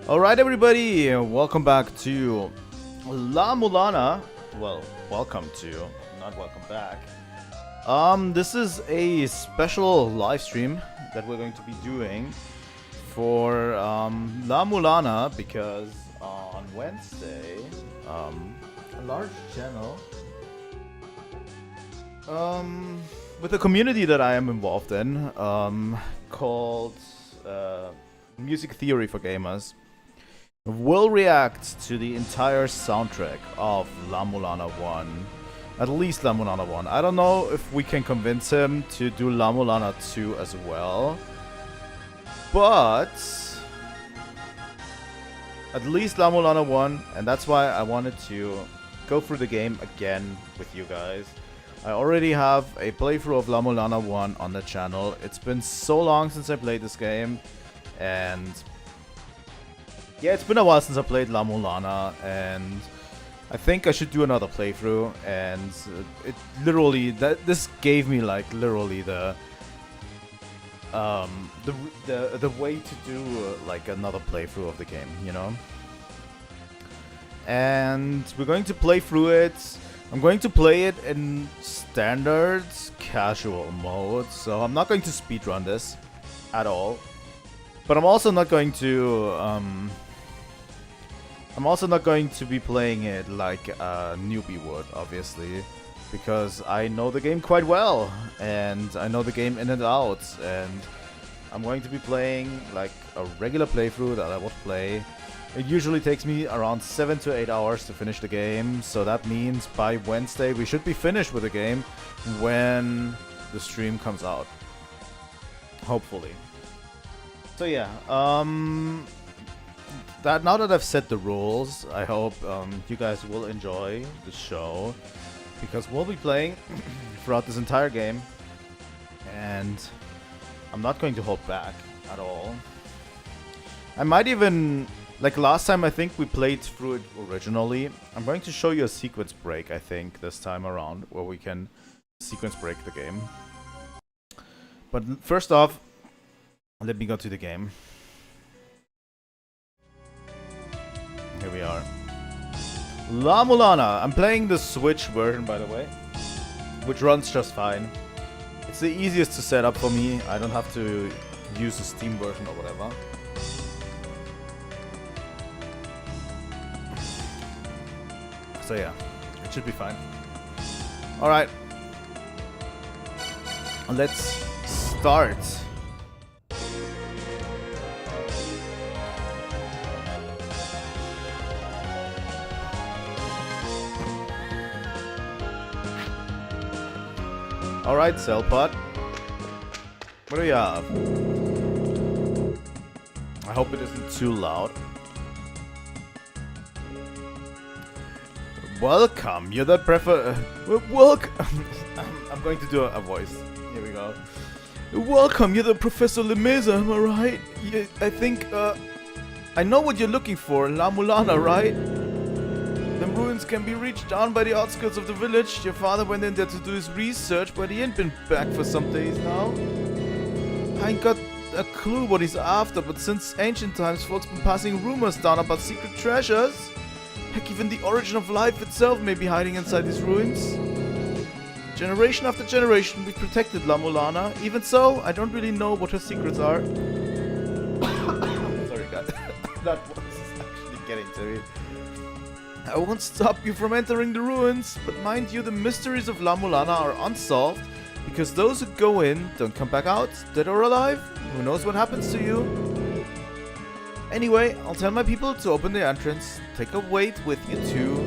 Alright everybody, welcome back to La-Mulana. Well, welcome to, not welcome back. This is a special live stream that we're going to be doing for La-Mulana because on Wednesday, a large channel with a community that I am involved in called Music Theory for Gamers will react to the entire soundtrack of La-Mulana 1. At least La-Mulana 1. I don't know if we can convince him to do La-Mulana 2 as well. But at least La-Mulana 1, and that's why I wanted to go through the game again with you guys. I already have a playthrough of La-Mulana 1 on the channel. It's been so long since I played this game, and yeah, it's been a while since I played La-Mulana, and I think I should do another playthrough. And it literally, this gave me like literally the way to do like another playthrough of the game, you know. And we're going to play through it. I'm going to play it in standard casual mode, so I'm not going to speedrun this at all. But I'm also not going to be playing it like a newbie would, obviously, because I know the game quite well, and I know the game in and out, and I'm going to be playing like a regular playthrough that I would play. It usually takes me around 7 to 8 hours to finish the game, so that means by Wednesday we should be finished with the game when the stream comes out. Hopefully. So yeah, now that I've set the rules, I hope you guys will enjoy the show, because we'll be playing throughout this entire game, and I'm not going to hold back at all. I might even, like last time I think we played through it originally, I'm going to show you a sequence break, I think, this time around, where we can sequence break the game. But first off, let me go to the game. Here we are. La-Mulana. I'm playing the Switch version, by the way, which runs just fine. It's the easiest to set up for me. I don't have to use the Steam version or whatever. So yeah, it should be fine. Alright. Let's start. Alright, Cellpot. What do you have? I hope it isn't too loud. Welcome, you're the welcome. I'm going to do a voice. Here we go. Welcome, you're the Professor Lemeza, am I right? Yeah, I think, I know what you're looking for, La-Mulana, right? The ruins can be reached down by the outskirts of the village. Your father went in there to do his research, but he ain't been back for some days now. I ain't got a clue what he's after, but since ancient times, folks been passing rumors down about secret treasures. Heck, even the origin of life itself may be hiding inside these ruins. Generation after generation, we've protected La-Mulana. Even so, I don't really know what her secrets are. Sorry, guys. That voice is actually getting to me. I won't stop you from entering the ruins, but mind you, the mysteries of La-Mulana are unsolved, because those who go in don't come back out, dead or alive. Who knows what happens to you? Anyway, I'll tell my people to open the entrance. Take a weight with you too.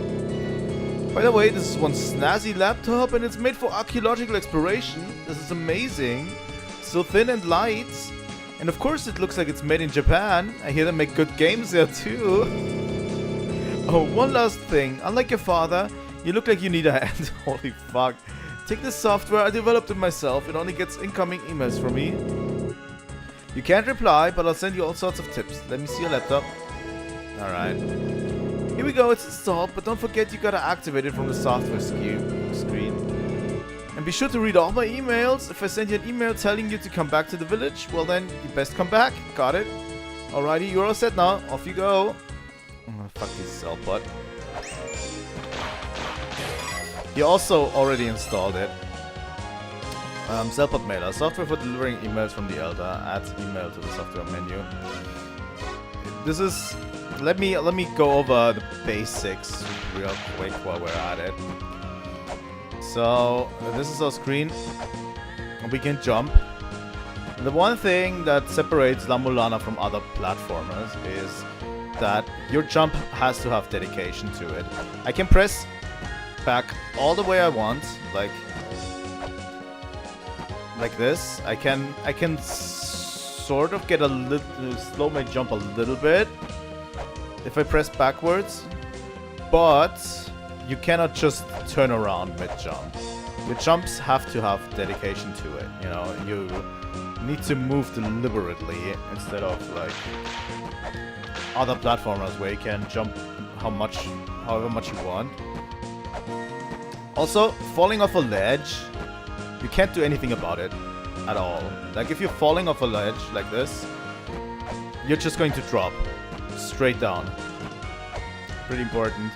By the way, this is one snazzy laptop, and it's made for archaeological exploration. This is amazing. So thin and light. And of course it looks like it's made in Japan. I hear they make good games there too. Oh, one last thing. Unlike your father, you look like you need a hand. Holy fuck. Take this software, I developed it myself. It only gets incoming emails from me. You can't reply, but I'll send you all sorts of tips. Let me see your laptop. Alright. Here we go, it's installed, but don't forget you gotta activate it from the software screen. And be sure to read all my emails. If I send you an email telling you to come back to the village, well then, you best come back. Got it? Alrighty, you're all set now. Off you go. Oh, fuck this cell bot. He also already installed it. Cellpod Mailer, software for delivering emails from the Elder. Adds email to the software menu. This is... Let me go over the basics real quick while we're at it. So, this is our screen. We can jump. The one thing that separates La-Mulana from other platformers is that your jump has to have dedication to it. I can press back all the way I want, like this. I can sort of get a little slow my jump a little bit if I press backwards, but you cannot just turn around mid-jump. Your jumps have to have dedication to it, you know. You need to move deliberately instead of like other platformers where you can jump however much you want. Also, falling off a ledge, you can't do anything about it at all. Like if you're falling off a ledge like this, you're just going to drop straight down. Pretty important.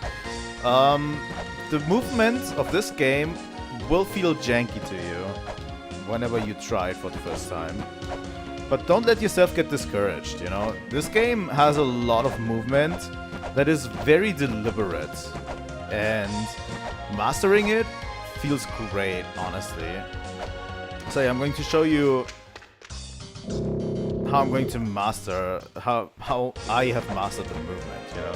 The movement of this game will feel janky to you whenever you try it for the first time. But don't let yourself get discouraged, you know? This game has a lot of movement that is very deliberate, and mastering it feels great, honestly. So yeah, I'm going to show you how I'm going to master, how I have mastered the movement, you know?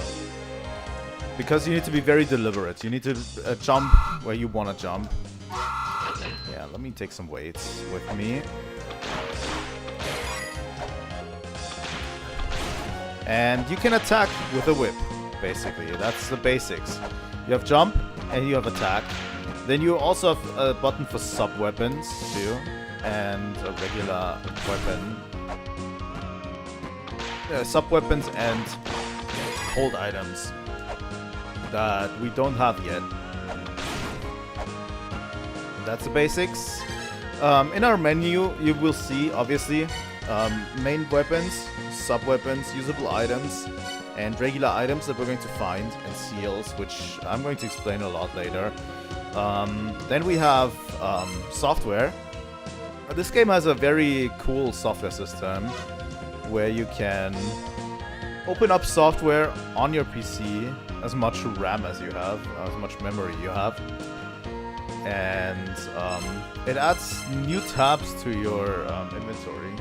Because you need to be very deliberate. You need to jump where you want to jump. Yeah, let me take some weights with me. And you can attack with a whip, basically. That's the basics. You have jump and you have attack. Then you also have a button for sub-weapons, too. And a regular weapon. Sub-weapons and hold items that we don't have yet. That's the basics. In our menu, you will see, obviously, main weapons, sub-weapons, usable items, and regular items that we're going to find, and seals, which I'm going to explain a lot later. Then we have software. This game has a very cool software system where you can open up software on your PC, as much RAM as you have, as much memory you have. And it adds new tabs to your inventory.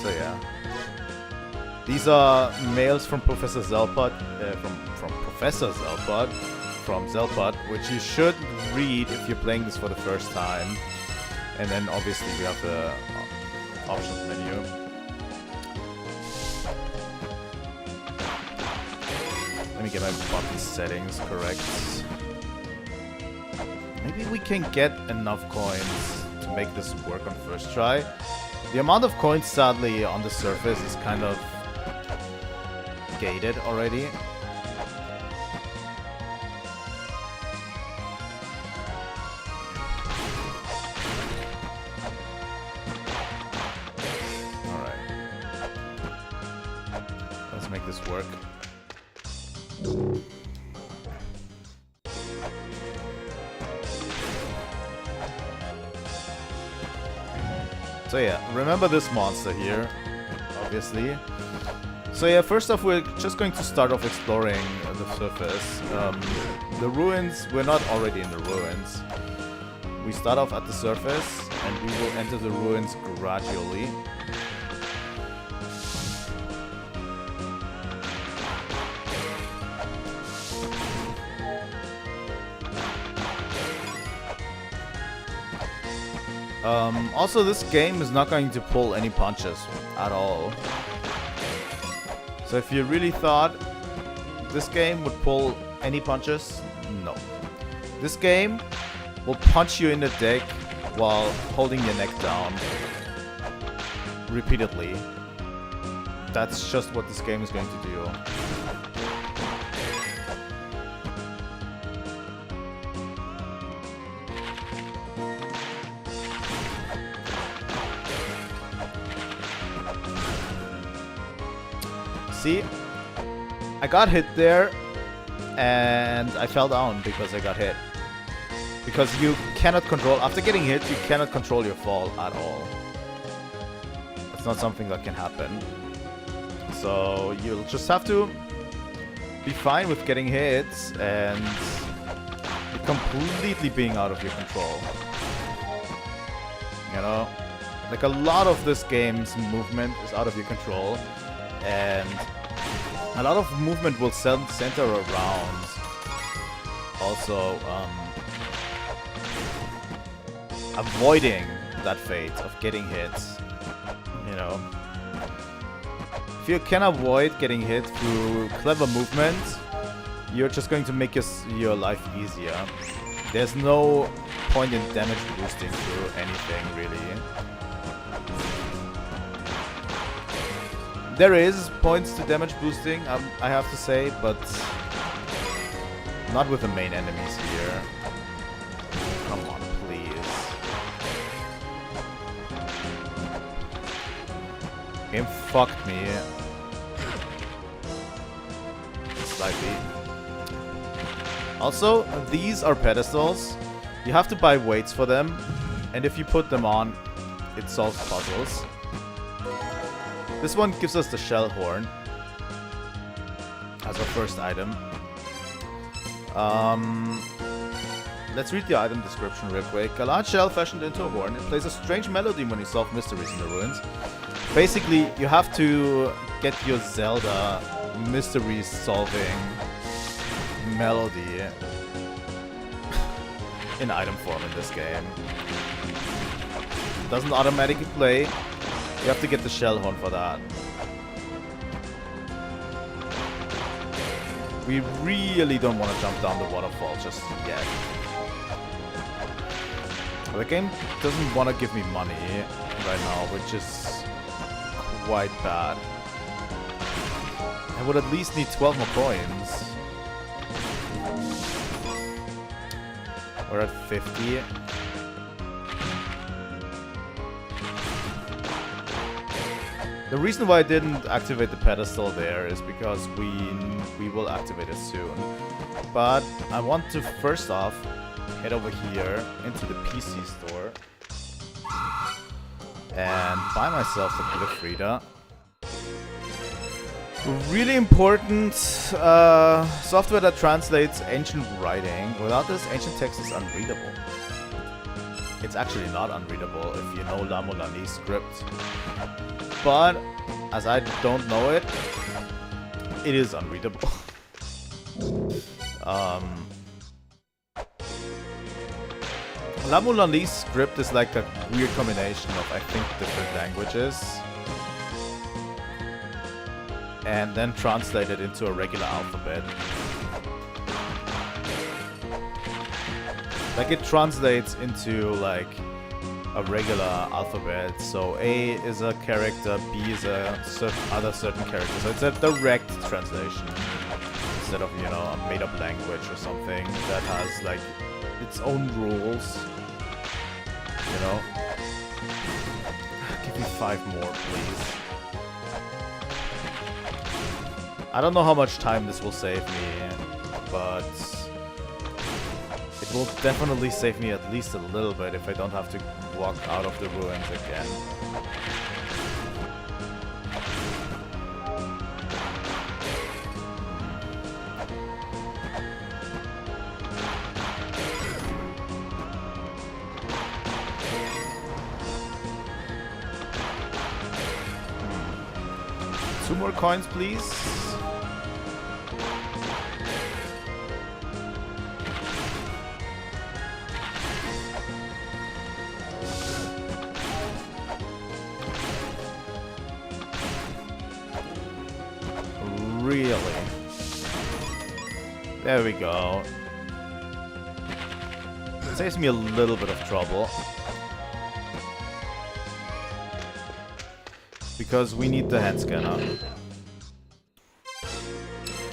So yeah, these are mails from Professor Zelpod, from Professor Zelpod, from Zelpod, which you should read if you're playing this for the first time. And then obviously we have the options menu. Let me get my button settings correct. Maybe we can get enough coins to make this work on first try. The amount of coins, sadly, on the surface is kind of gated already. Alright. Let's make this work. So yeah, remember this monster here, obviously. So yeah, first off, we're just going to start off exploring the surface. The ruins, we're not already in the ruins. We start off at the surface, and we will enter the ruins gradually. Also, this game is not going to pull any punches at all. So if you really thought this game would pull any punches, no. This game will punch you in the dick while holding your neck down repeatedly. That's just what this game is going to do. See? I got hit there, and I fell down because I got hit. Because you cannot control, after getting hit, you cannot control your fall at all. It's not something that can happen. So you'll just have to be fine with getting hit and completely being out of your control. You know? Like a lot of this game's movement is out of your control, and a lot of movement will center around also avoiding that fate of getting hit. You know, if you can avoid getting hit through clever movement, you're just going to make your life easier. There's no point in damage boosting through anything, really. There is points to damage boosting, I have to say, but not with the main enemies here. Come on, please. Game fucked me. Slightly. Also, these are pedestals. You have to buy weights for them, and if you put them on, it solves puzzles. This one gives us the shell horn as our first item. Let's read the item description real quick. A large shell fashioned into a horn. It plays a strange melody when you solve mysteries in the ruins. Basically, you have to get your Zelda mystery solving melody in item form in this game. It doesn't automatically play. You have to get the shell horn for that. We really don't want to jump down the waterfall just yet. The game doesn't want to give me money right now, which is quite bad. I would at least need 12 more coins. We're at 50. The reason why I didn't activate the pedestal there is because we will activate it soon. But I want to first off head over here into the PC store and buy myself the glyph reader. Really important software that translates ancient writing. Without this, ancient text is unreadable. It's actually not unreadable if you know La-Mulana script. But, as I don't know it, it is unreadable. La-Mulana script is like a weird combination of, I think, different languages. And then translated into a regular alphabet. Like, it translates into, like, a regular alphabet. So A is a character, B is a certain character. So it's a direct translation instead of, you know, a made-up language or something that has like its own rules. You know? Give me 5 more, please. I don't know how much time this will save me, but it will definitely save me at least a little bit if I don't have to walk out of the ruins again. Two more coins, please. Really? There we go. It saves me a little bit of trouble. Because we need the hand scanner.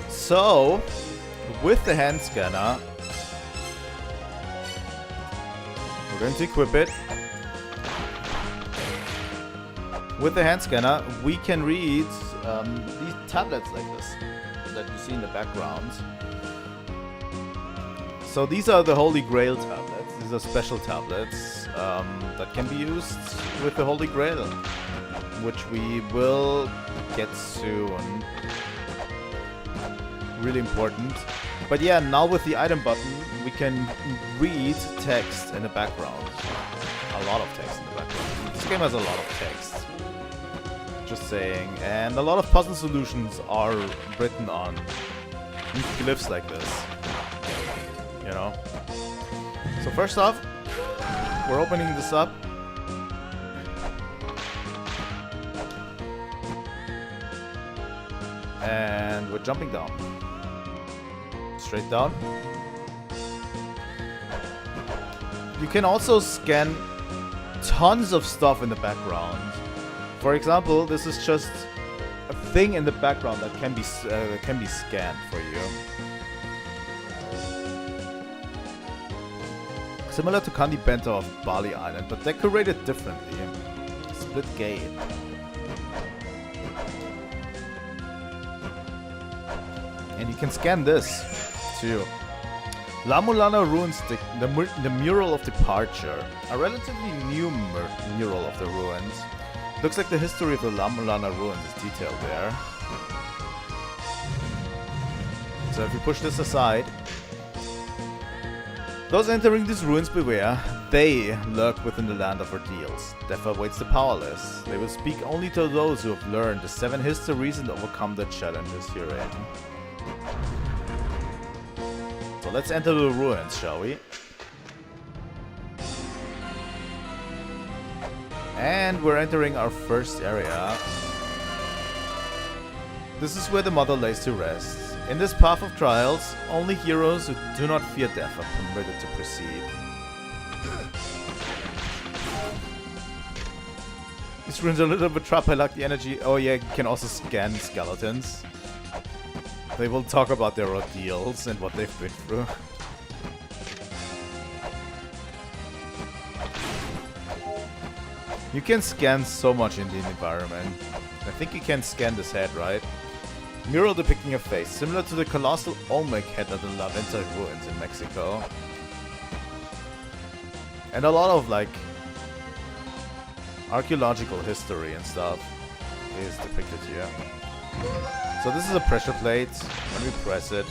So, with the hand scanner, we're going to equip it. With the hand scanner, we can read these tablets like this that you see in the background. So these are the Holy Grail tablets. These are special tablets that can be used with the Holy Grail, which we will get soon. Really important. But yeah, now with the item button, we can read text in the background. A lot of text in the background. This game has a lot of text. Just saying. And a lot of puzzle solutions are written on glyphs like this. You know? So first off, we're opening this up. And we're jumping down. Straight down. You can also scan tons of stuff in the background. For example, this is just a thing in the background that can be scanned for you. Similar to Candy Bento of Bali Island, but decorated differently. Split gate. And you can scan this too. La-Mulana ruins the mural of departure. A relatively new mural of the ruins. Looks like the history of the La-Mulana ruins is detailed there. So if you push this aside, those entering these ruins beware. They lurk within the land of ordeals. Death awaits the powerless. They will speak only to those who have learned the 7 histories and overcome the challenges herein. So let's enter the ruins, shall we? And we're entering our first area. This is where the mother lays to rest. In this path of trials, only heroes who do not fear death are permitted to proceed. These ruins are a little bit trapped. I like the energy. Oh yeah, you can also scan skeletons. They will talk about their ordeals and what they've been through. You can scan so much in the environment. I think you can scan this head, right? Mural depicting a face, similar to the colossal Olmec head at the La Venta ruins in Mexico. And a lot of, like, archaeological history and stuff is depicted here. So this is a pressure plate. When we press it,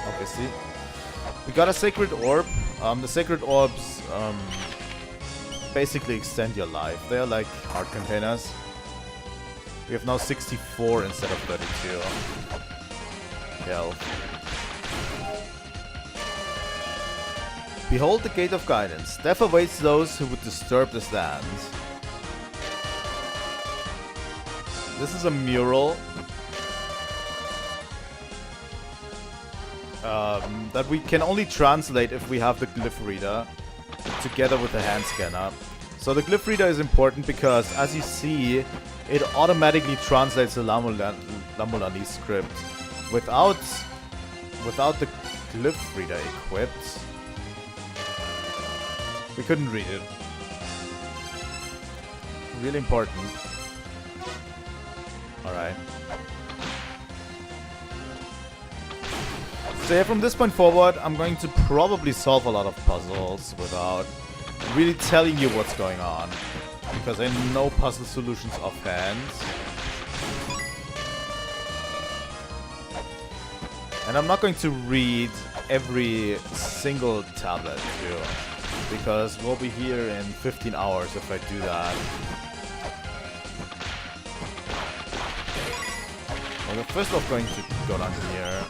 obviously. We got a sacred orb. The sacred orbs basically extend your life. They're like heart containers. We have now 64 instead of 32 health. Behold the gate of guidance. Death awaits those who would disturb this land. This is a mural that we can only translate if we have the glyph reader together with the hand scanner. So the glyph reader is important because, as you see, it automatically translates the La-Mulana script. Without the glyph reader equipped, we couldn't read it. Really important. Alright. So yeah, from this point forward, I'm going to probably solve a lot of puzzles without really telling you what's going on. Because I know puzzle solutions offhand. And I'm not going to read every single tablet too. Because we'll be here in 15 hours if I do that. Well, we're first off going to go down here.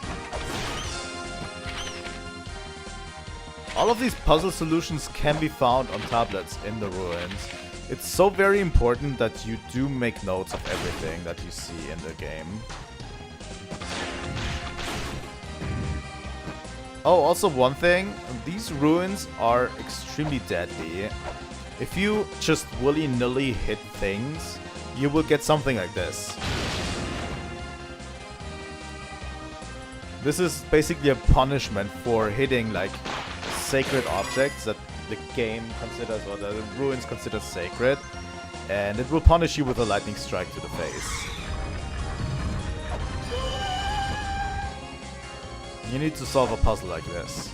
All of these puzzle solutions can be found on tablets in the ruins. It's so very important that you do make notes of everything that you see in the game. Oh, also one thing, these ruins are extremely deadly. If you just willy-nilly hit things, you will get something like this. This is basically a punishment for hitting like sacred objects that the game considers, or the ruins consider sacred, and it will punish you with a lightning strike to the face. You need to solve a puzzle like this.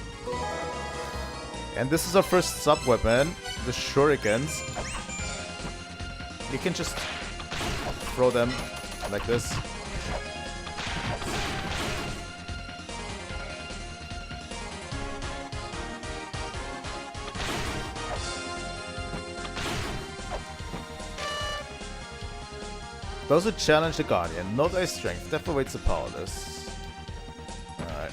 And this is our first sub-weapon, the shurikens. You can just throw them like this. Those who challenge the Guardian, know thy strength, death awaits the powerless. Alright.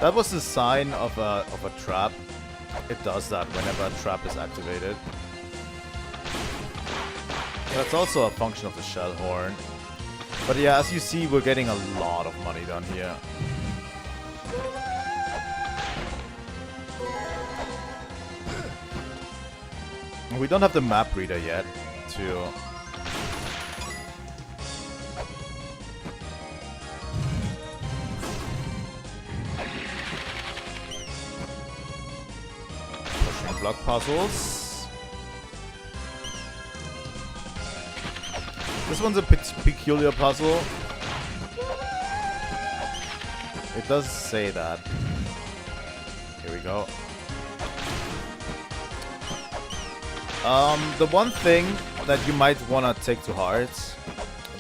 That was the sign of a trap. It does that whenever a trap is activated. That's also a function of the shell horn. But yeah, as you see, we're getting a lot of money down here. We don't have the map reader yet to pushing block puzzles. This one's a peculiar puzzle. It does say that. Here we go. The one thing that you might want to take to heart,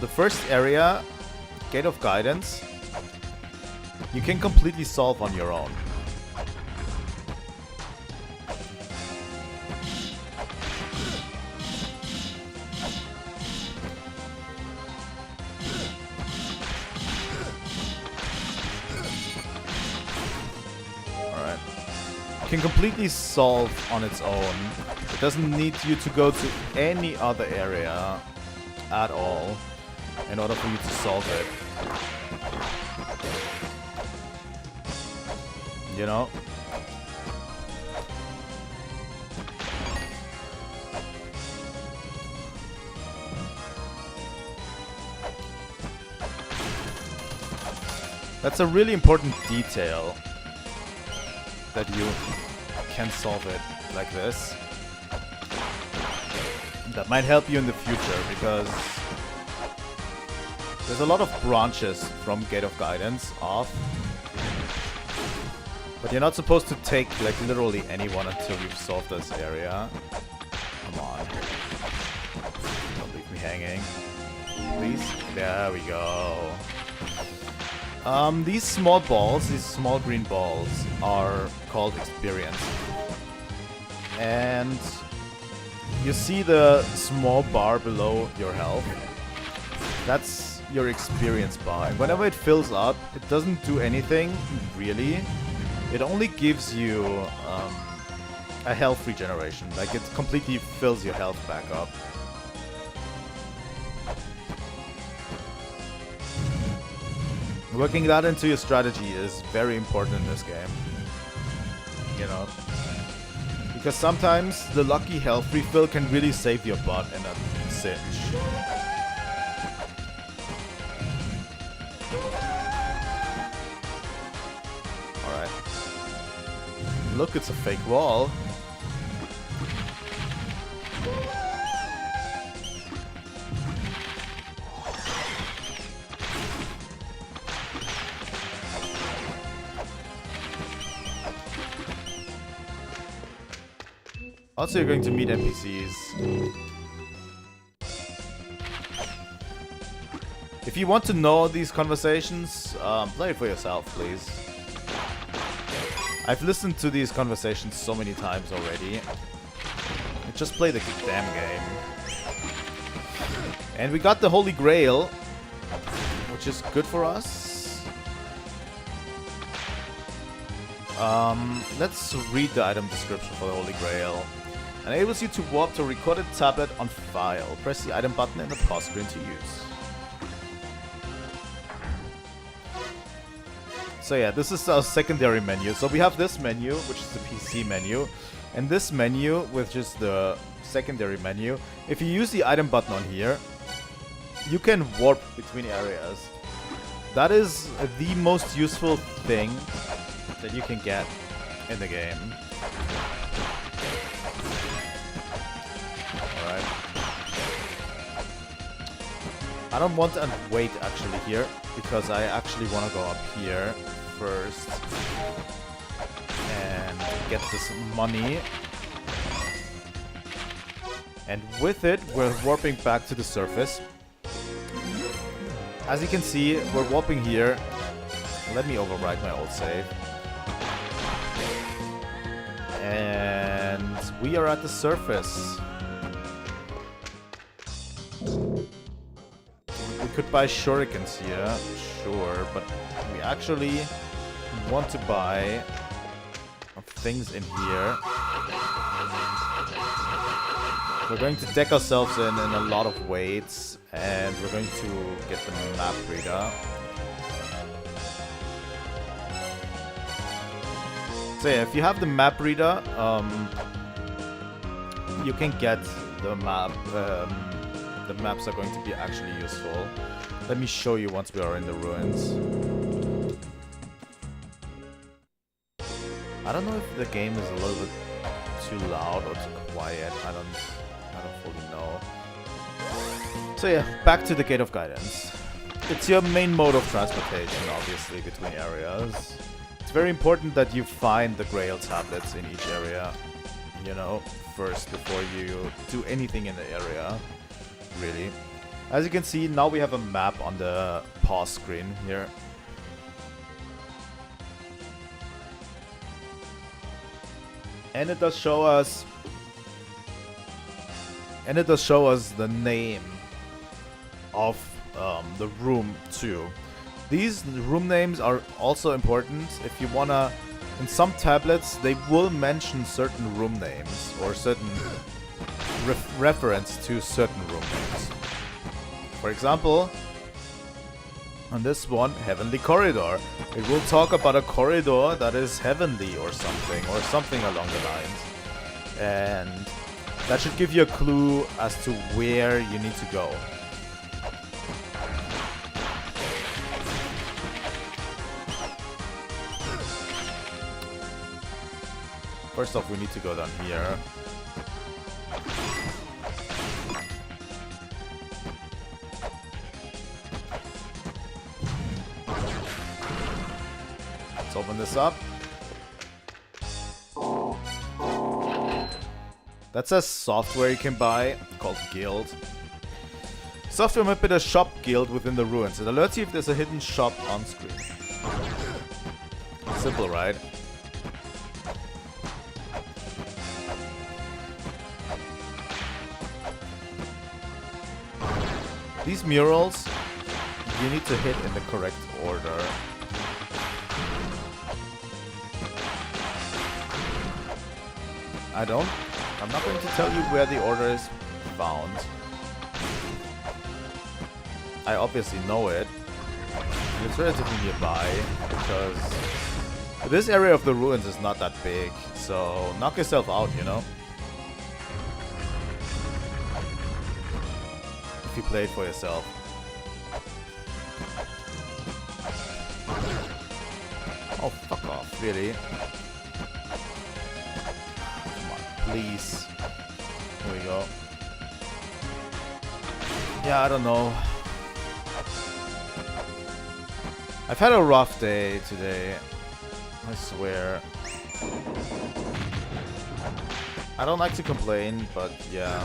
the first area, Gate of Guidance, you can completely solve on your own. Alright. You can completely solve on its own. It doesn't need you to go to any other area at all in order for you to solve it. You know? That's a really important detail, that you can solve it like this. That might help you in the future, because there's a lot of branches from Gate of Guidance off. But you're not supposed to take like literally anyone until you've solved this area. Come on. Don't leave me hanging. Please? There we go. These small balls, these small green balls, are called experience. And you see the small bar below your health? That's your experience bar. And whenever it fills up, it doesn't do anything, really. It only gives you a health regeneration. Like, it completely fills your health back up. Working that into your strategy is very important in this game. You know? Because sometimes the lucky health refill can really save your butt in a cinch. Alright. Look, it's a fake wall. Also, you're going to meet NPCs. If you want to know these conversations, play it for yourself, please. I've listened to these conversations so many times already. Just play the damn game. And we got the Holy Grail, which is good for us. Let's read the item description for the Holy Grail. Enables you to warp to a recorded tablet on file. Press the item button in the pause screen to use. So yeah, this is our secondary menu. So we have this menu, which is the PC menu, and this menu, which is the secondary menu. If you use the item button on here, you can warp between areas. That is the most useful thing that you can get in the game. I don't want to wait actually here, because I actually want to go up here first and get this money. And with it, we're warping back to the surface. As you can see, we're warping here. Let me overwrite my old save. And we are at the surface. We could buy shurikens here, sure, but we actually want to buy things in here. We're going to deck ourselves in a lot of weights, and we're going to get the map reader. So yeah, if you have the map reader, you can get the map. The maps are going to be actually useful. Let me show you once we are in the ruins. I don't know if the game is a little bit too loud or too quiet. I don't fully know. So yeah, back to the Gate of Guidance. It's your main mode of transportation, obviously, between areas. It's very important that you find the Grail tablets in each area, you know, first before you do anything in the area, really. As you can see, now we have a map on the pause screen here. And it does show us the name of the room too. These room names are also important. If you wanna, in some tablets, they will mention certain room names or certain reference to certain room names. For example, on this one, Heavenly Corridor. It will talk about a corridor that is heavenly or something along the lines. And that should give you a clue as to where you need to go. First off, we need to go down here. Let's open this up. That says software you can buy, called Guild. Software might be a shop guild within the ruins. It alerts you if there's a hidden shop on screen. Simple, right? These murals, you need to hit in the correct order. I'm not going to tell you where the order is found. I obviously know it. It's relatively nearby, because this area of the ruins is not that big, so knock yourself out, you know? If you play it for yourself. Oh, fuck off, really? Please. Here we go. Yeah, I don't know. I've had a rough day today. I swear. I don't like to complain, but yeah.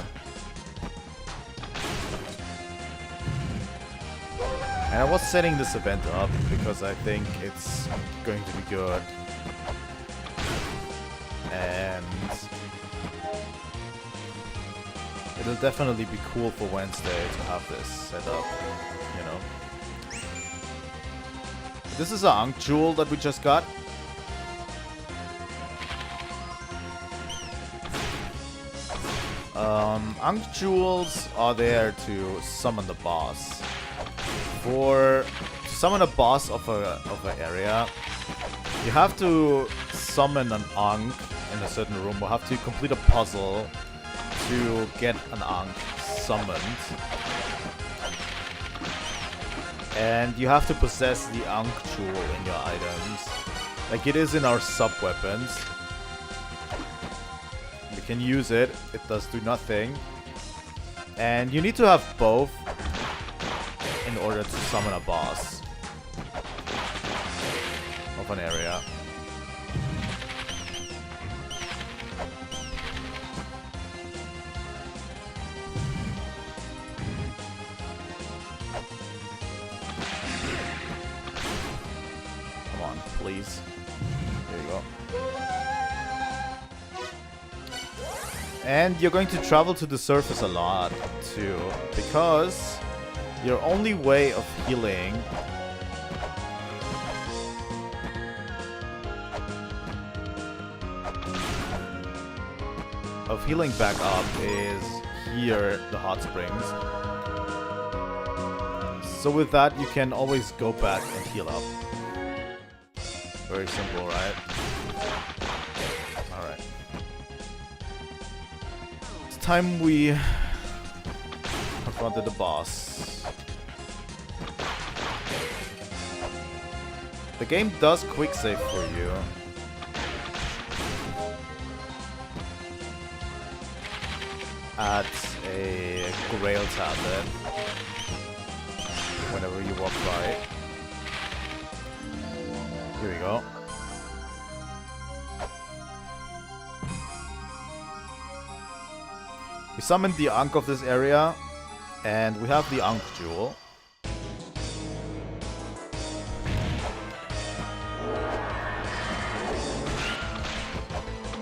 And I was setting this event up because I think it's going to be good. And it'll definitely be cool for Wednesday to have this set up, you know. This is an Ankh Jewel that we just got. Ankh Jewels are there to summon the boss. To summon a boss of an area, you have to summon an Ankh in a certain room. We'll have to complete a puzzle to get an Ankh summoned. And you have to possess the Ankh Jewel in your items, like it is in our sub-weapons. You can use it, it does do nothing. And you need to have both. in order to summon a boss of an area. Come on, please. There you go. And you're going to travel to the surface a lot, too, because your only way of healing back up is here, the hot springs. So with that, you can always go back and heal up. Very simple, right? Alright. It's time we confronted the boss. The game does quick save for you. At a grail tablet whenever you walk by. Here we go. We summoned the Ankh of this area, and we have the Ankh Jewel.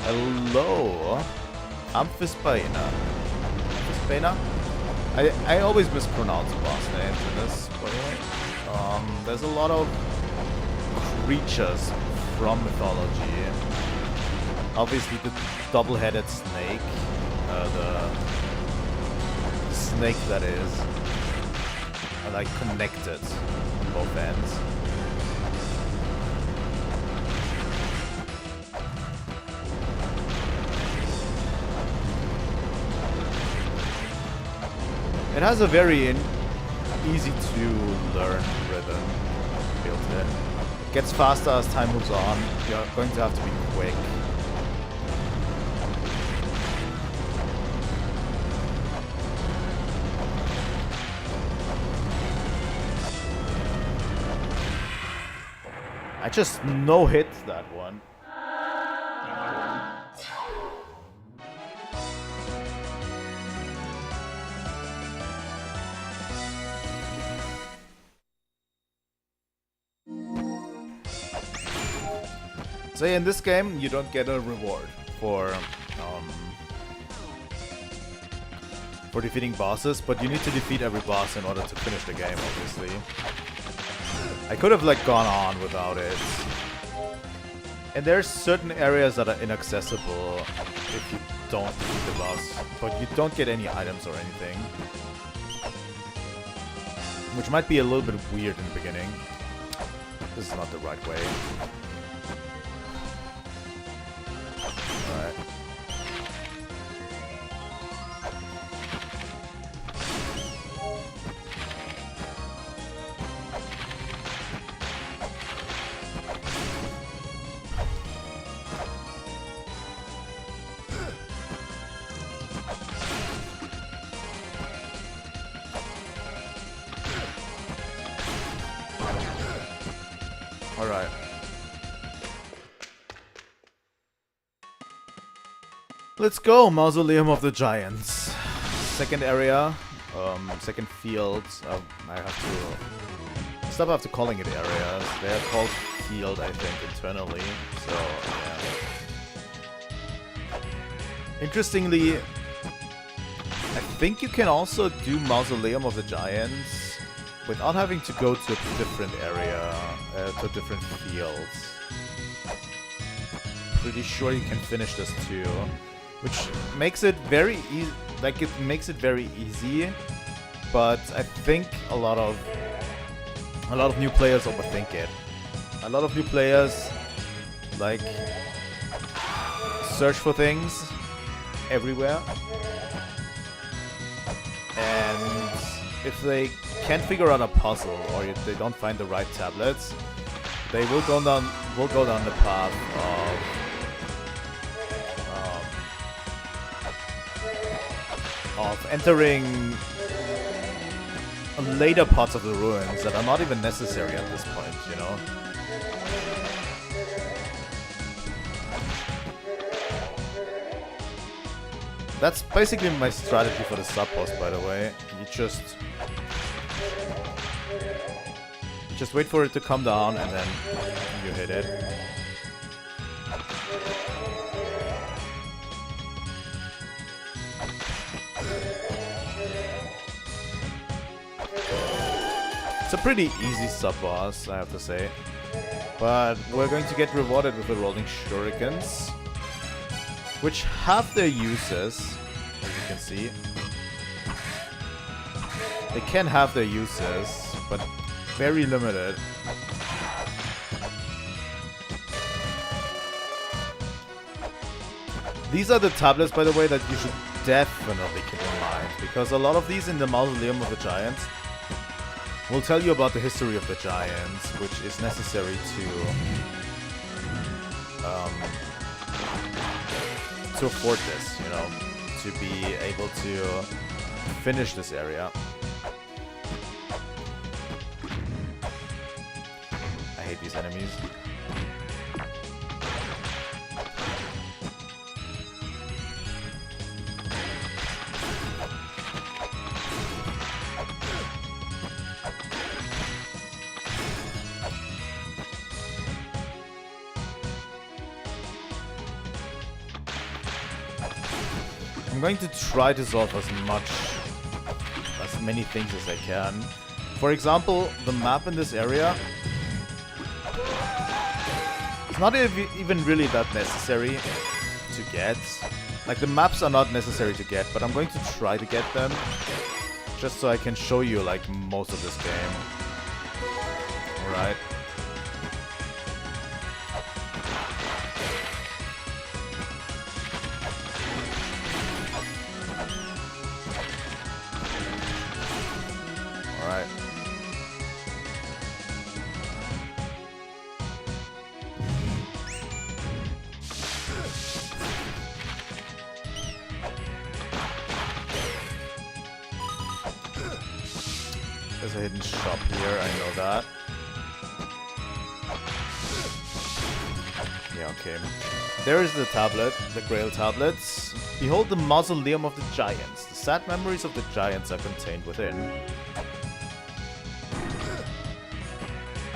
Hello, Amphisbaena. I always mispronounce boss names in this, by the way. There's a lot of creatures from mythology. Obviously the double-headed snake, the snake that is, are like connected on both ends. It has a very easy to learn rhythm built in. It gets faster as time moves on. You're going to have to be quick. I just no-hit that one. So in this game, you don't get a reward for defeating bosses, but you need to defeat every boss in order to finish the game, obviously. I could have like gone on without it. And there's certain areas that are inaccessible if you don't defeat the boss, but you don't get any items or anything. Which might be a little bit weird in the beginning. This is not the right way. Alright. Alright. Let's go, Mausoleum of the Giants. Second area, second field. I have to calling it areas. They are called field, I think, internally. So yeah. Interestingly, I think you can also do Mausoleum of the Giants without having to go to a different area, to different fields. Pretty sure you can finish this too. Which makes it very easy, like it makes it very easy, but I think a lot of new players overthink it. A lot of new players like search for things everywhere, and if they can't figure out a puzzle or if they don't find the right tablets, they will go down the path of entering later parts of the ruins that are not even necessary at this point, you know? That's basically my strategy for the sub-boss, by the way. You just wait for it to come down and then you hit it. It's a pretty easy sub-boss, I have to say. But we're going to get rewarded with the rolling shurikens, which have their uses, as you can see. They can have their uses, but very limited. These are the tablets, by the way, that you should definitely keep in mind, because a lot of these in the Mausoleum of the Giants will tell you about the history of the Giants, which is necessary to afford this, you know, to be able to finish this area. I hate these enemies. I'm going to try to solve as many things as I can. For example, the map in this area, it's not even really that necessary to get. Like, the maps are not necessary to get, but I'm going to try to get them just so I can show you, like, most of this game. Alright. There's a hidden shop here, I know that. Yeah, okay. There is the tablet, the Grail tablets. Behold the Mausoleum of the Giants. The sad memories of the Giants are contained within.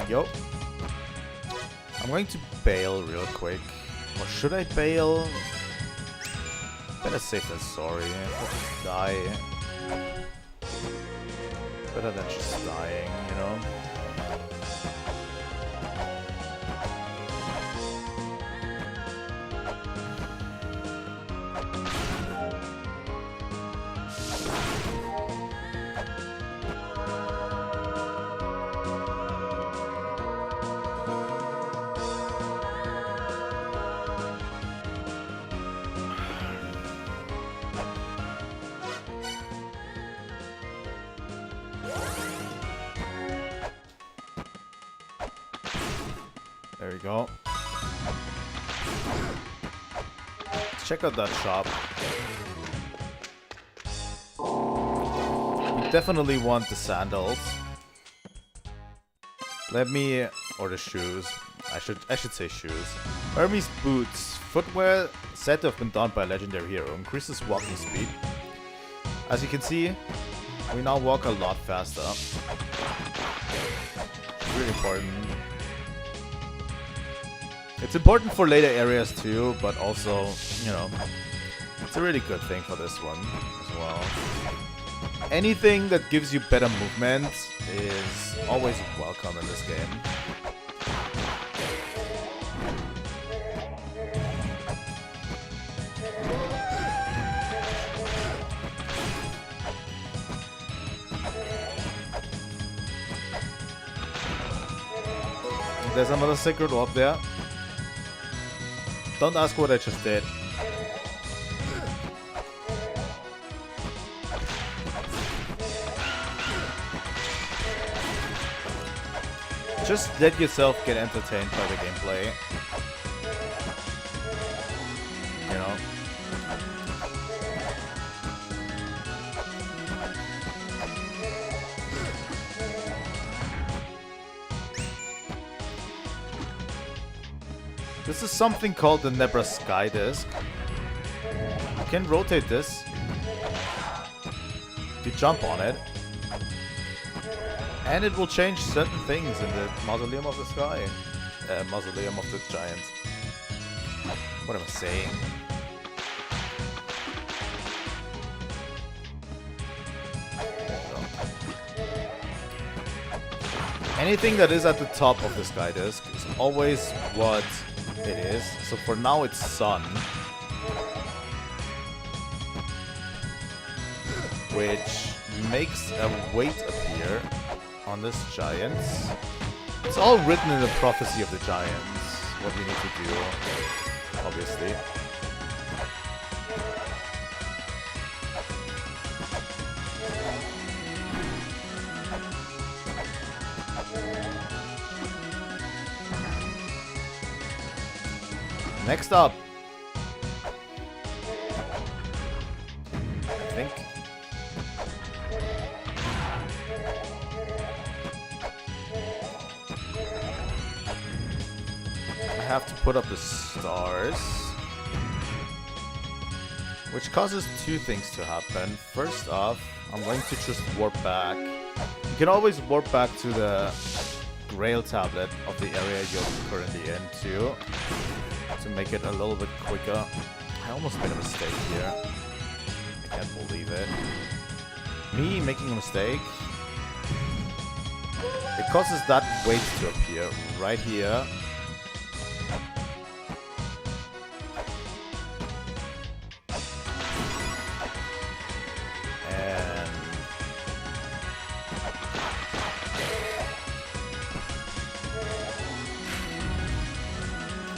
Yo. I'm going to bail real quick. Or should I bail? Better safe than sorry. I'll just die. Better than just dying, you know? There we go. Let's check out that shop. We definitely want the sandals. Or the shoes. I should say shoes. Hermes boots. Footwear said to have been done by a legendary hero. Increases walking speed. As you can see, we now walk a lot faster. It's really important. It's important for later areas too, but also, you know, it's a really good thing for this one as well. Anything that gives you better movement is always welcome in this game. There's another sacred orb there. Don't ask what I just did. Just let yourself get entertained by the gameplay. You know? This is something called the Nebra Sky Disc. You can rotate this. You jump on it. And it will change certain things in the Mausoleum of the Sky. Mausoleum of the Giant. What am I saying? Anything that is at the top of the Sky Disc is always what it is. So for now it's Sun. Which makes a weight appear on this giant. It's all written in the Prophecy of the Giants. What we need to do, obviously. Next up, I think I have to put up the stars, which causes two things to happen. First off, I'm going to just warp back. You can always warp back to the Grail tablet of the area you're currently in too, to make it a little bit quicker. I almost made a mistake here. I can't believe it. Me making a mistake. It causes that weight to appear right here. And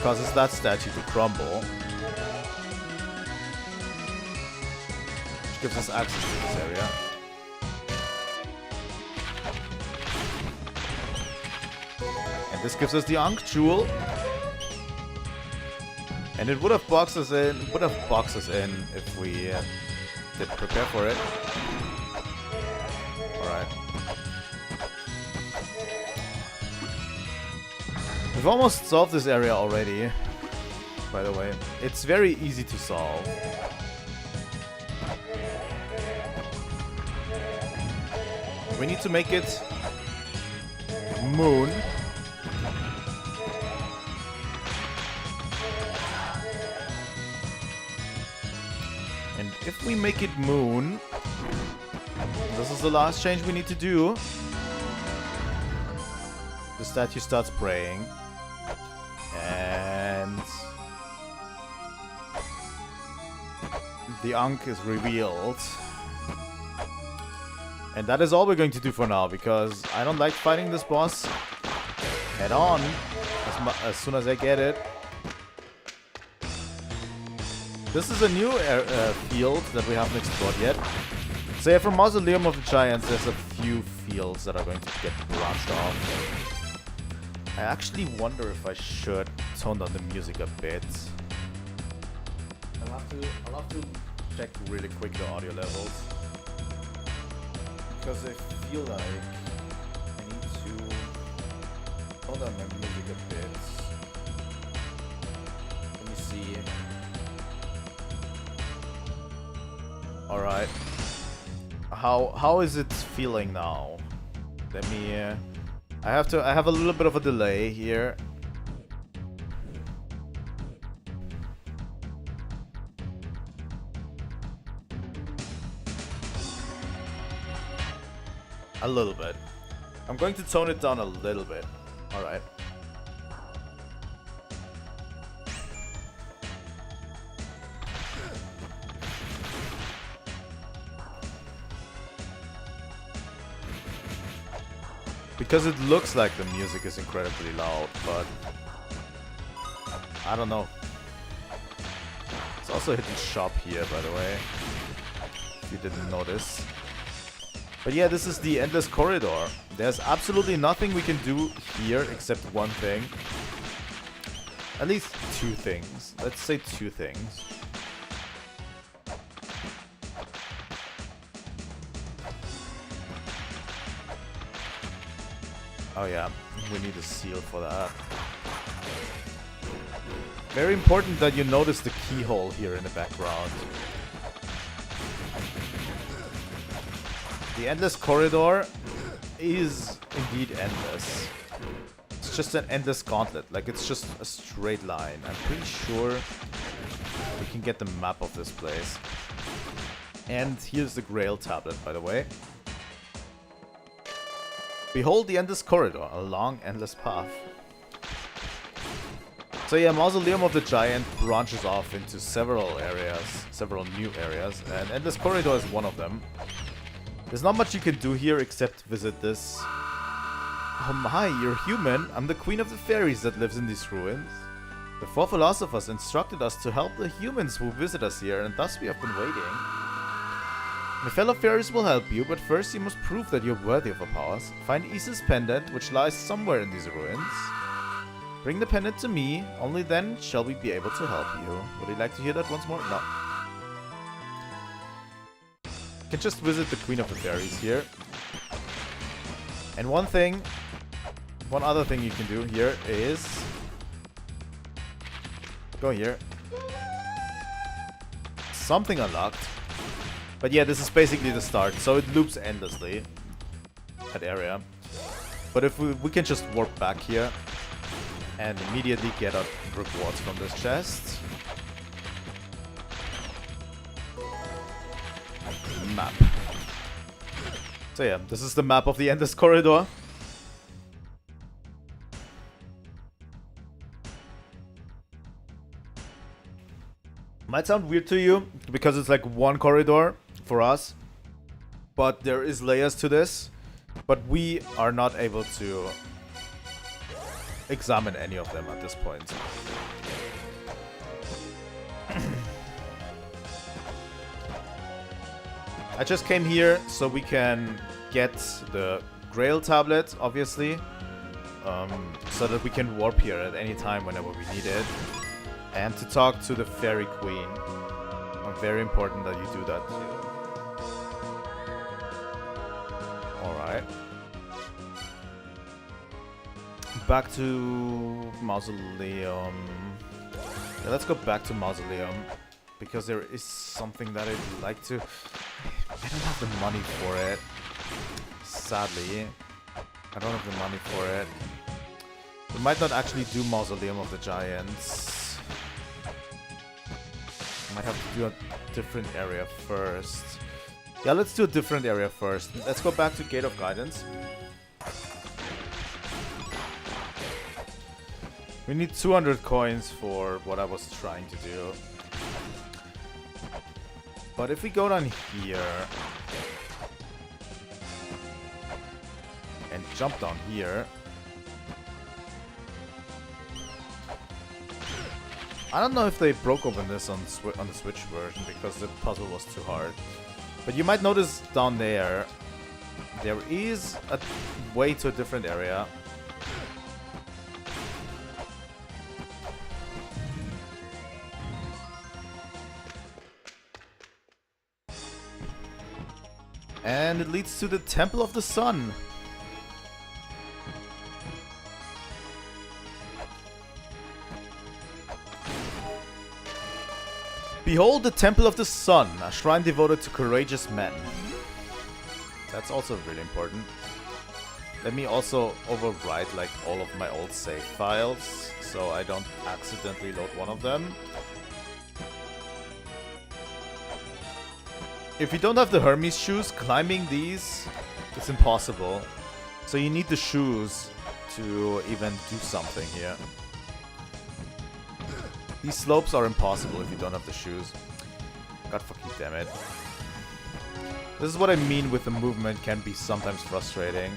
causes that statue to crumble. Which gives us access to this area. And this gives us the Ankh Jewel. And it would have boxed us in, if we did prepare for it. Alright. We've almost solved this area already, by the way. It's very easy to solve. We need to make it moon. And if we make it moon, this is the last change we need to do. The statue starts praying. And the Ankh is revealed. And that is all we're going to do for now, because I don't like fighting this boss head on as soon as I get it. This is a new field that we haven't explored yet. So yeah, from Mausoleum of the Giants, there's a few fields that are going to get branched off. I actually wonder if I should tone down the music a bit. I'll have to check really quick the audio levels. Because I feel like I need to tone down my music a bit. Let me see. Alright. How is it feeling now? Let me I have a little bit of a delay here. A little bit. I'm going to tone it down a little bit. Alright. Because it looks like the music is incredibly loud, but I don't know. It's also a hidden shop here, by the way, if you didn't notice. But yeah, this is the Endless Corridor. There's absolutely nothing we can do here except one thing. At least two things. Let's say two things. Oh yeah, we need a seal for that. Very important that you notice the keyhole here in the background. The endless corridor is indeed endless. It's just an endless gauntlet, like it's just a straight line. I'm pretty sure we can get the map of this place. And here's the Grail tablet, by the way. Behold the endless corridor, a long, endless path. So yeah, Mausoleum of the Giant branches off into several areas, several new areas, and Endless Corridor is one of them. There's not much you can do here except visit this. Oh my, you're human. I'm the queen of the fairies that lives in these ruins. The four philosophers instructed us to help the humans who visit us here, and thus we have been waiting. My fellow fairies will help you, but first you must prove that you're worthy of our powers. Find Isa's pendant, which lies somewhere in these ruins. Bring the pendant to me, only then shall we be able to help you. Would you like to hear that once more? No. You can just visit the Queen of the Fairies here. And one other thing you can do here is go here. Something unlocked. But yeah, this is basically the start, so it loops endlessly. That area. But if we can just warp back here and immediately get our rewards from this chest. Map. So yeah, this is the map of the Endless Corridor. Might sound weird to you, because it's like one corridor for us. But there is layers to this. But we are not able to examine any of them at this point. I just came here so we can get the Grail tablet, obviously. So that we can warp here at any time whenever we need it. And to talk to the Fairy Queen. Very important that you do that too. Alright. Back to Mausoleum. Yeah, let's go back to Mausoleum. Because there is something that I'd like to... I don't have the money for it. Sadly. I don't have the money for it. We might not actually do Mausoleum of the Giants. Might have to do a different area first. Yeah, let's do a different area first. Let's go back to Gate of Guidance. We need 200 coins for what I was trying to do. But if we go down here and jump down here, I don't know if they broke open this on the Switch version because the puzzle was too hard. But you might notice down there, there is a way to a different area. And it leads to the Temple of the Sun. Behold the Temple of the Sun, a shrine devoted to courageous men. That's also really important. Let me also overwrite like all of my old save files, so I don't accidentally load one of them. If you don't have the Hermes shoes, climbing these is impossible. So you need the shoes to even do something here. These slopes are impossible if you don't have the shoes. God fucking damn it. This is what I mean with the movement can be sometimes frustrating.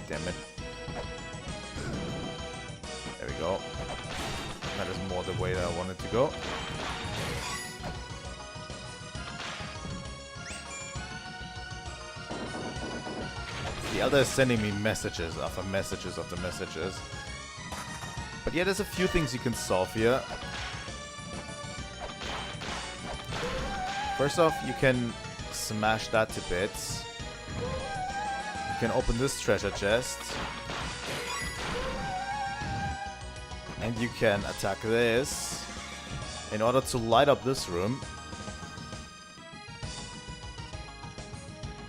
Damn it. There we go. That is more the way that I wanted to go. The Elder is sending me messages after messages after messages. But yeah, there's a few things you can solve here. First off, you can smash that to bits. You can open this treasure chest. And you can attack this in order to light up this room.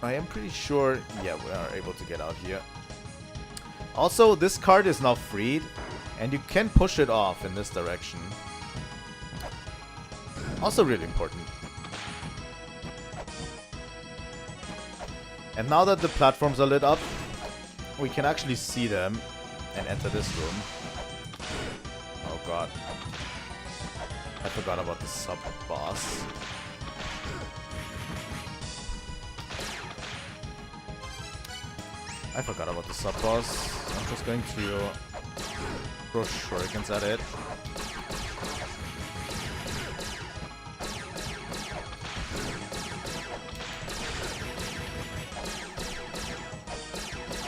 I am pretty sure, yeah, we are able to get out here. Also, this card is now freed, and you can push it off in this direction. Also really important. And now that the platforms are lit up, we can actually see them and enter this room. Oh god. I forgot about the sub-boss. I forgot about the sub-boss. I'm just going to throw shurikens at it.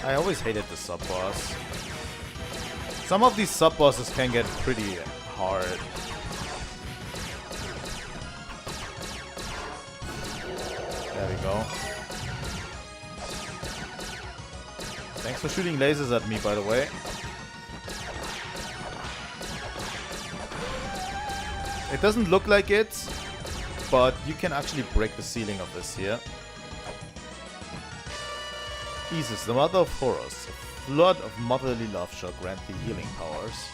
I always hated the sub-boss. Some of these sub-bosses can get pretty hard. There we go. Thanks for shooting lasers at me, by the way. It doesn't look like it, but you can actually break the ceiling of this here. Isis, the mother of Horus. A flood of motherly love shall grant thee healing powers.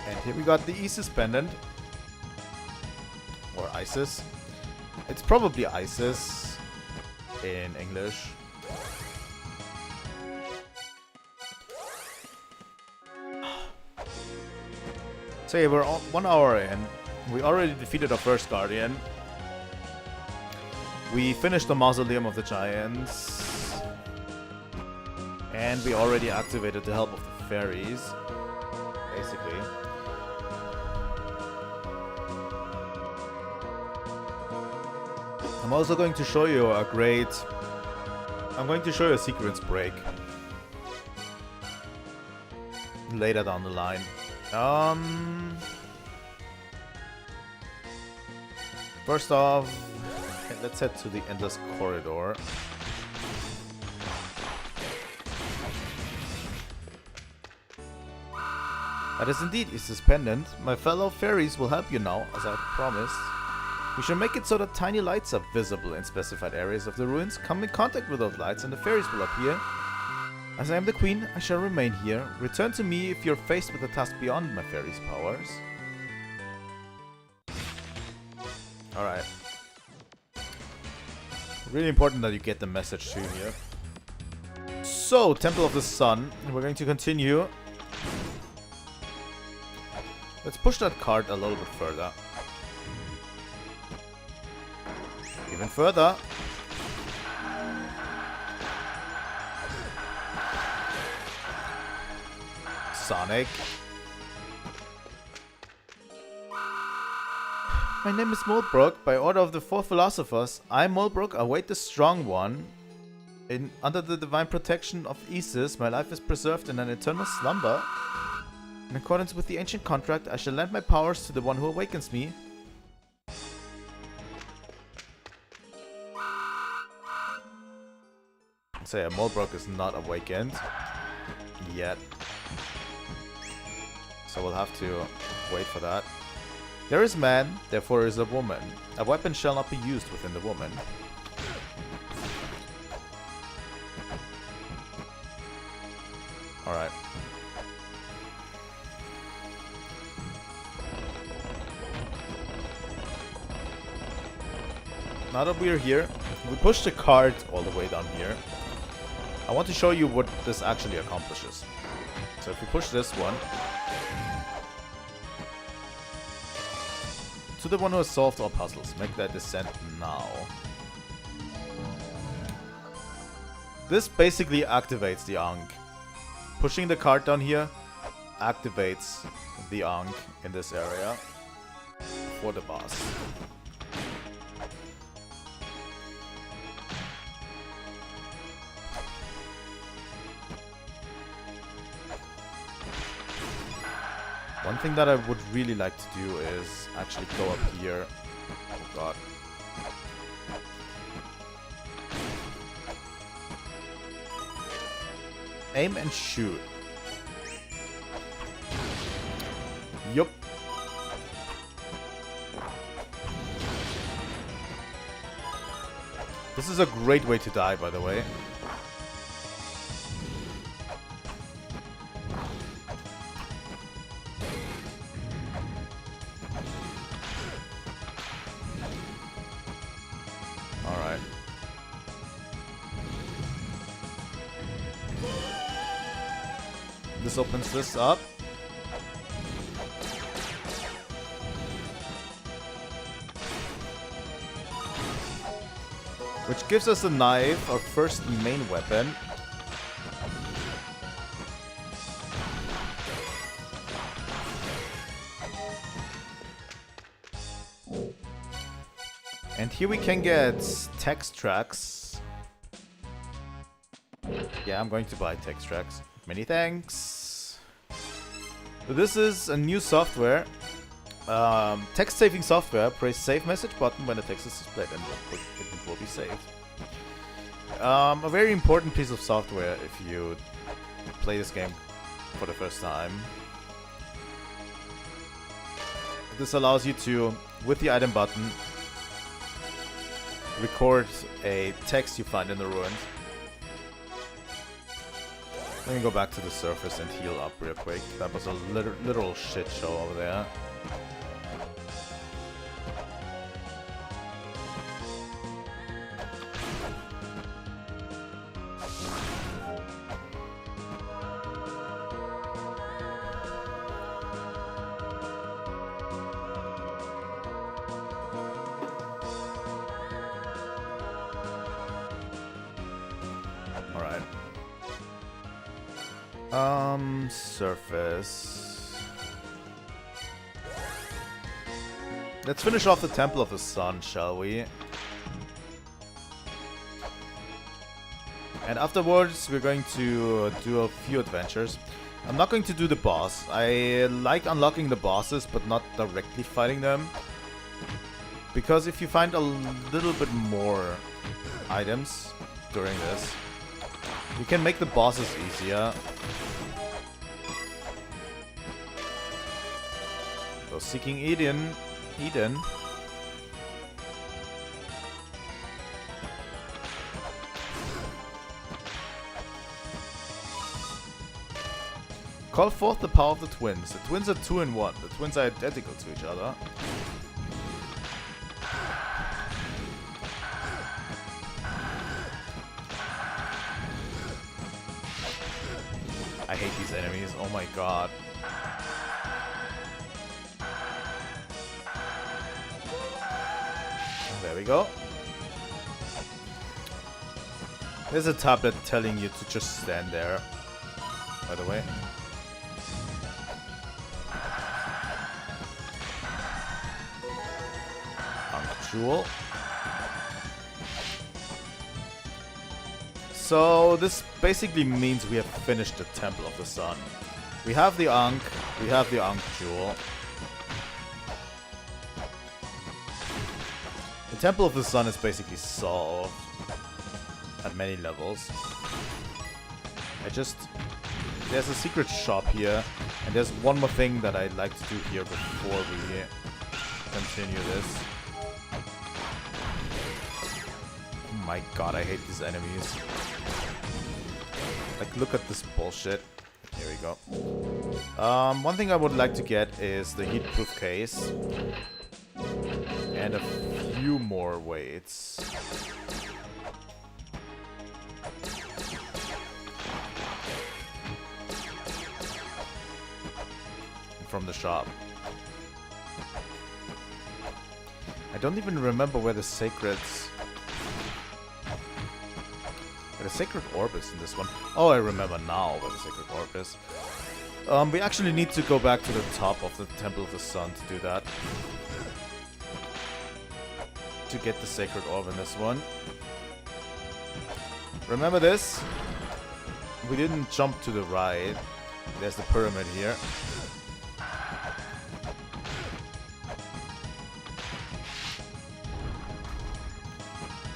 And here we got the Isis pendant. Or Isis. It's probably Isis in English. So yeah, we're 1 hour in. We already defeated our first Guardian. We finished the Mausoleum of the Giants. And we already activated the help of the fairies. Basically. I'm also going to show you a I'm going to show you a sequence break. Later down the line. First off, let's head to the endless corridor. That is indeed Isis pendant. My fellow fairies will help you now, as I promised. We shall make it so that tiny lights are visible in specified areas of the ruins. Come in contact with those lights and the fairies will appear. As I am the queen, I shall remain here. Return to me if you're faced with a task beyond my fairies' powers. Alright. Really important that you get the message too here. So, Temple of the Sun. We're going to continue. Let's push that card a little bit further. Even further. Sonic. My name is Mulbrook. By order of the four philosophers, I, Mulbrook, await the strong one. Under the divine protection of Isis, my life is preserved in an eternal slumber. In accordance with the ancient contract, I shall lend my powers to the one who awakens me. So yeah, Mulbrook is not awakened yet. So we'll have to wait for that. There is man, therefore is a woman. A weapon shall not be used within the woman. Alright. Now that we're here, we push the card all the way down here. I want to show you what this actually accomplishes. So if we push this one, to the one who has solved all puzzles, make that descent now. This basically activates the Ankh. Pushing the card down here activates the Ankh in this area for the boss. One thing that I would really like to do is actually go up here. Oh god. Aim and shoot. Yup. This is a great way to die, by the way. Alright. This opens this up. Which gives us a knife, our first main weapon. And here we can get text tracks. Yeah, I'm going to buy text tracks. Many thanks. So this is a new software. Text saving software. Press save message button when the text is displayed and it will be saved. A very important piece of software if you play this game for the first time. This allows you to, with the item button, record a text you find in the ruins. Let me go back to the surface and heal up real quick. That was a literal shit show over there. Surface. Let's finish off the Temple of the Sun, shall we? And afterwards, we're going to do a few adventures. I'm not going to do the boss. I like unlocking the bosses, but not directly fighting them. Because if you find a little bit more items during this, you can make the bosses easier. So seeking Eden. Call forth the power of the twins. The twins are 2 in 1. The twins are identical to each other. I hate these enemies. Oh my god. There we go. There's a tablet telling you to just stand there, by the way. Jewel. So this basically means we have finished the Temple of the Sun. We have the Ankh, we have the Ankh Jewel. The Temple of the Sun is basically solved at many levels. There's a secret shop here, and there's one more thing that I'd like to do here before we continue this. Oh my god, I hate these enemies. Like, look at this bullshit. Here we go. One thing I would like to get is the heatproof case. And a few more weights. From the shop. I don't even remember where the sacred orb is in this one. Oh, I remember now where the sacred orb is. We actually need to go back to the top of the Temple of the Sun to do that. To get the sacred orb in this one. Remember this? We didn't jump to the right. There's the pyramid here.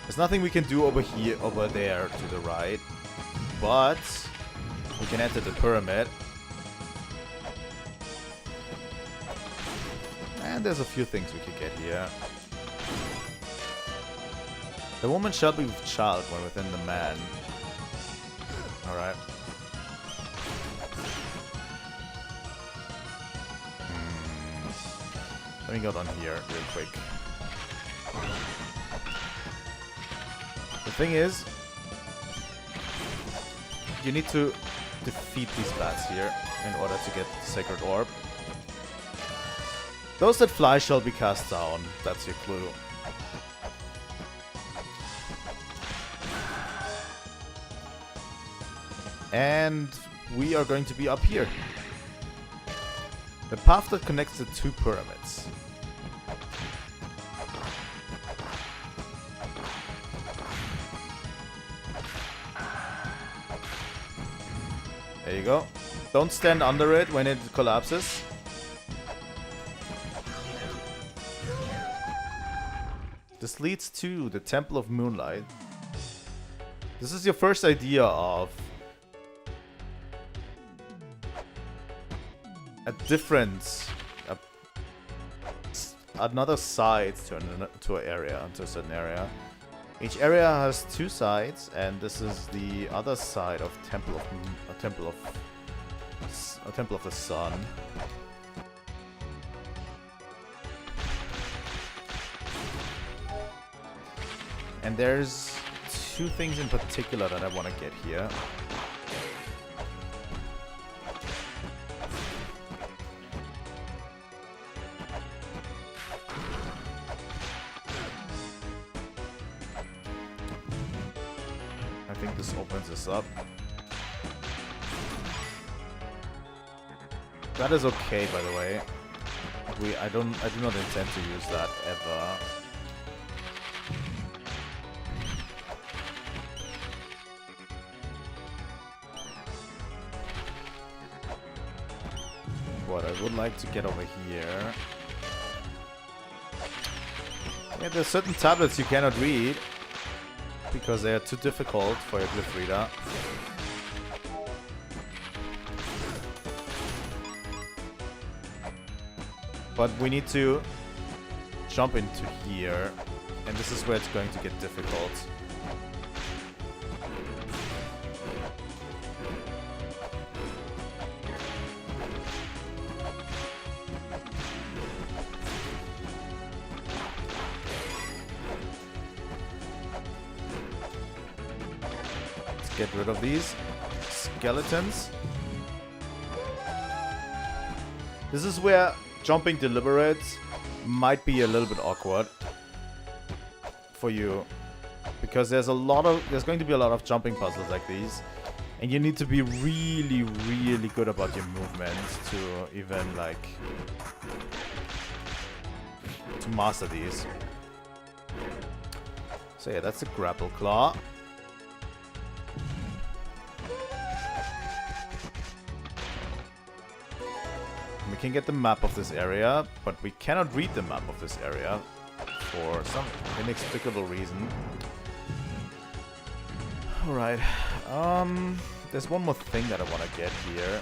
There's nothing we can do over here, over there to the right. But We can enter the pyramid. And there's a few things we could get here. The woman shall be with child when within the man. Alright. Let me go down here real quick. The thing is, you need to defeat these bats here in order to get the sacred orb. Those that fly shall be cast down. That's your clue. And we are going to be up here. The path that connects the two pyramids. There you go. Don't stand under it when it collapses. This leads to the Temple of Moonlight. This is your first idea of a different, another side to an area, to a certain area. Each area has two sides, and this is the other side of Temple of the Sun. And there's two things in particular that I want to get here. I think this opens this up. That is okay, by the way. I do not intend to use that ever. What I would like to get over here. Yeah, there's certain tablets you cannot read because they are too difficult for your glyph reader. But we need to jump into here, and this is where it's going to get difficult. Let's get rid of these skeletons. This is where jumping deliberate might be a little bit awkward for you, because there's going to be a lot of jumping puzzles like these, and you need to be really, really good about your movements to even to master these. So yeah, that's a grapple claw. We can get the map of this area, but we cannot read the map of this area for some inexplicable reason. Alright, there's one more thing that I want to get here.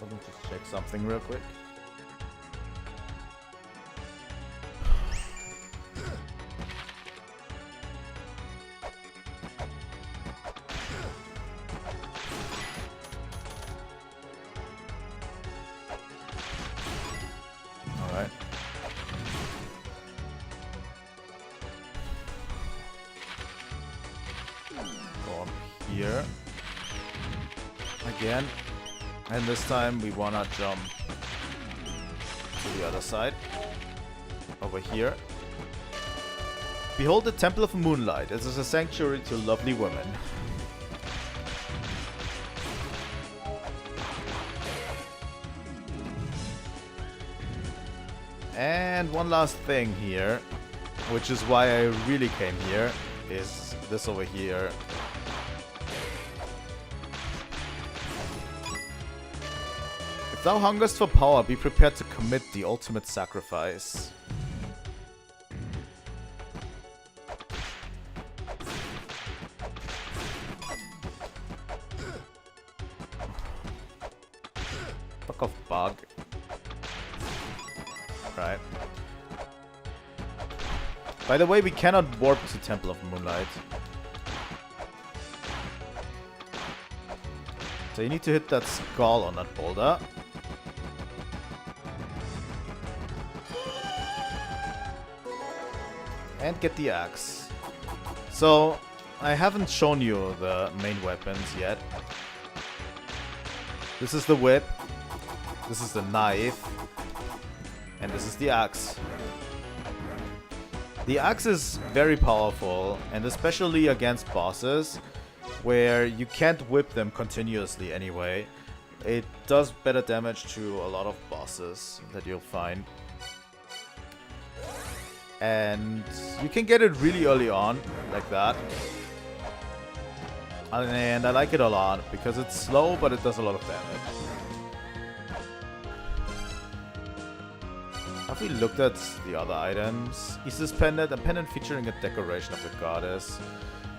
Let me just check something real quick. Here again, and this time we wanna jump to the other side over here. Behold the Temple of Moonlight. It is a sanctuary to lovely women. And one last thing here, which is why I really came here, is this over here. thou hungerst for power, be prepared to commit the ultimate sacrifice. Fuck off, bug. Right. By the way, we cannot warp to Temple of Moonlight. So you need to hit that skull on that boulder. And get the axe. So, I haven't shown you the main weapons yet. This is the whip. This is the knife. And this is the axe. The axe is very powerful, and especially against bosses, where you can't whip them continuously anyway. It does better damage to a lot of bosses that you'll find. And you can get it really early on, like that. And I like it a lot, because it's slow, but it does a lot of damage. Have we looked at the other items? Isis pendant, a pendant featuring a decoration of the goddess.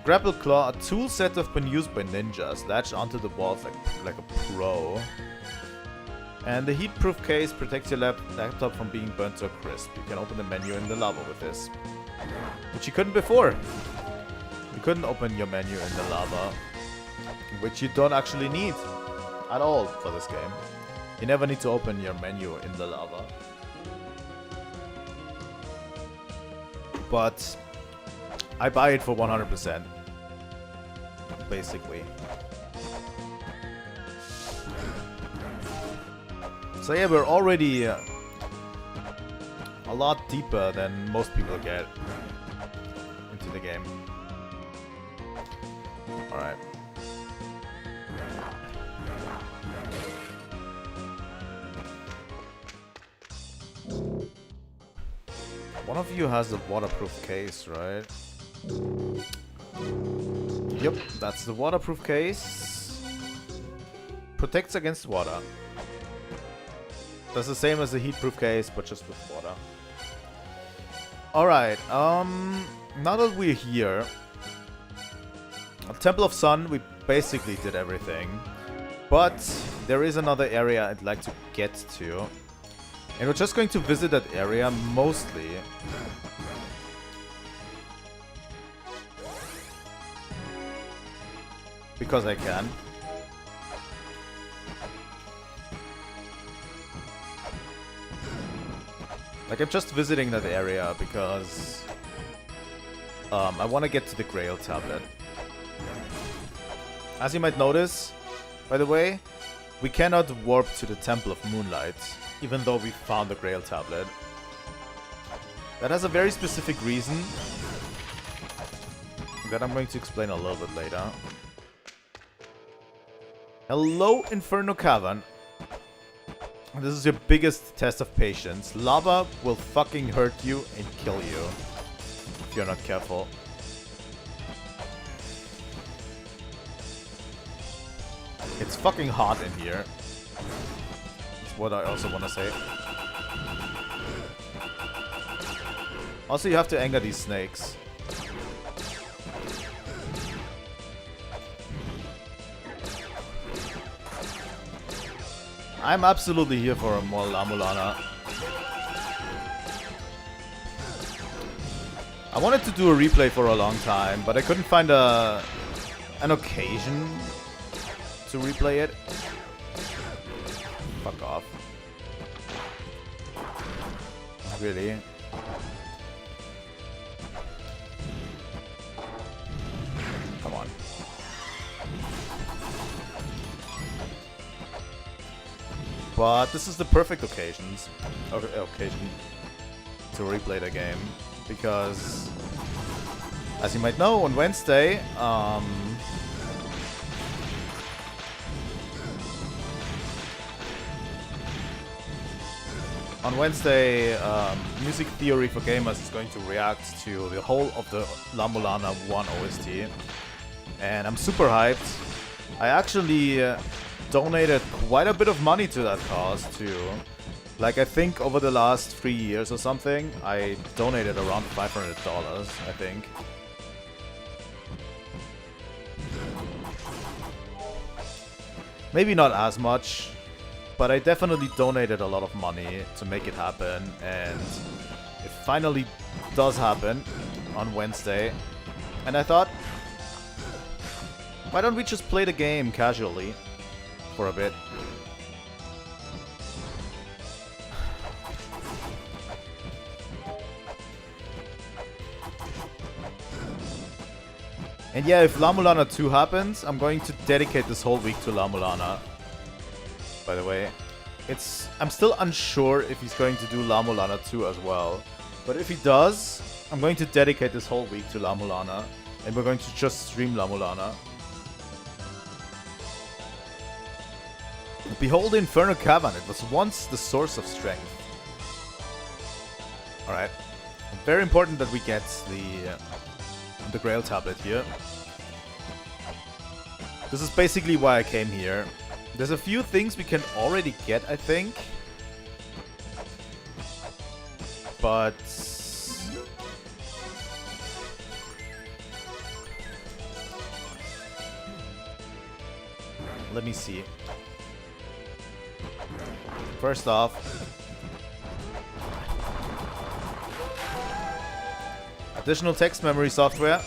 Grapple claw, a tool set that have been used by ninjas, latched onto the walls like a pro. And the heat-proof case protects your laptop from being burnt to a crisp. You can open the menu in the lava with this, which you couldn't before. You couldn't open your menu in the lava, which you don't actually need at all for this game. You never need to open your menu in the lava. But I buy it for 100%, basically. So yeah, we're already a lot deeper than most people get into the game. Alright. One of you has a waterproof case, right? Yep, that's the waterproof case. Protects against water. That's the same as the heatproof case, but just with water. Alright, now that we're here, Temple of Sun, we basically did everything. But there is another area I'd like to get to. And we're just going to visit that area mostly. Because I can. Like, I'm just visiting that area because I want to get to the Grail tablet. As you might notice, by the way, we cannot warp to the Temple of Moonlight, even though we found the Grail tablet. That has a very specific reason that I'm going to explain a little bit later. Hello, Inferno Cavern. This is your biggest test of patience. Lava will fucking hurt you and kill you if you're not careful. It's fucking hot in here. That's what I also want to say. Also, you have to anger these snakes. I'm absolutely here for a more La-Mulana. I wanted to do a replay for a long time, but I couldn't find an occasion to replay it. Fuck off. Really? Come on. But this is the perfect occasion to replay the game, because, as you might know, on Wednesday, Music Theory for Gamers is going to react to the whole of the La-Mulana 1 OST, and I'm super hyped. I actually donated quite a bit of money to that cause too. Like, I think over the last 3 years or something, I donated around $500, I think. Maybe not as much, but I definitely donated a lot of money to make it happen, and it finally does happen on Wednesday. And I thought, why don't we just play the game casually for a bit? And yeah, if La-Mulana 2 happens, I'm going to dedicate this whole week to La-Mulana. By the way, I'm still unsure if he's going to do La-Mulana 2 as well. But if he does, I'm going to dedicate this whole week to La-Mulana. And we're going to just stream La-Mulana. Behold the Infernal Cavern. It was once the source of strength. Alright. Very important that we get the Grail tablet here. This is basically why I came here. There's a few things we can already get, I think. But let me see. First off, additional text memory software.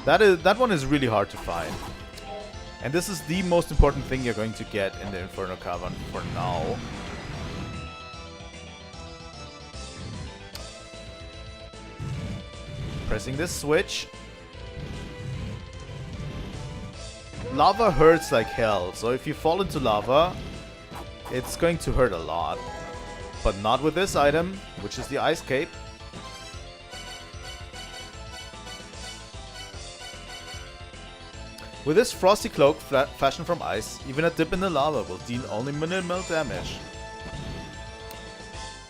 That one is really hard to find. And this is the most important thing you're going to get in the Infernal Cavern for now. Pressing this switch. Lava hurts like hell, so if you fall into lava, it's going to hurt a lot. But not with this item, which is the Ice Cape. With this frosty cloak fashioned from ice, even a dip in the lava will deal only minimal damage.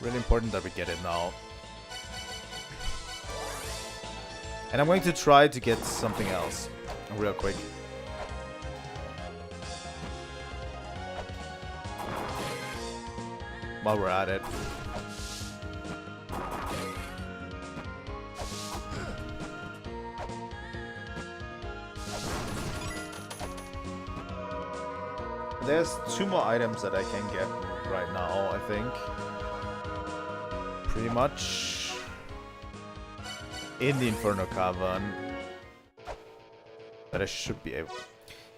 Really important that we get it now. And I'm going to try to get something else real quick. While we're at it. There's 2 more items that I can get right now, I think. Pretty much in the Infernal Cavern. That I should be able.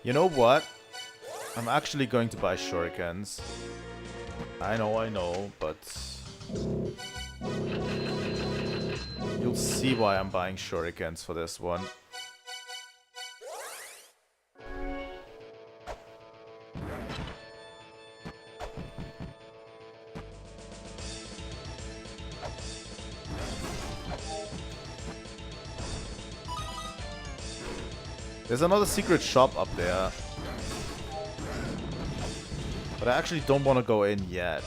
You know what? I'm actually going to buy shurikens. I know, but you'll see why I'm buying shurikens for this one. There's another secret shop up there. But I actually don't want to go in yet.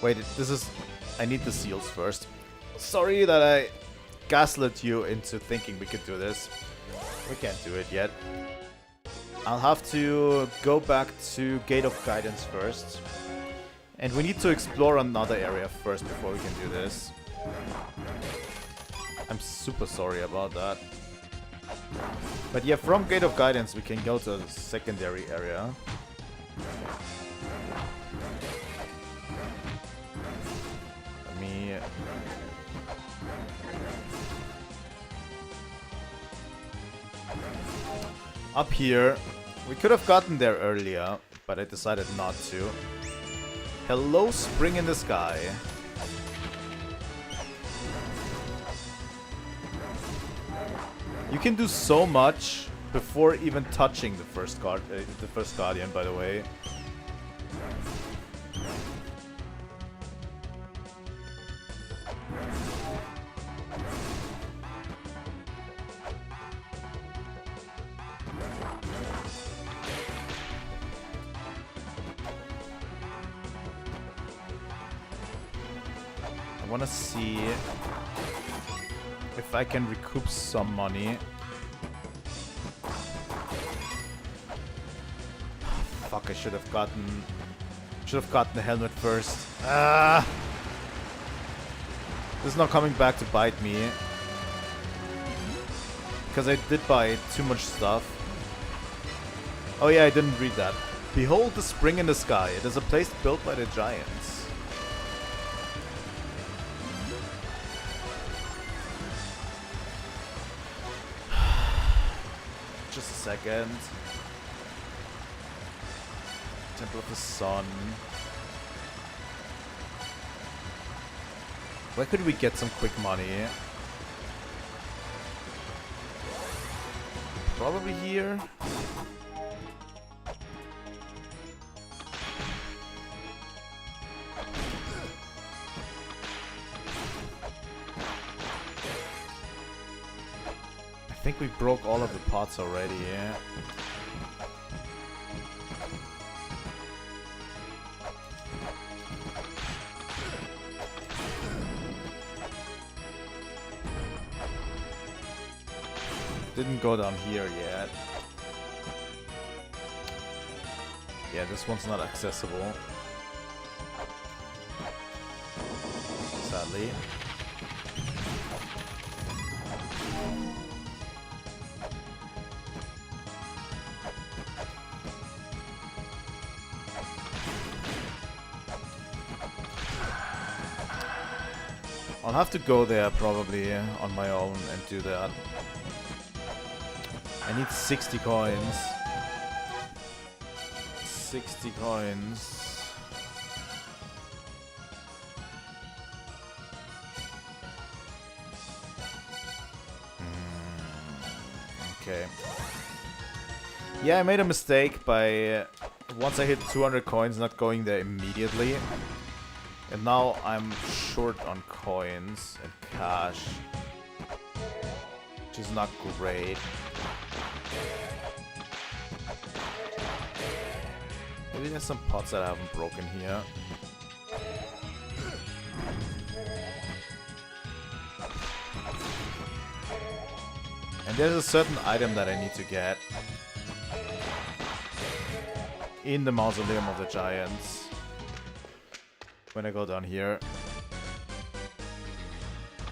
Wait, this is... I need the seals first. Sorry that I gaslit you into thinking we could do this. We can't do it yet. I'll have to go back to Gate of Guidance first. And we need to explore another area first before we can do this. I'm super sorry about that. But yeah, from Gate of Guidance we can go to the secondary area. Let me... Up here, we could have gotten there earlier, but I decided not to. Hello, spring in the sky. You can do so much before even touching the first guardian, by the way. want to see if I can recoup some money. Fuck, I should have gotten the helmet first. Ah! This is not coming back to bite me. Because I did buy too much stuff. Oh yeah, I didn't read that. Behold the spring in the sky. It is a place built by the giants. Just a second. Temple of the Sun. Where could we get some quick money? Probably here. I think we broke all of the pots already, yeah. Didn't go down here yet. Yeah, this one's not accessible. Sadly. I'll have to go there probably on my own and do that. I need 60 coins. 60 coins. Okay. Yeah, I made a mistake by once I hit 200 coins not going there immediately. And now I'm short on coins and cash. Which is not great. Maybe there's some pots that I haven't broken here. And there's a certain item that I need to get in the Mausoleum of the Giants when I go down here.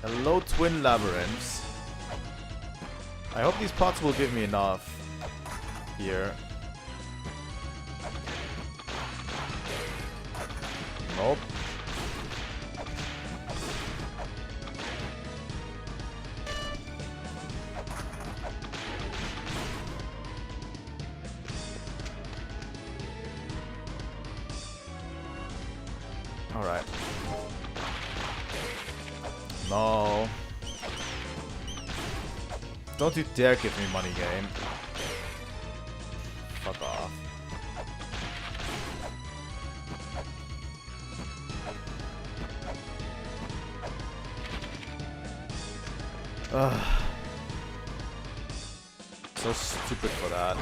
Hello, Twin Labyrinths. I hope these pots will give me enough here. Nope. Alright. No. Don't you dare give me money, game. Fuck off. Ugh. So stupid for that.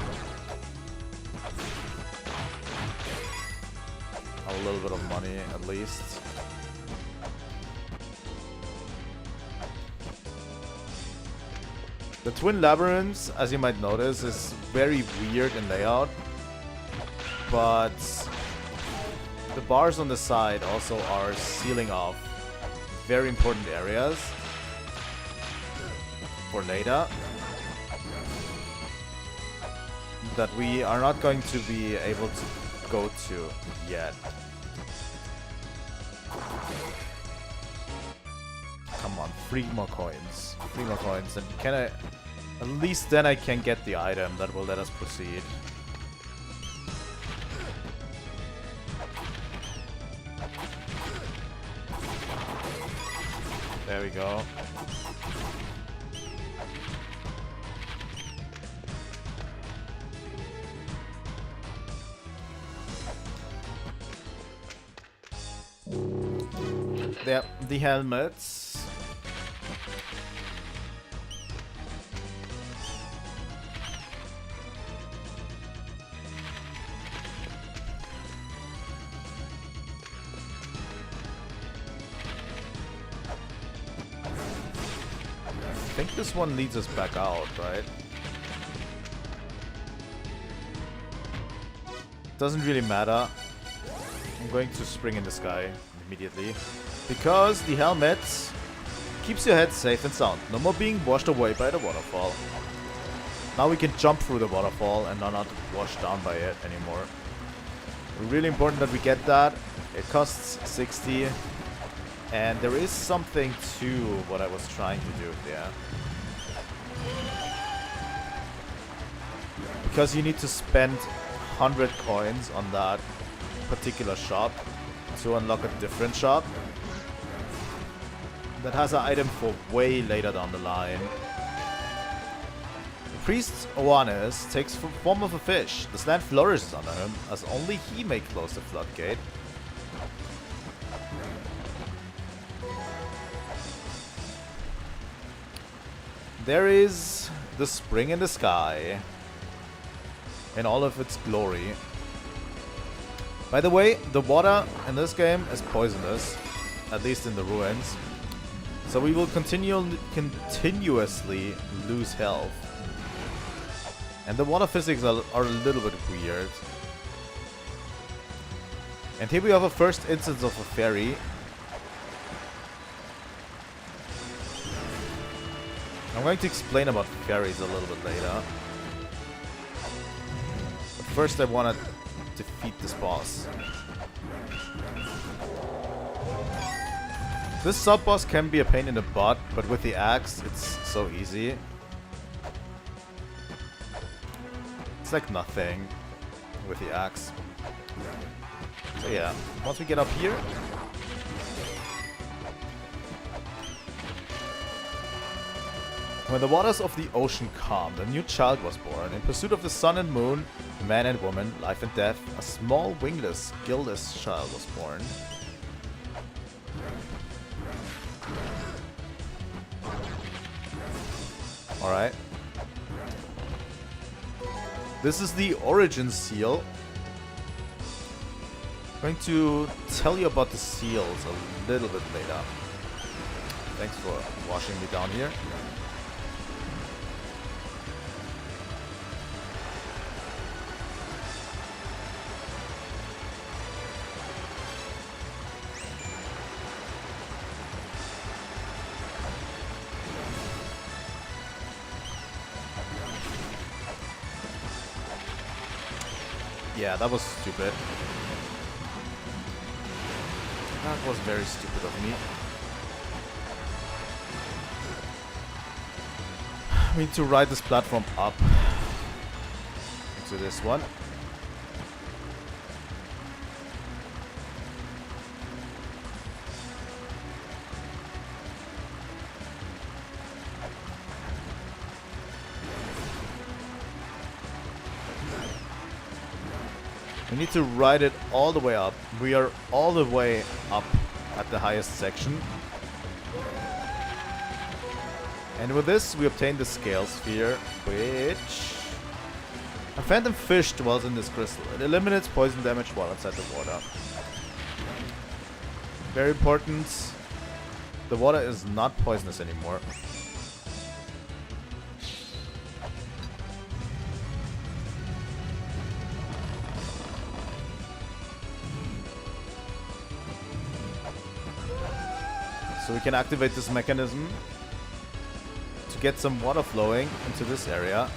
A little bit of money, at least. The Twin Labyrinths, as you might notice, is very weird in layout. But the bars on the side also are sealing off very important areas for later that we are not going to be able to go to yet. Come on, 3 more coins. 3 more coins, and can I... At least then I can get the item that will let us proceed. There we go. There, the helmets. think this one leads us back out, right? Doesn't really matter. I'm going to spring in the sky immediately. Because the helmet keeps your head safe and sound. No more being washed away by the waterfall. Now we can jump through the waterfall and are not washed down by it anymore. Really important that we get that. It costs 60. And there is something to what I was trying to do there. Because you need to spend 100 coins on that particular shop to unlock a different shop that has an item for way later down the line. The priest Oanes takes the form of a fish. This land flourishes under him, as only he may close the floodgate. There is the spring in the sky in all of its glory. By the way, the water in this game is poisonous, at least in the ruins. So we will continuously lose health. And the water physics are a little bit weird. And here we have a first instance of a fairy. I'm going to explain about fairies a little bit later. But first I want to defeat this boss. This sub-boss can be a pain in the butt, but with the axe it's so easy. It's like nothing with the axe. So yeah, once we get up here, when the waters of the ocean calmed, a new child was born. In pursuit of the sun and moon, man and woman, life and death, a small, wingless, gillless child was born. Alright. This is the origin seal. I'm going to tell you about the seals a little bit later. Thanks for washing me down here. Yeah, that was stupid. That was very stupid of me. We need to ride this platform up into this one. We need to ride it all the way up. We are all the way up at the highest section. And with this, we obtain the scale sphere, which... A phantom fish dwells in this crystal. It eliminates poison damage while inside the water. Very important. The water is not poisonous anymore. So we can activate this mechanism to get some water flowing into this area.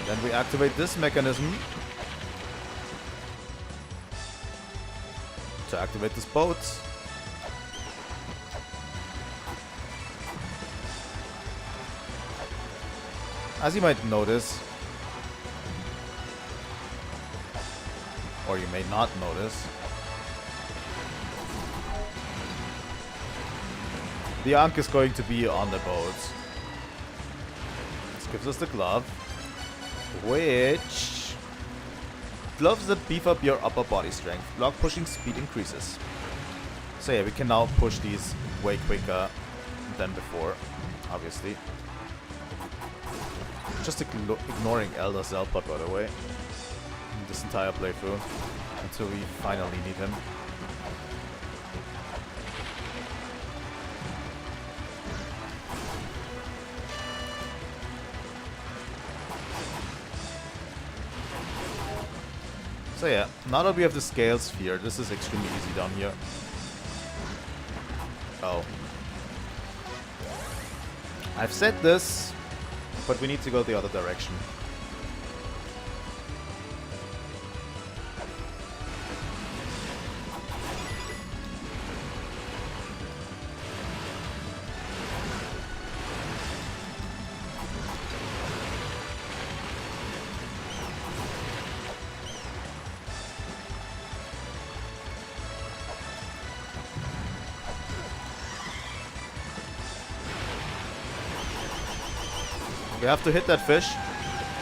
Then we activate this mechanism to activate this boat. As you might notice, or you may not notice, the Ankh is going to be on the boat. This gives us the glove, which... Gloves that beef up your upper body strength. Block pushing speed increases. So yeah, we can now push these way quicker than before, obviously. Just ignoring Elder Zelpot, by the way, this entire playthrough, until we finally need him. So yeah, now that we have the scale sphere, this is extremely easy down here. Oh. I've said this, but we need to go the other direction. We have to hit that fish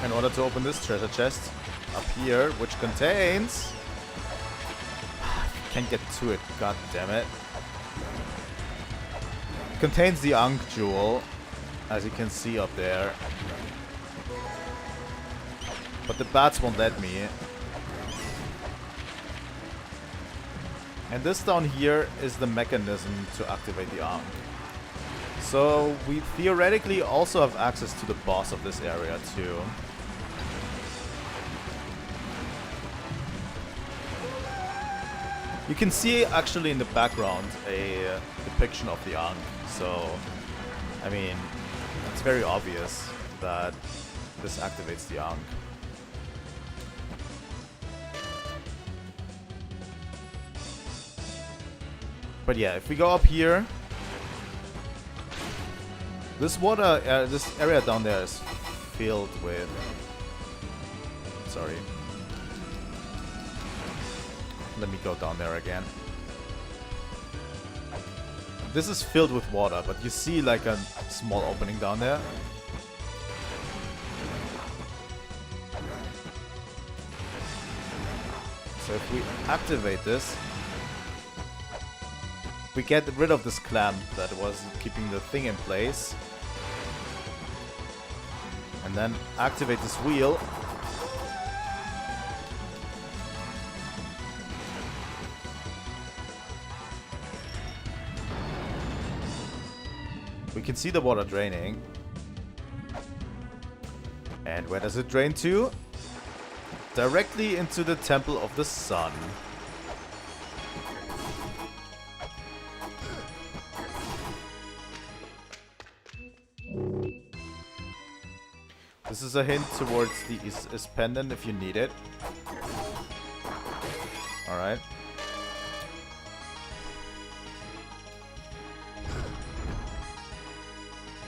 in order to open this treasure chest up here, which contains... Can't get to it, god damn it. Contains the Ankh jewel, as you can see up there. But the bats won't let me. And this down here is the mechanism to activate the Ankh. So we theoretically also have access to the boss of this area too. You can see actually in the background a depiction of the Ankh. So, I mean, it's very obvious that this activates the Ankh. But yeah, if we go up here, this water, this area down there is filled with... Sorry. Let me go down there again. This is filled with water, but you see like a small opening down there. So if we activate this, we get rid of this clamp that was keeping the thing in place. And then activate this wheel. We can see the water draining. And where does it drain to? Directly into the Temple of the Sun. This is a hint towards the Is pendant if you need it. Alright.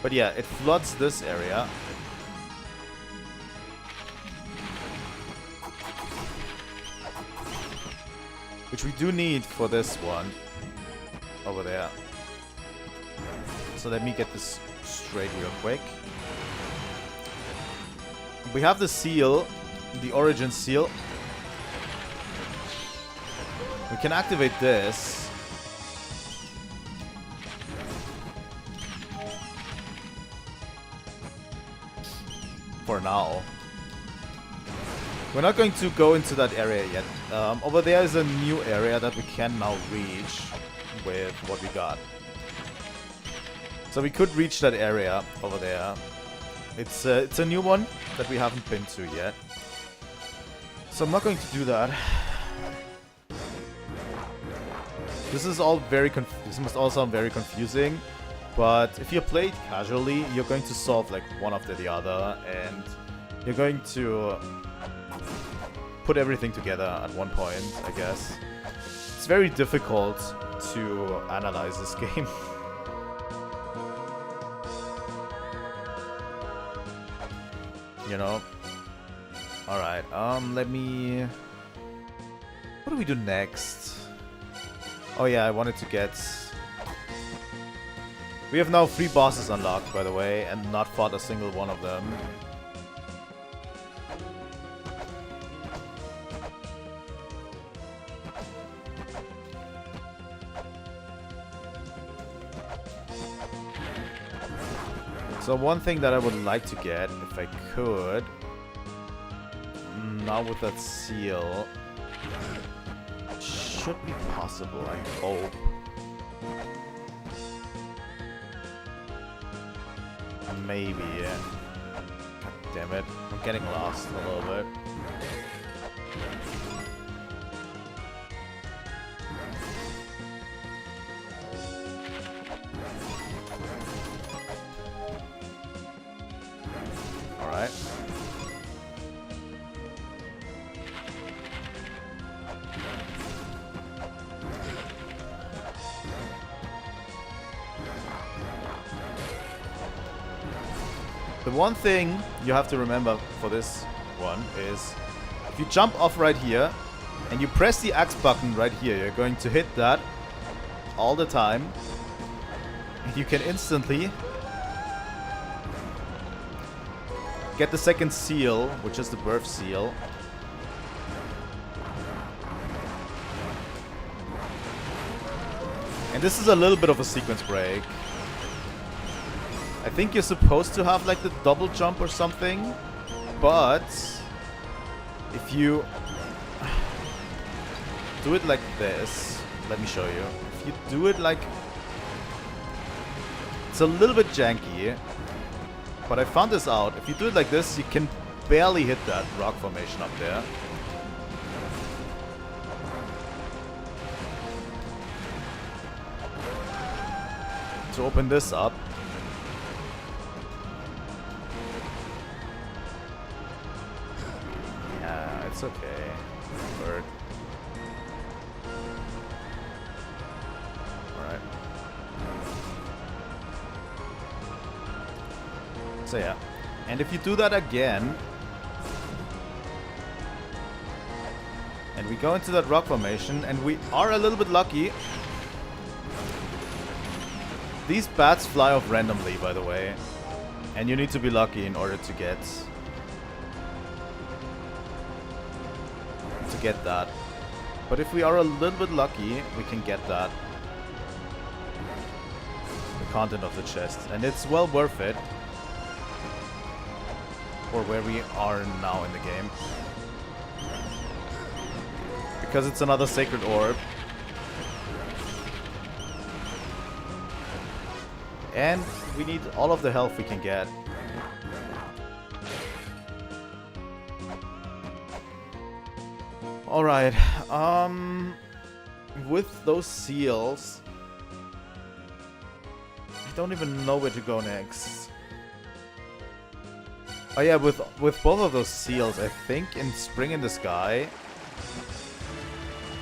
But yeah, it floods this area. Which we do need for this one. Over there. So let me get this straight real quick. We have the seal, the origin seal. We can activate this. For now. We're not going to go into that area yet. Over there is a new area that we can now reach with what we got. So we could reach that area over there. It's a new one that we haven't been to yet. So I'm not going to do that. This is all very this must all sound very confusing, but if you play it casually, you're going to solve like one after the other, and you're going to put everything together at one point, I guess. It's very difficult to analyze this game. You know? Alright, let me... What do we do next? Oh yeah, I wanted to get... We have now 3 bosses unlocked, by the way, and not fought a single one of them. So one thing that I would like to get, if I could, now with that seal, should be possible, I hope. Maybe. God damn it, I'm getting lost a little bit. The one thing you have to remember for this one is if you jump off right here and you press the X button right here, you're going to hit that all the time. And you can instantly get the second seal, which is the birth seal. And this is a little bit of a sequence break. I think you're supposed to have like the double jump or something, but if you do it like this, let me show you. If you do it like, it's a little bit janky, but I found this out. If you do it like this, you can barely hit that rock formation up there. To open this up, yeah, it's okay. Bird. Alright. So yeah. And if you do that again, and we go into that rock formation, and we are a little bit lucky. These bats fly off randomly, by the way, and you need to be lucky in order to get that. But if we are a little bit lucky, we can get that. The content of the chest, and it's well worth it for where we are now in the game, because it's another sacred orb. And we need all of the health we can get. Alright, with those seals, I don't even know where to go next. Oh yeah, with both of those seals, I think in Spring in the Sky,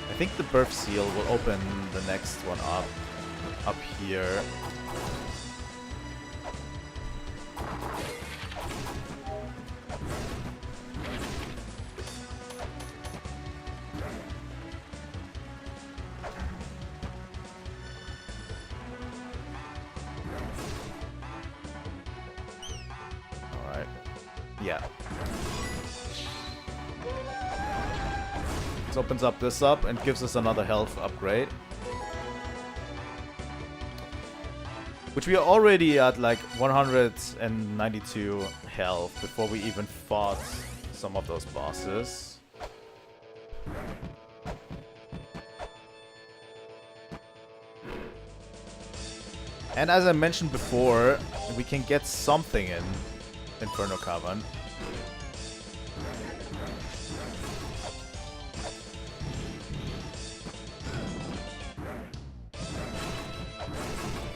I think the birth seal will open the next one up here. Yeah. This opens up this up and gives us another health upgrade. Which we are already at like 192 health before we even fought some of those bosses. And as I mentioned before, we can get something in Inferno Cavern.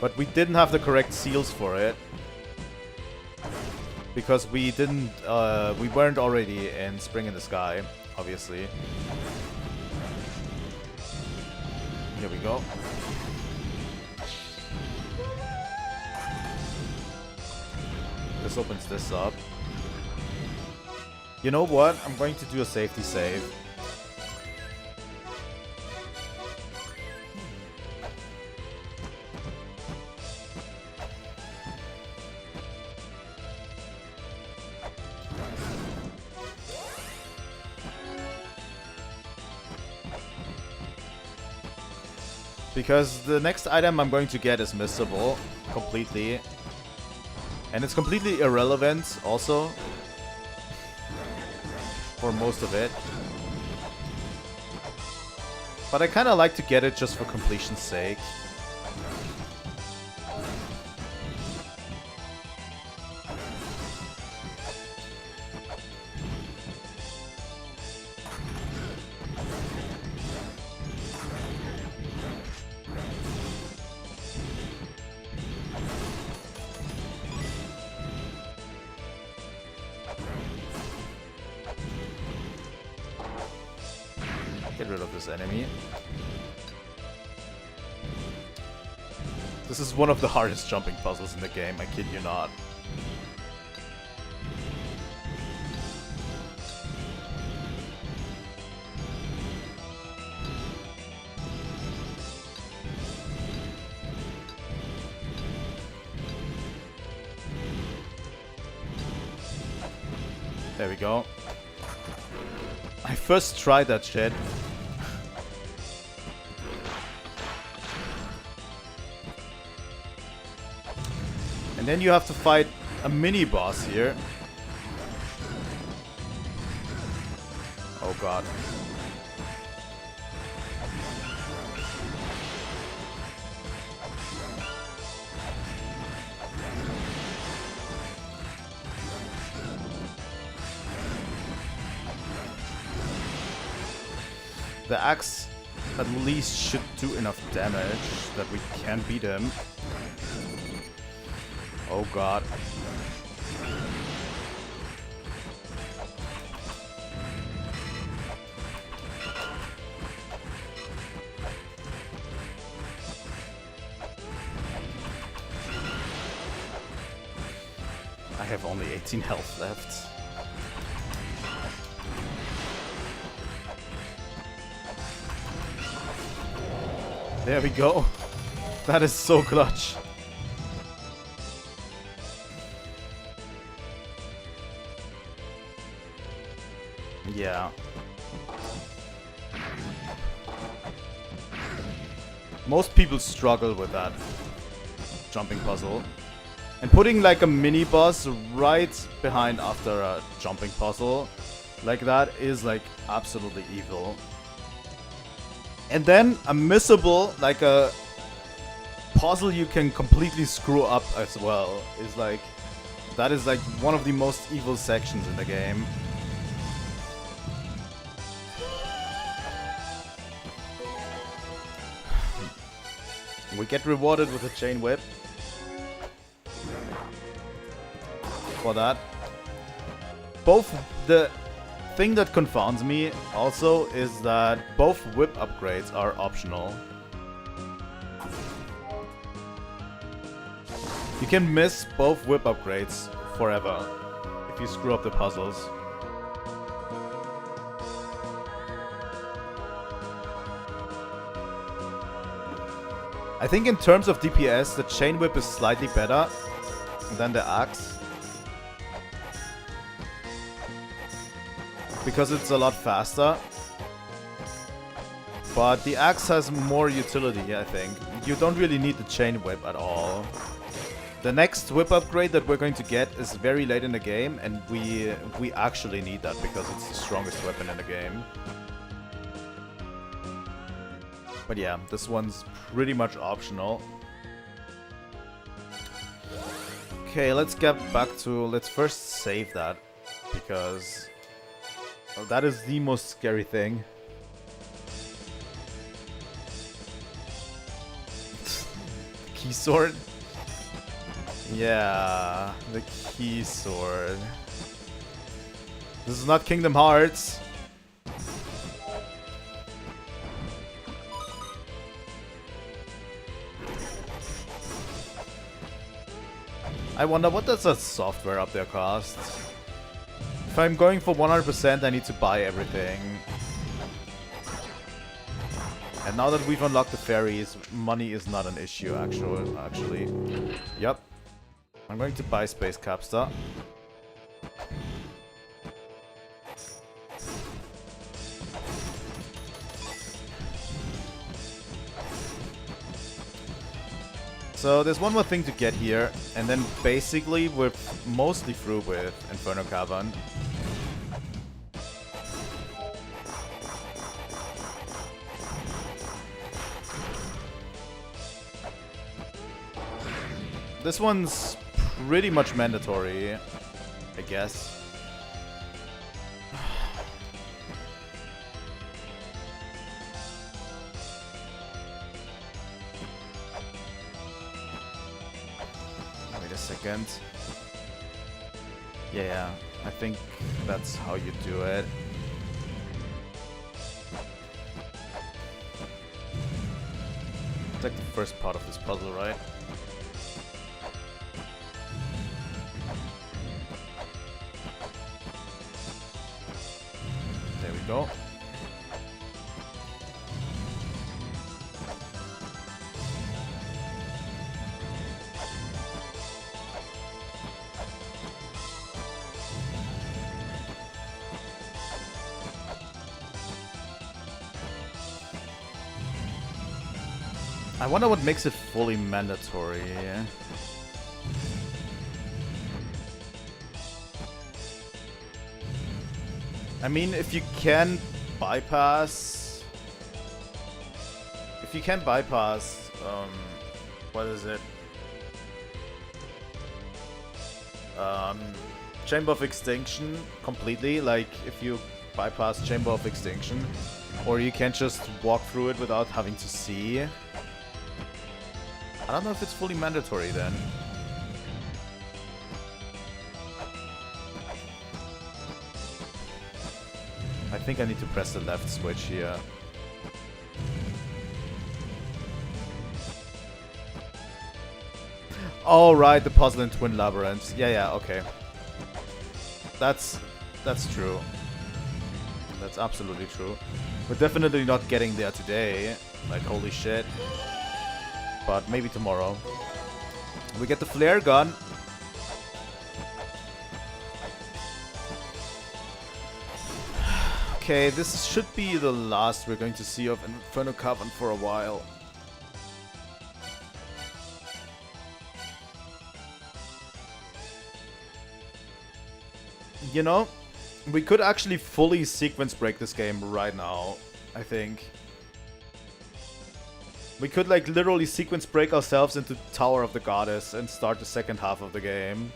But we didn't have the correct seals for it. Because we didn't, we weren't already in Spring in the Sky, obviously. Here we go. This opens this up. You know what? I'm going to do a safety save. Because the next item I'm going to get is missable completely. And it's completely irrelevant also for most of it. But I kind of like to get it just for completion's sake. Get rid of this enemy. This is one of the hardest jumping puzzles in the game, I kid you not. There we go. I first tried that shit. And then you have to fight a mini-boss here. Oh god. The axe at least should do enough damage that we can beat him. Oh god. I have only 18 health left. There we go. That is so clutch. Yeah. Most people struggle with that jumping puzzle. And putting like a mini boss right behind after a jumping puzzle like that is like absolutely evil. And then a missable, like a puzzle you can completely screw up as well, is like, that is like one of the most evil sections in the game. We get rewarded with a chain whip for that. Both the thing that confounds me also is that both whip upgrades are optional. You can miss both whip upgrades forever if you screw up the puzzles. I think in terms of DPS, the chain whip is slightly better than the axe. Because it's a lot faster. But the axe has more utility, I think. You don't really need the chain whip at all. The next whip upgrade that we're going to get is very late in the game, and we actually need that because it's the strongest weapon in the game. But yeah, this one's pretty much optional. Okay, let's get back to... Let's first save that, because... well, that is the most scary thing. Key sword? Yeah, the key sword. This is not Kingdom Hearts. I wonder what does that software up there cost? If I'm going for 100%, I need to buy everything. And now that we've unlocked the fairies, money is not an issue, actually. Yep. I'm going to buy Space Capstar. So there's one more thing to get here, and then basically we're mostly through with Inferno Cavern. This one's pretty much mandatory, I guess. Wait a second. Yeah, I think that's how you do it. It's like the first part of this puzzle, right? There we go. I wonder what makes it fully mandatory. I mean, if you can bypass... If you can bypass... what is it? Chamber of Extinction completely, like if you bypass Chamber of Extinction, or you can just walk through it without having to see. I don't know if it's fully mandatory then. I think I need to press the left switch here. Oh right, the puzzle in Twin Labyrinths. Yeah, okay. That's true. That's absolutely true. We're definitely not getting there today. Like, holy shit. But maybe tomorrow. We get the flare gun. Okay, this should be the last we're going to see of Inferno Cavern for a while. You know, we could actually fully sequence break this game right now, I think. We could like literally sequence break ourselves into Tower of the Goddess and start the second half of the game.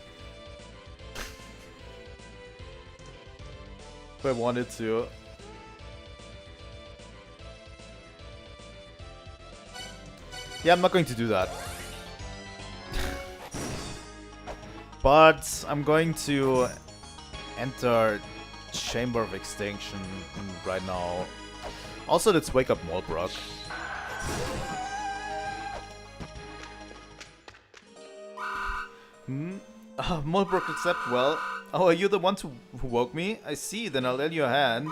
If I wanted to. Yeah, I'm not going to do that. But I'm going to enter Chamber of Extinction right now. Also, let's wake up Molbrook. Molbrook accept well. Oh, are you the one who woke me? I see, then I'll lend you a hand.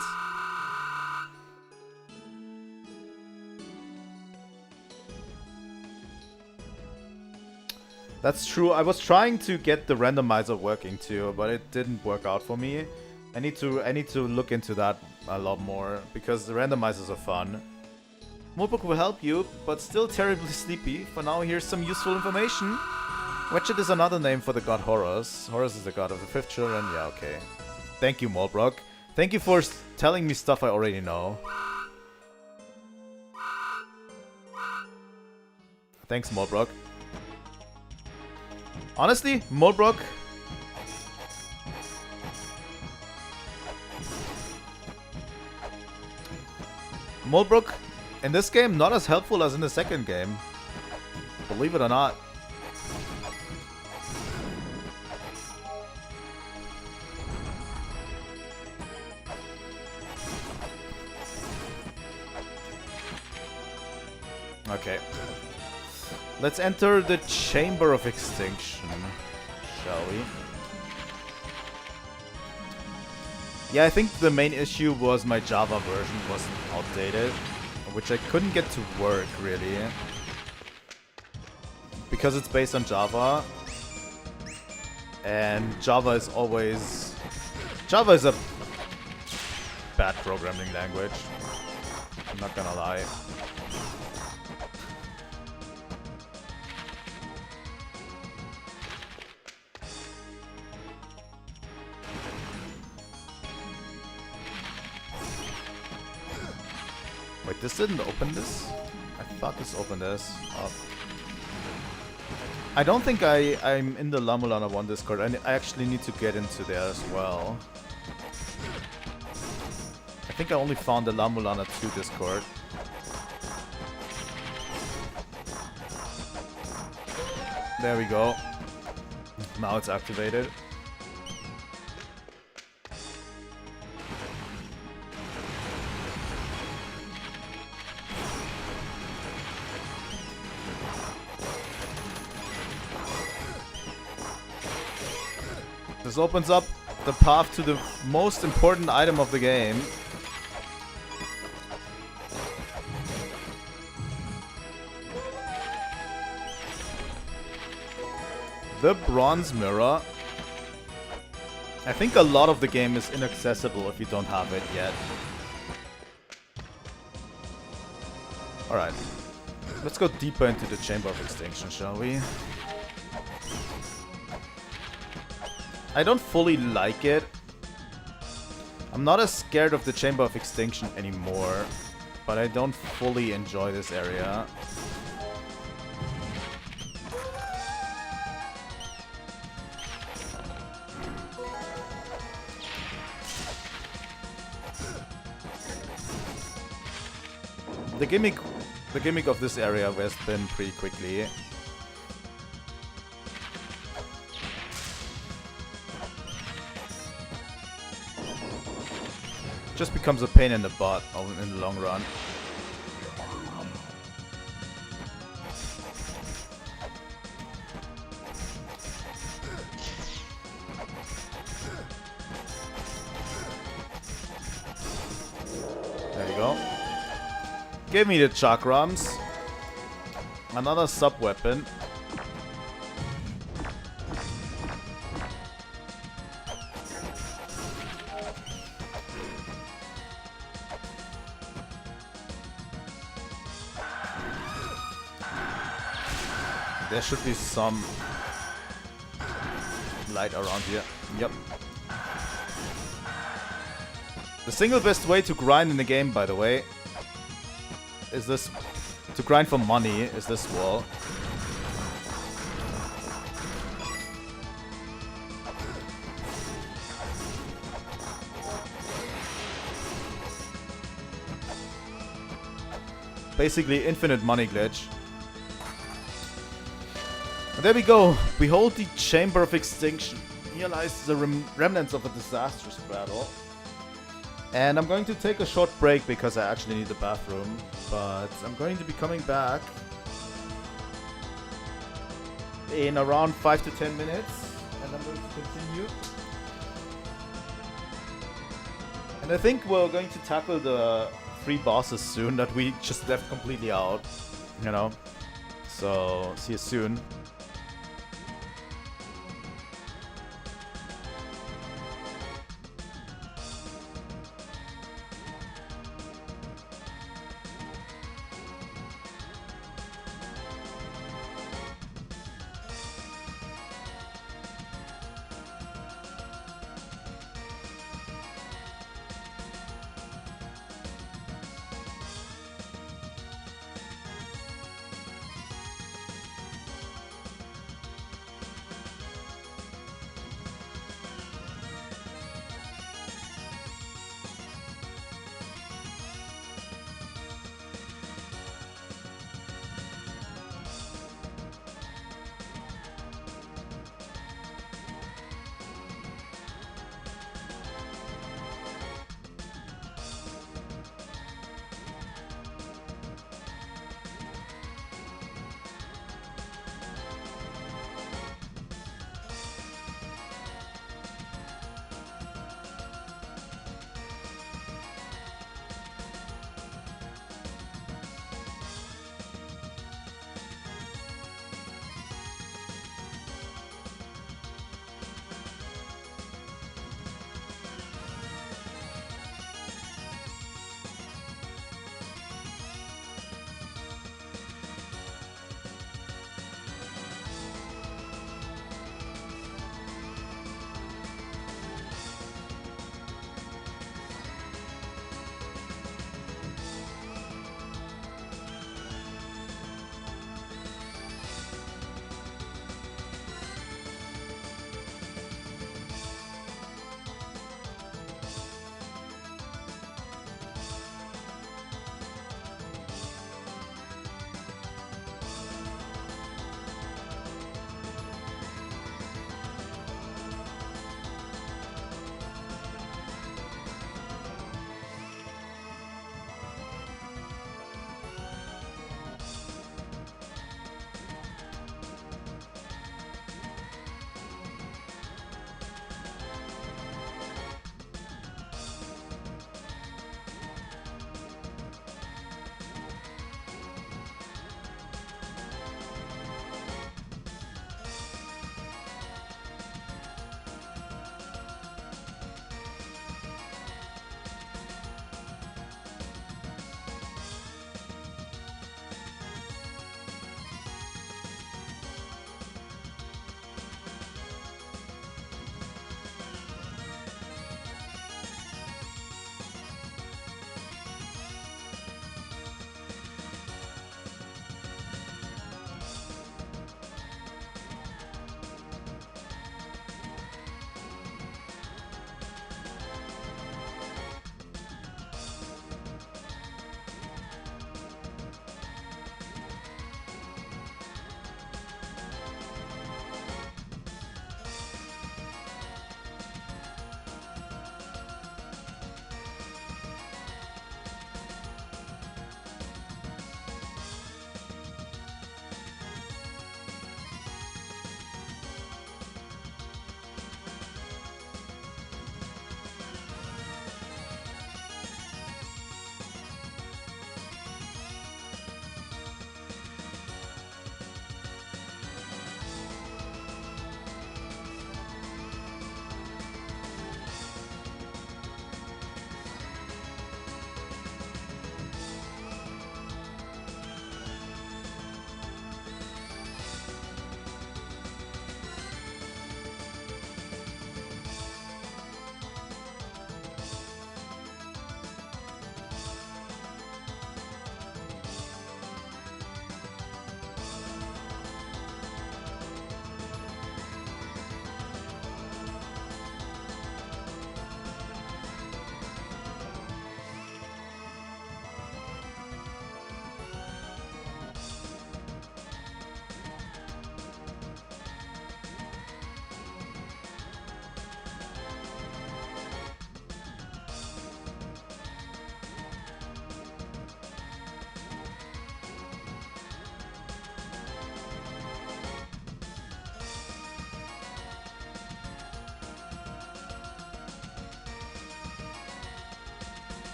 That's true. I was trying to get the randomizer working too, but it didn't work out for me. I need to look into that a lot more because the randomizers are fun. Molbrook will help you, but still terribly sleepy. For now, here's some useful information. Wretched is another name for the god Horus. Horus is the god of the fifth children. Yeah, okay. Thank you, Molbrook. Thank you for telling me stuff I already know. Thanks, Molbrook. Honestly, Molbrook... Molbrook, in this game, not as helpful as in the second game. Believe it or not. Okay. Let's enter the Chamber of Extinction, shall we? Yeah, I think the main issue was my Java version was outdated, which I couldn't get to work, really. Because it's based on Java. And Java is always... Java is a bad programming language. I'm not gonna lie. Wait, this didn't open this? I thought this opened this. Oh. I don't think I'm in the La-Mulana 1 Discord. I actually need to get into there as well. I think I only found the La-Mulana 2 Discord. There we go. Now it's activated. This opens up the path to the most important item of the game. The bronze mirror. I think a lot of the game is inaccessible if you don't have it yet. Alright. Let's go deeper into the Chamber of Extinction, shall we? I don't fully like it. I'm not as scared of the Chamber of Extinction anymore, but I don't fully enjoy this area. The gimmick of this area wears thin pretty quickly. Just becomes a pain in the butt in the long run. There you go. Give me the chakrams. Another sub-weapon. There should be some light around here. Yep. The single best way to grind in the game, by the way, is this. To grind for money is this wall. Basically, infinite money glitch. And there we go. Behold the Chamber of Extinction. Here lies the remnants of a disastrous battle. And I'm going to take a short break because I actually need the bathroom. But I'm going to be coming back in around 5 to 10 minutes. And I'm going to continue. And I think we're going to tackle the 3 bosses soon that we just left completely out. You know. So, see you soon.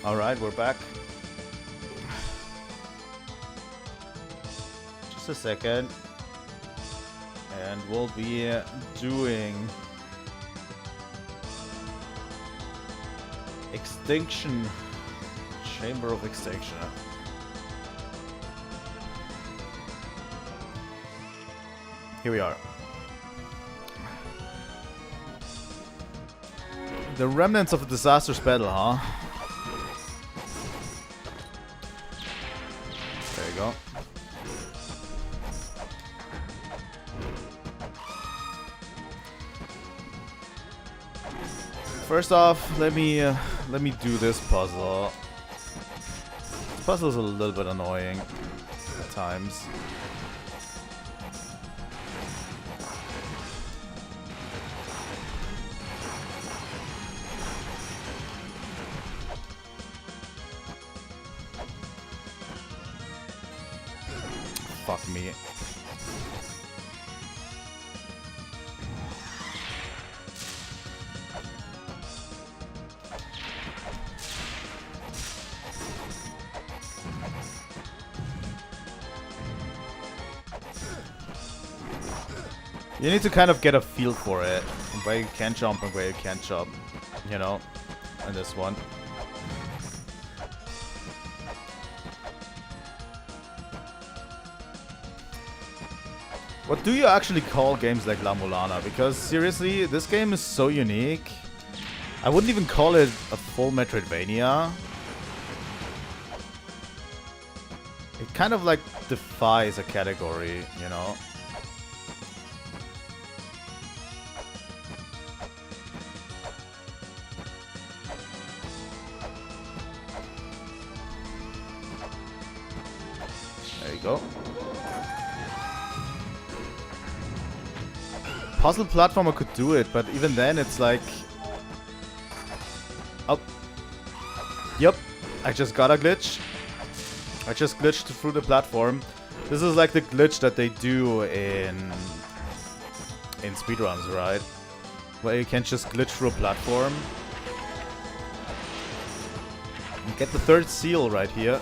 Alright, we're back. Just a second. And we'll be doing Extinction. Chamber of Extinction. Here we are. The remnants of a disastrous battle, huh? There you go. First off, let me do this puzzle. This puzzle is a little bit annoying at times. Fuck me. You need to kind of get a feel for it, where you can jump and where you can't jump, you know, in this one. What do you actually call games like La-Mulana? Because seriously, this game is so unique. I wouldn't even call it a full metroidvania. It kind of like defies a category, you know. There you go. Puzzle platformer could do it, but even then it's like... Oh. Yep, I just got a glitch. I just glitched through the platform. This is like the glitch that they do in speedruns, right? Where you can just glitch through a platform. And get the third seal right here.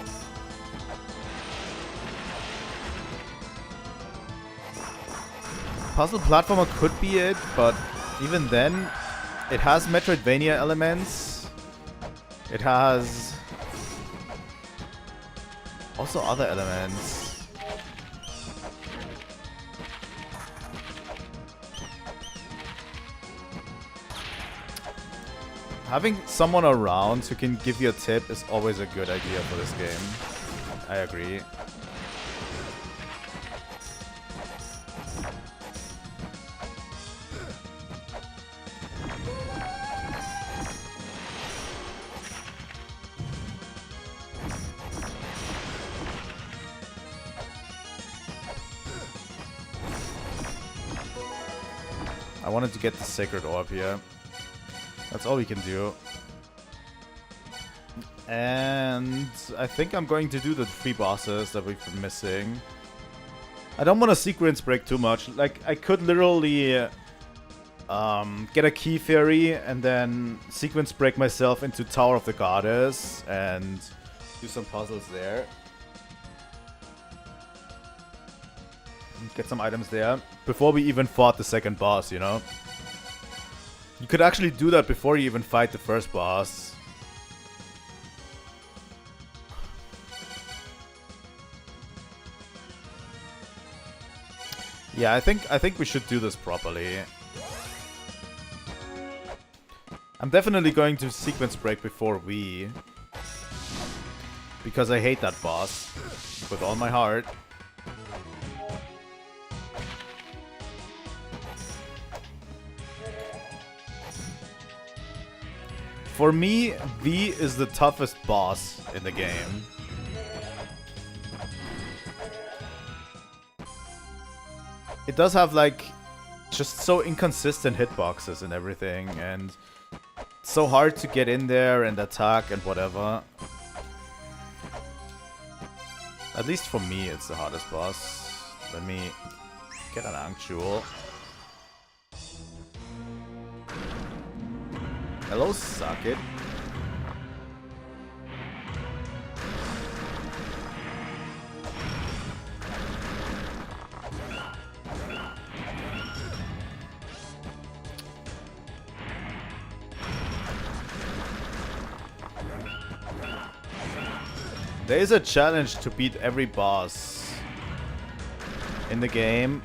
Puzzle platformer could be it, but even then, it has metroidvania elements. It has also other elements. Having someone around who can give you a tip is always a good idea for this game. I agree. I wanted to get the sacred orb here. That's all we can do. And I think I'm going to do the 3 bosses that we've been missing. I don't want to sequence break too much. Like, I could literally get a key fairy and then sequence break myself into Tower of the Goddess and do some puzzles there. Get some items there before we even fought the second boss, you know? You could actually do that before you even fight the first boss. Yeah, I think we should do this properly. I'm definitely going to sequence break before we, because I hate that boss with all my heart. For me, V is the toughest boss in the game. It does have like just so inconsistent hitboxes and everything, and it's so hard to get in there and attack and whatever. At least for me, it's the hardest boss. Let me get an actual. Hello, suck it. There is a challenge to beat every boss in the game.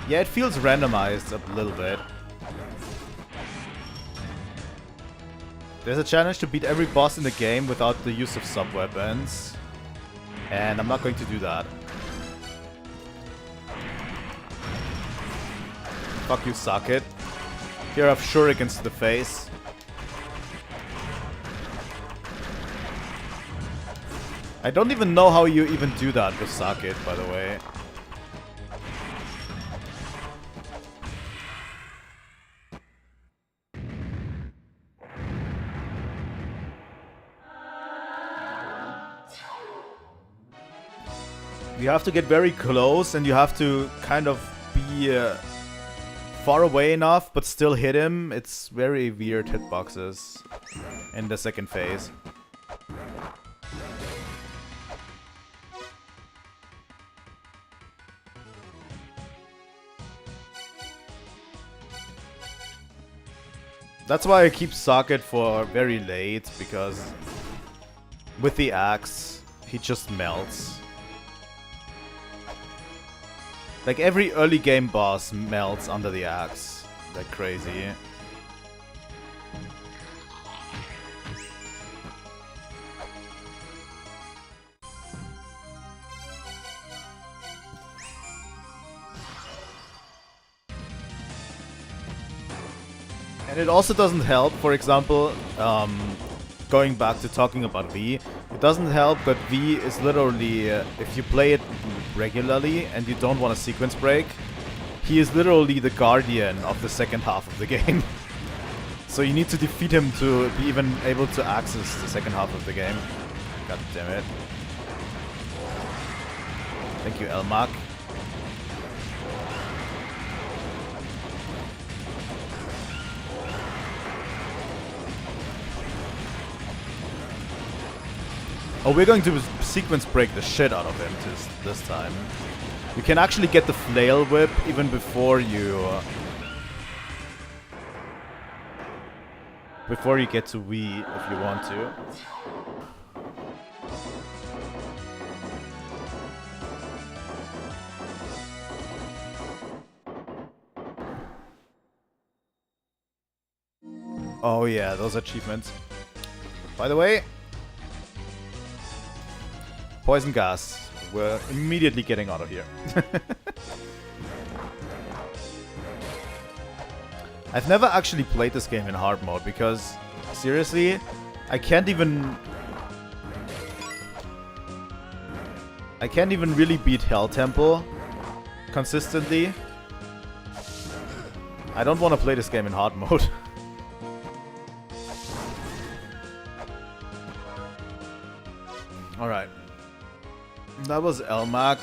Yeah, it feels randomized a little bit. There's a challenge to beat every boss in the game without the use of sub-weapons. And I'm not going to do that. Fuck you, suck it. Here I have shurikens to the face. I don't even know how you even do that with Socket, by the way. You have to get very close and you have to kind of be far away enough but still hit him. It's very weird hitboxes in the second phase. That's why I keep Socket for very late, because with the axe, he just melts. Like every early game boss melts under the axe. Like crazy. And it also doesn't help, for example, going back to talking about V, it doesn't help that V is literally, if you play it regularly and you don't want a sequence break, he is literally the guardian of the second half of the game. So you need to defeat him to be even able to access the second half of the game. God damn it. Thank you, Elmak. Oh, we're going to sequence break the shit out of him this time. You can actually get the flail whip even before you get to V if you want to. Oh yeah, those achievements. By the way, poison gas. We're immediately getting out of here. I've never actually played this game in hard mode because, seriously, I can't even really beat Hell Temple consistently. I don't want to play this game in hard mode. Alright. That was Elmak.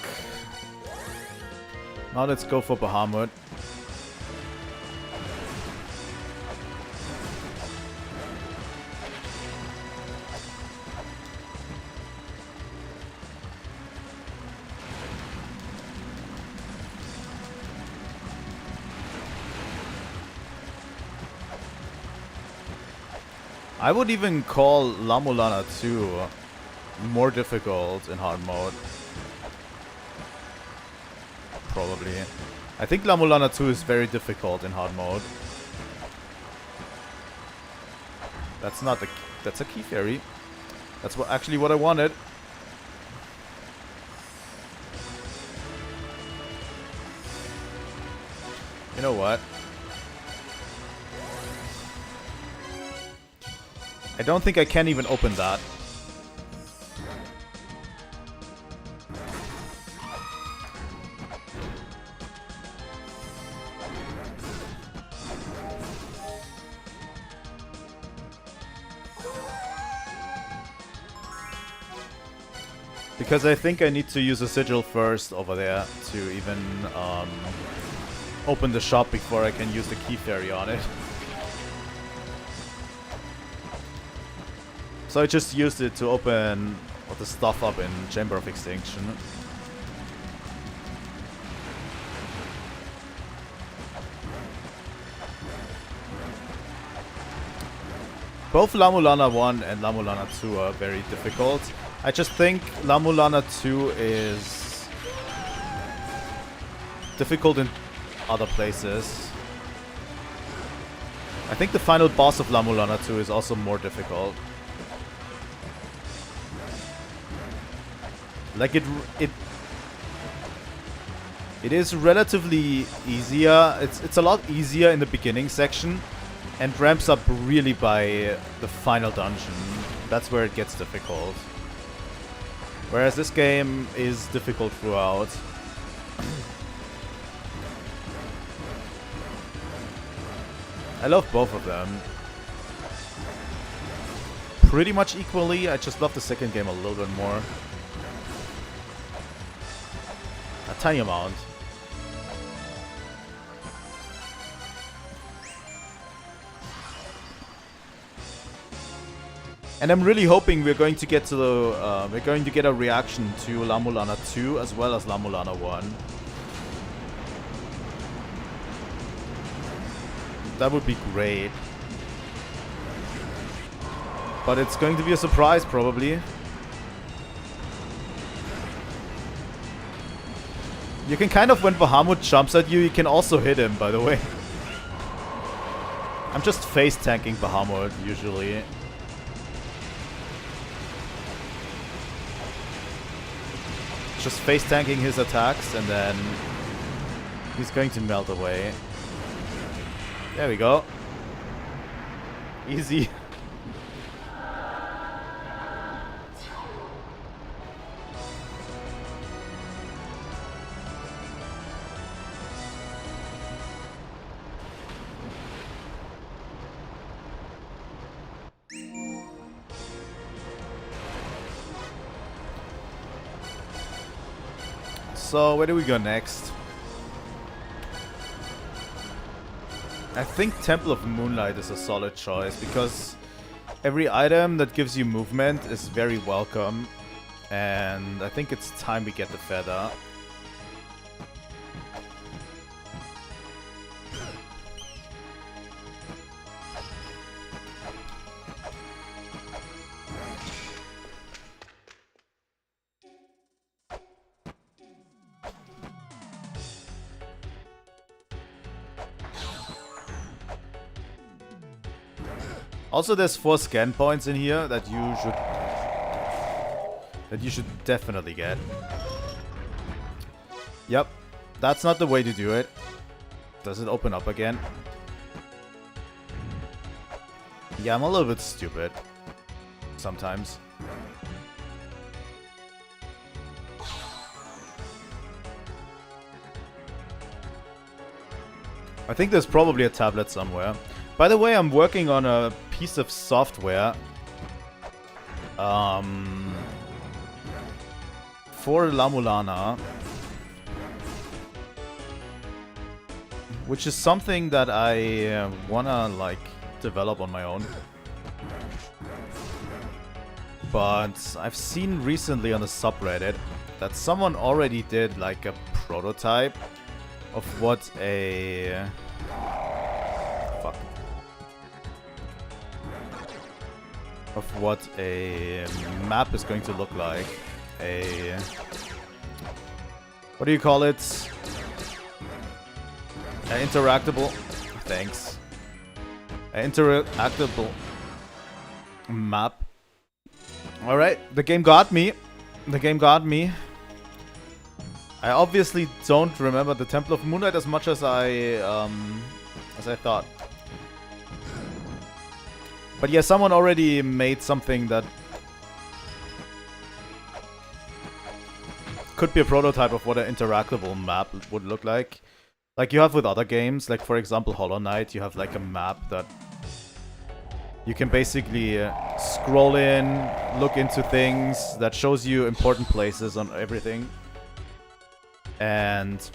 Now let's go for Bahamut. I would even call La-Mulana 2 more difficult in hard mode. Probably. I think La-Mulana 2 is very difficult in hard mode. That's not the... That's a key fairy. That's actually what I wanted. You know what? I don't think I can even open that. Because I think I need to use a sigil first over there to even open the shop before I can use the key fairy on it. So I just used it to open all the stuff up in Chamber of Extinction. Both La-Mulana 1 and La-Mulana 2 are very difficult. I just think La-Mulana 2 is difficult in other places. I think the final boss of La-Mulana 2 is also more difficult. Like it is relatively easier. It's a lot easier in the beginning section and ramps up really by the final dungeon. That's where it gets difficult. Whereas this game is difficult throughout. I love both of them. Pretty much equally. I just love the second game a little bit more. A tiny amount. And I'm really hoping we're going to get to the we're going to get a reaction to La-Mulana 2 as well as La-Mulana 1. That would be great. But it's going to be a surprise probably. You can kind of, when Bahamut jumps at you, you can also hit him, by the way. I'm just face tanking Bahamut usually. Just face tanking his attacks and then he's going to melt away. There we go. Easy. So, where do we go next? I think Temple of Moonlight is a solid choice because every item that gives you movement is very welcome, and I think it's time we get the feather. Also, there's 4 scan points in here that you should definitely get. Yep, that's not the way to do it. Does it open up again? Yeah, I'm a little bit stupid sometimes. I think there's probably a tablet somewhere. By the way, I'm working on a piece of software for La-Mulana, which is something that I wanna like develop on my own. But I've seen recently on the subreddit that someone already did like a prototype of what a map is going to look like. What do you call it? An interactable. Thanks. An interactable map. All right, the game got me. The game got me. I obviously don't remember the Temple of Moonlight as much as I thought. But yeah, someone already made something that could be a prototype of what an interactable map would look like. Like you have with other games, like for example Hollow Knight, you have like a map that you can basically scroll in, look into things, that shows you important places on everything. And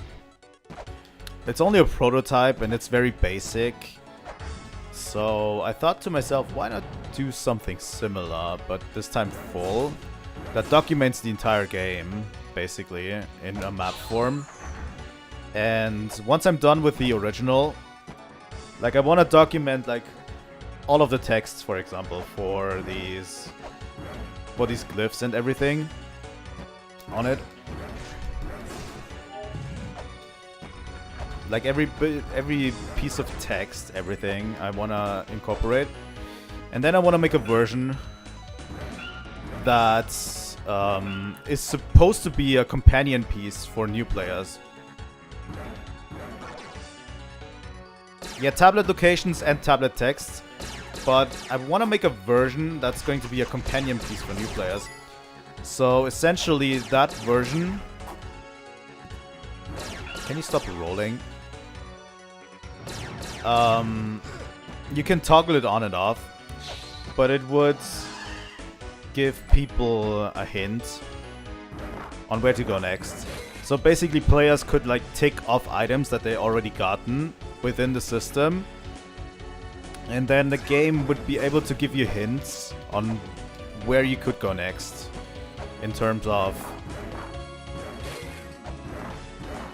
it's only a prototype and it's very basic. So I thought to myself, why not do something similar, but this time full, that documents the entire game, basically, in a map form. And once I'm done with the original, like I want to document like all of the texts, for example, for these glyphs and everything on it. Like every piece of text, everything I wanna incorporate, and then I wanna make a version that is supposed to be a companion piece for new players. Yeah, tablet locations and tablet texts, but I wanna make a version that's going to be a companion piece for new players. So essentially, that version. Can you stop rolling? You can toggle it on and off, but it would give people a hint on where to go next. So basically players could like tick off items that they already gotten within the system, and then the game would be able to give you hints on where you could go next in terms of,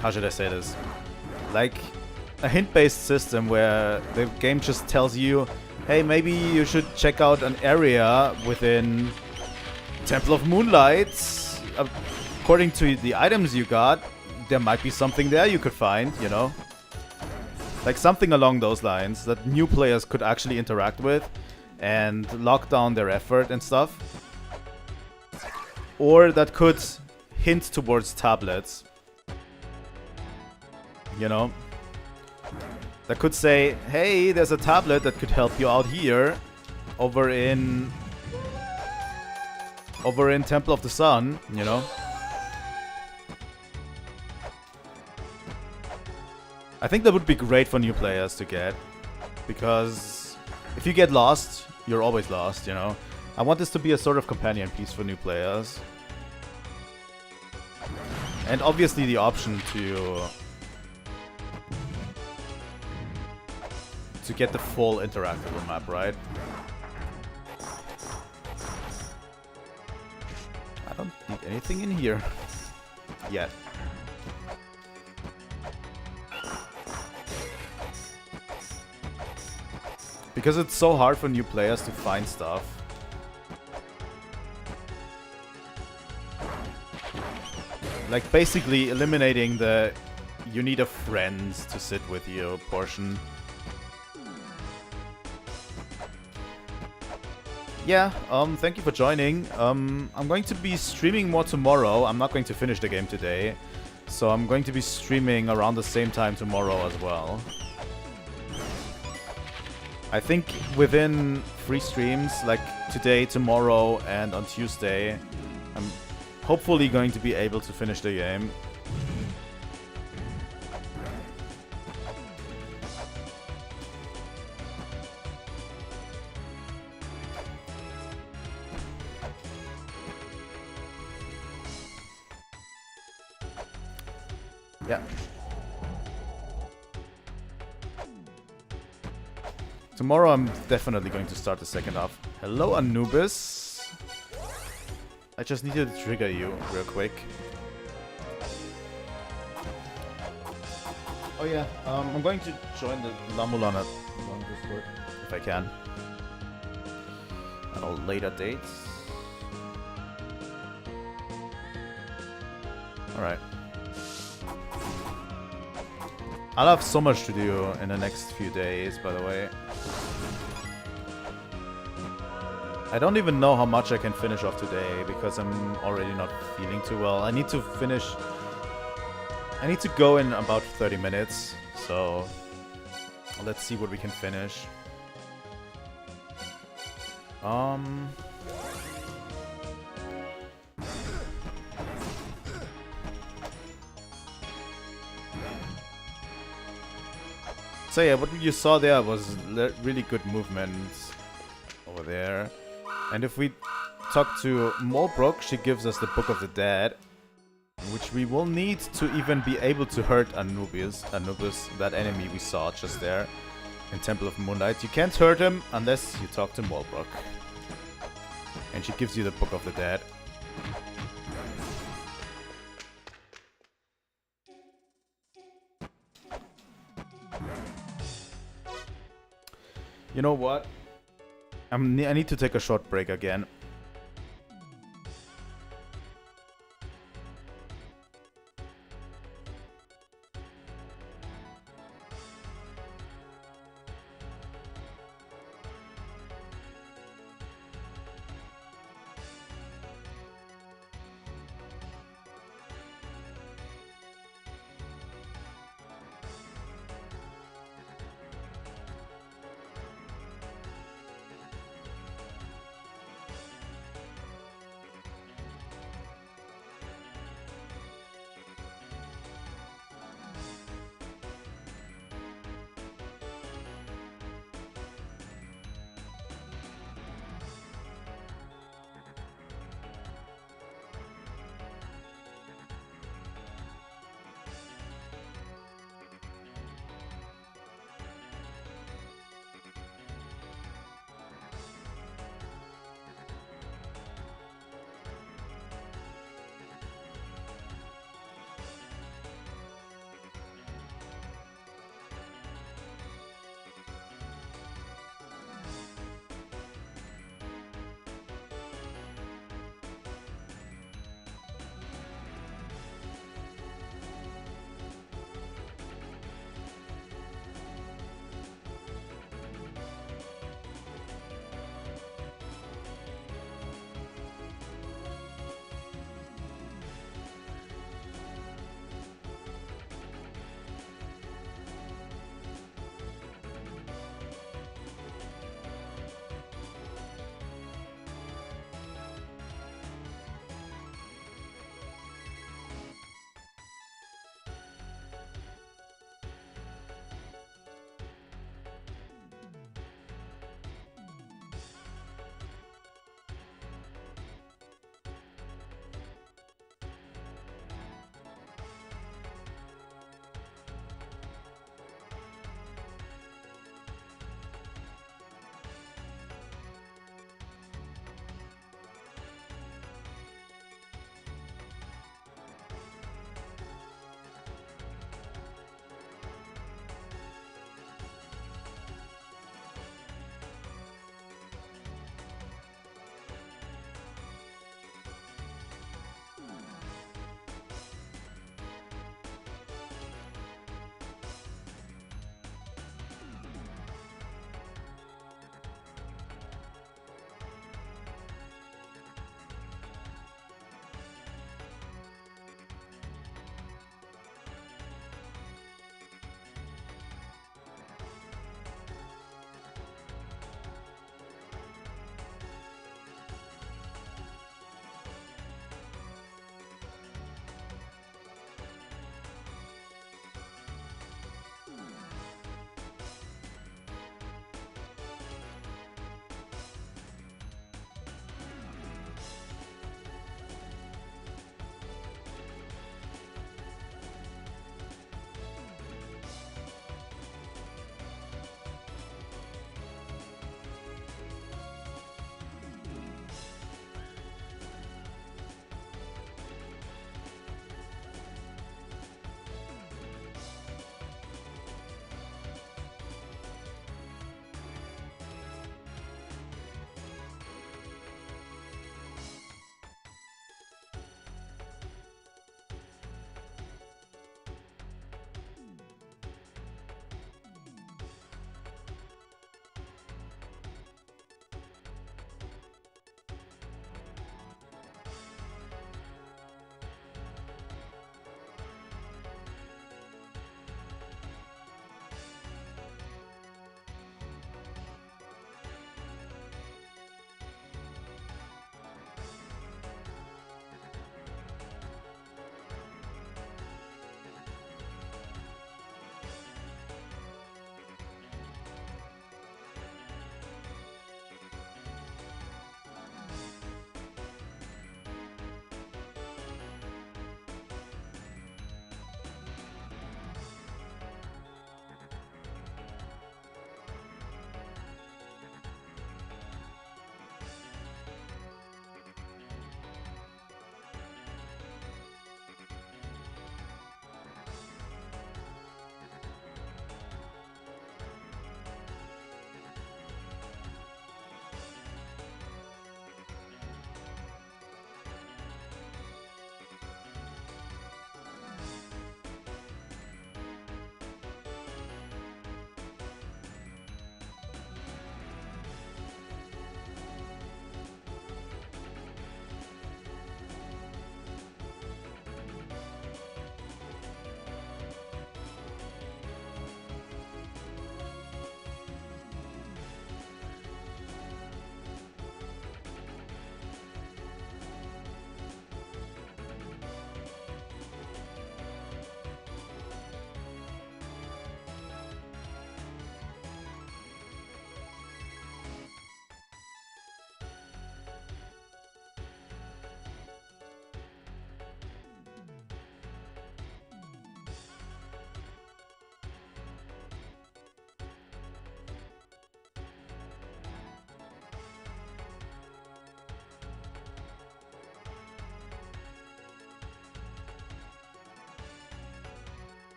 how should I say this? Like a hint-based system where the game just tells you, hey, maybe you should check out an area within Temple of Moonlight. According to the items you got, there might be something there you could find, you know? Like something along those lines that new players could actually interact with and lock down their effort and stuff. Or that could hint towards tablets. You know? That could say, hey, there's a tablet that could help you out here. Over in Temple of the Sun, you know? I think that would be great for new players to get. Because if you get lost, you're always lost, you know? I want this to be a sort of companion piece for new players. And obviously the option to get the full interactable map, right? I don't need anything in here yet. Because it's so hard for new players to find stuff. Like basically eliminating the you need a friend to sit with you portion. Yeah, thank you for joining. I'm going to be streaming more tomorrow. I'm not going to finish the game today. So I'm going to be streaming around the same time tomorrow as well. I think within 3 streams, like today, tomorrow, and on Tuesday, I'm hopefully going to be able to finish the game. Yeah. Tomorrow I'm definitely going to start the second half. Hello, Anubis. I just needed to trigger you real quick. Oh yeah, I'm going to join the La-Mulana Discord if I can. At a later date. Alright. I'll have so much to do in the next few days, by the way. I don't even know how much I can finish off today, because I'm already not feeling too well. I need to finish... I need to go in about 30 minutes, so... Let's see what we can finish. So yeah, what you saw there was really good movements over there. And if we talk to Molbrook, she gives us the Book of the Dead, which we will need to even be able to hurt Anubis, that enemy we saw just there in Temple of Moonlight. You can't hurt him unless you talk to Molbrook. And she gives you the Book of the Dead. You know what? I need to take a short break again.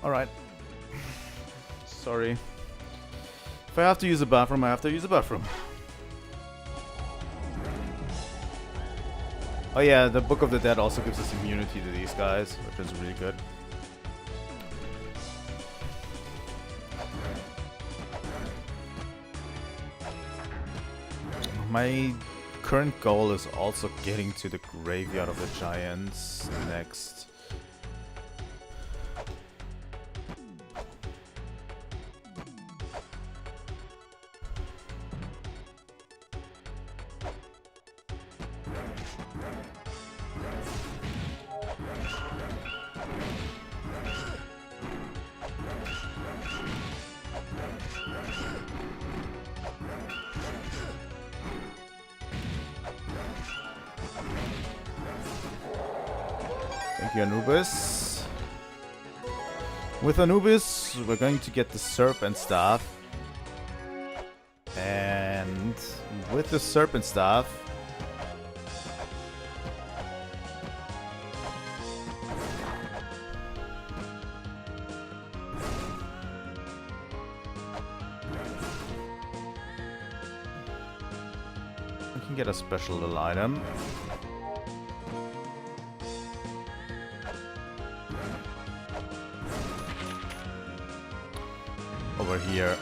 Alright. Sorry. If I have to use a bathroom, I have to use a bathroom. Oh yeah, the Book of the Dead also gives us immunity to these guys, which is really good. My current goal is also getting to the Graveyard of the Giants next. Thank you, Anubis. With Anubis, we're going to get the Serpent Staff. And with the Serpent Staff, we can get a special little item. Over here,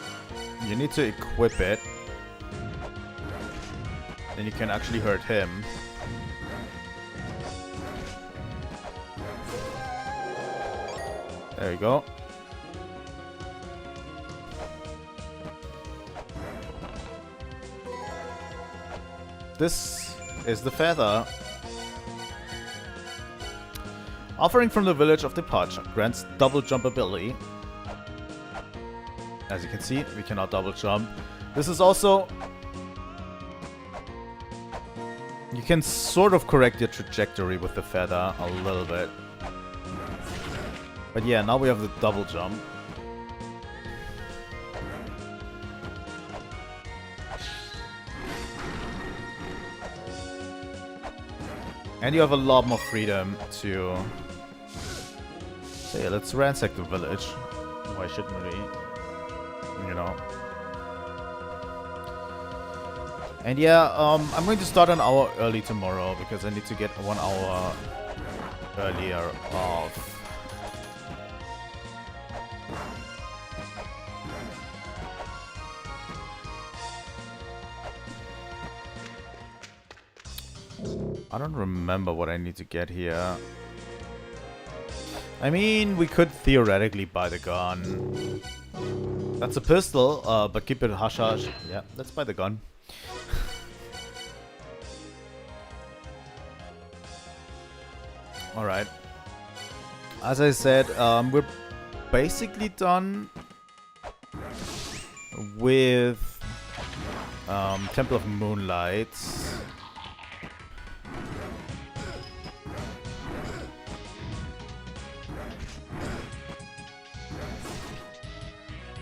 you need to equip it, then you can actually hurt him. There you go. This is the feather. Offering from the village of Departure grants double jump ability. As you can see, we cannot double jump. This is also... You can sort of correct your trajectory with the feather a little bit. But yeah, now we have the double jump. And you have a lot more freedom to... So yeah, let's ransack the village. Why shouldn't we? You know. And yeah, I'm going to start an hour early tomorrow because I need to get 1 hour earlier off. I don't remember what I need to get here. I mean, we could theoretically buy the gun. That's a pistol, but keep it hush hush. Yeah, let's buy the gun. Alright. As I said, we're basically done with Temple of Moonlight.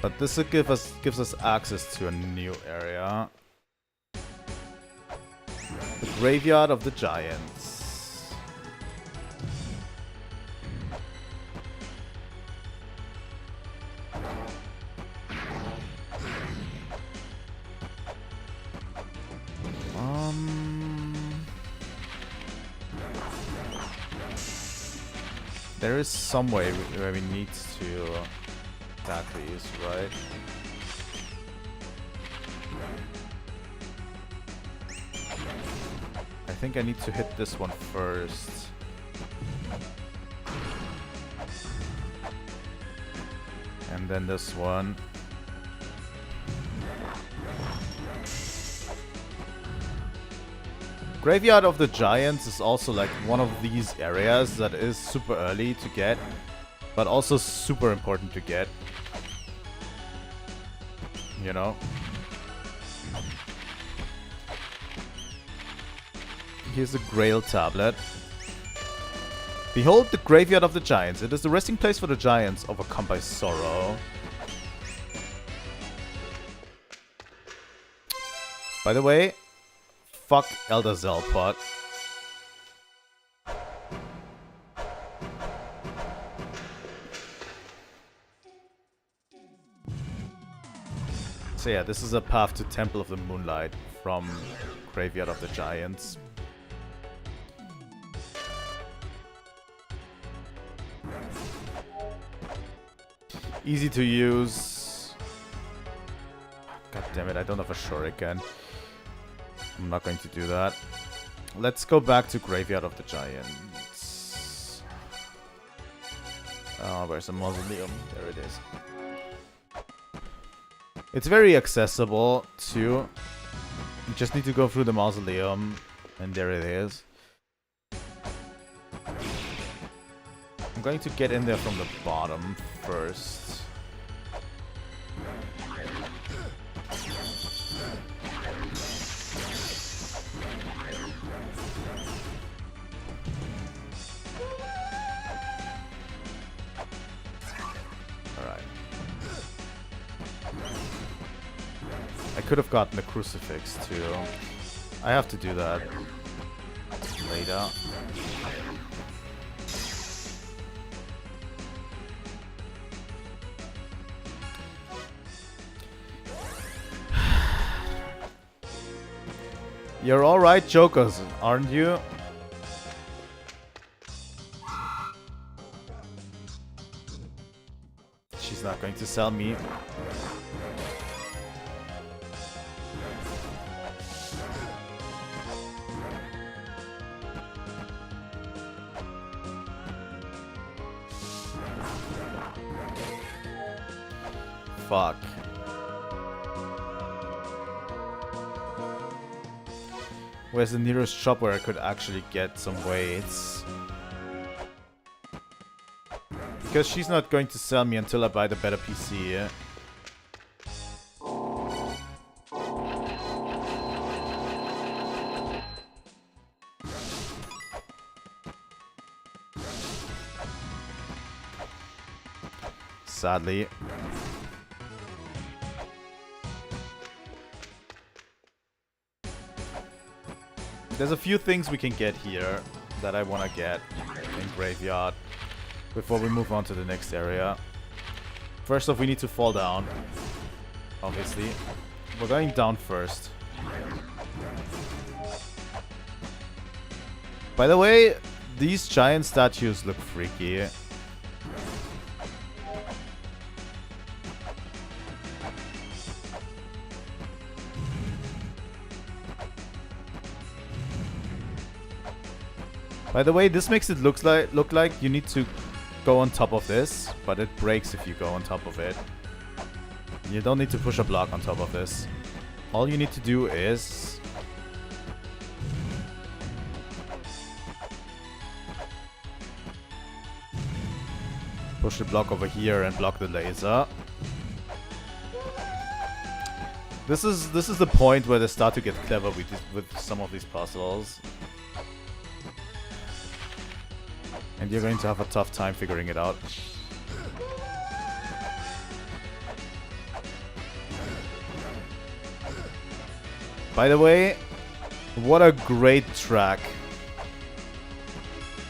But this will gives us access to a new area. The Graveyard of the Giants. There is some way where we need to attack these, right? I think I need to hit this one first. And then this one. Graveyard of the Giants is also like one of these areas that is super early to get, but also super important to get. You know? Here's the Grail tablet. Behold the Graveyard of the Giants. It is the resting place for the giants overcome by sorrow. By the way, fuck Elder Zelpot. So yeah, this is a path to Temple of the Moonlight from Graveyard of the Giants. Easy to use. God damn it, I don't have a shuriken. I'm not going to do that. Let's go back to Graveyard of the Giants. Oh, where's the mausoleum? There it is. It's very accessible, too. You just need to go through the mausoleum, and there it is. I'm going to get in there from the bottom first. Alright. I could have gotten the crucifix too. I have to do that later. You're alright, jokers, aren't you? She's not going to sell me. Fuck. Where's the nearest shop where I could actually get some weights? Because she's not going to sell me until I buy the better PC. Sadly. There's a few things we can get here that I want to get in Graveyard before we move on to the next area. First off, we need to fall down. Obviously. We're going down first. By the way, these giant statues look freaky. By the way, this makes it look like you need to go on top of this, but it breaks if you go on top of it. You don't need to push a block on top of this. All you need to do is push the block over here and block the laser. This is the point where they start to get clever with some of these puzzles. And you're going to have a tough time figuring it out. By the way, what a great track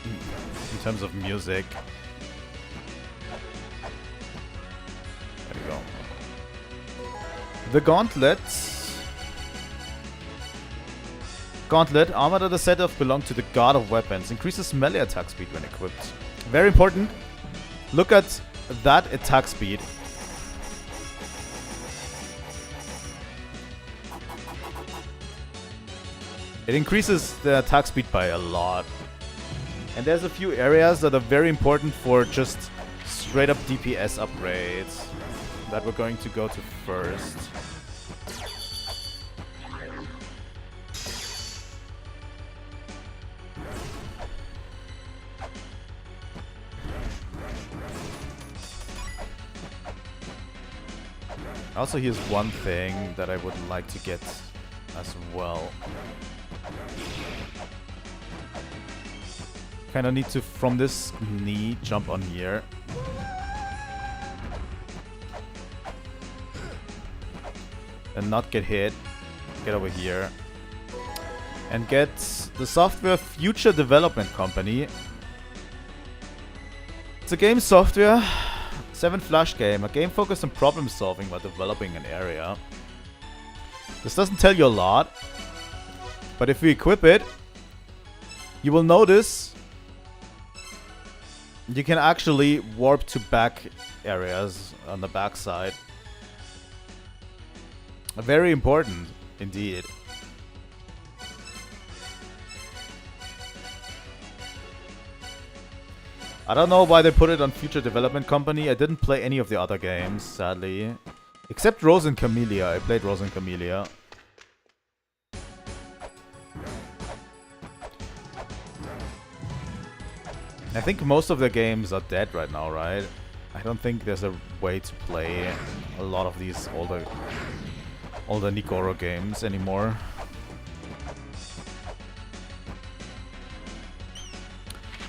in terms of music. There we go. The Gauntlet, armored at the setup, belong to the God of Weapons. Increases melee attack speed when equipped. Very important. Look at that attack speed. It increases the attack speed by a lot. And there's a few areas that are very important for just straight up DPS upgrades that we're going to go to first. Also, here's one thing that I would like to get as well. Kind of need to, from this knee, jump on here. And not get hit. Get over here. And get the Software Future Development Company. It's a game software 7 Flash game. A game focused on problem solving while developing an area. This doesn't tell you a lot. But if we equip it, you will notice you can actually warp to back areas on the back side. Very important, indeed. I don't know why they put it on Future Development Company. I didn't play any of the other games, sadly. Except Rose and Camellia. I played Rose and Camellia. I think most of the games are dead right now, right? I don't think there's a way to play a lot of these older Nikoro games anymore.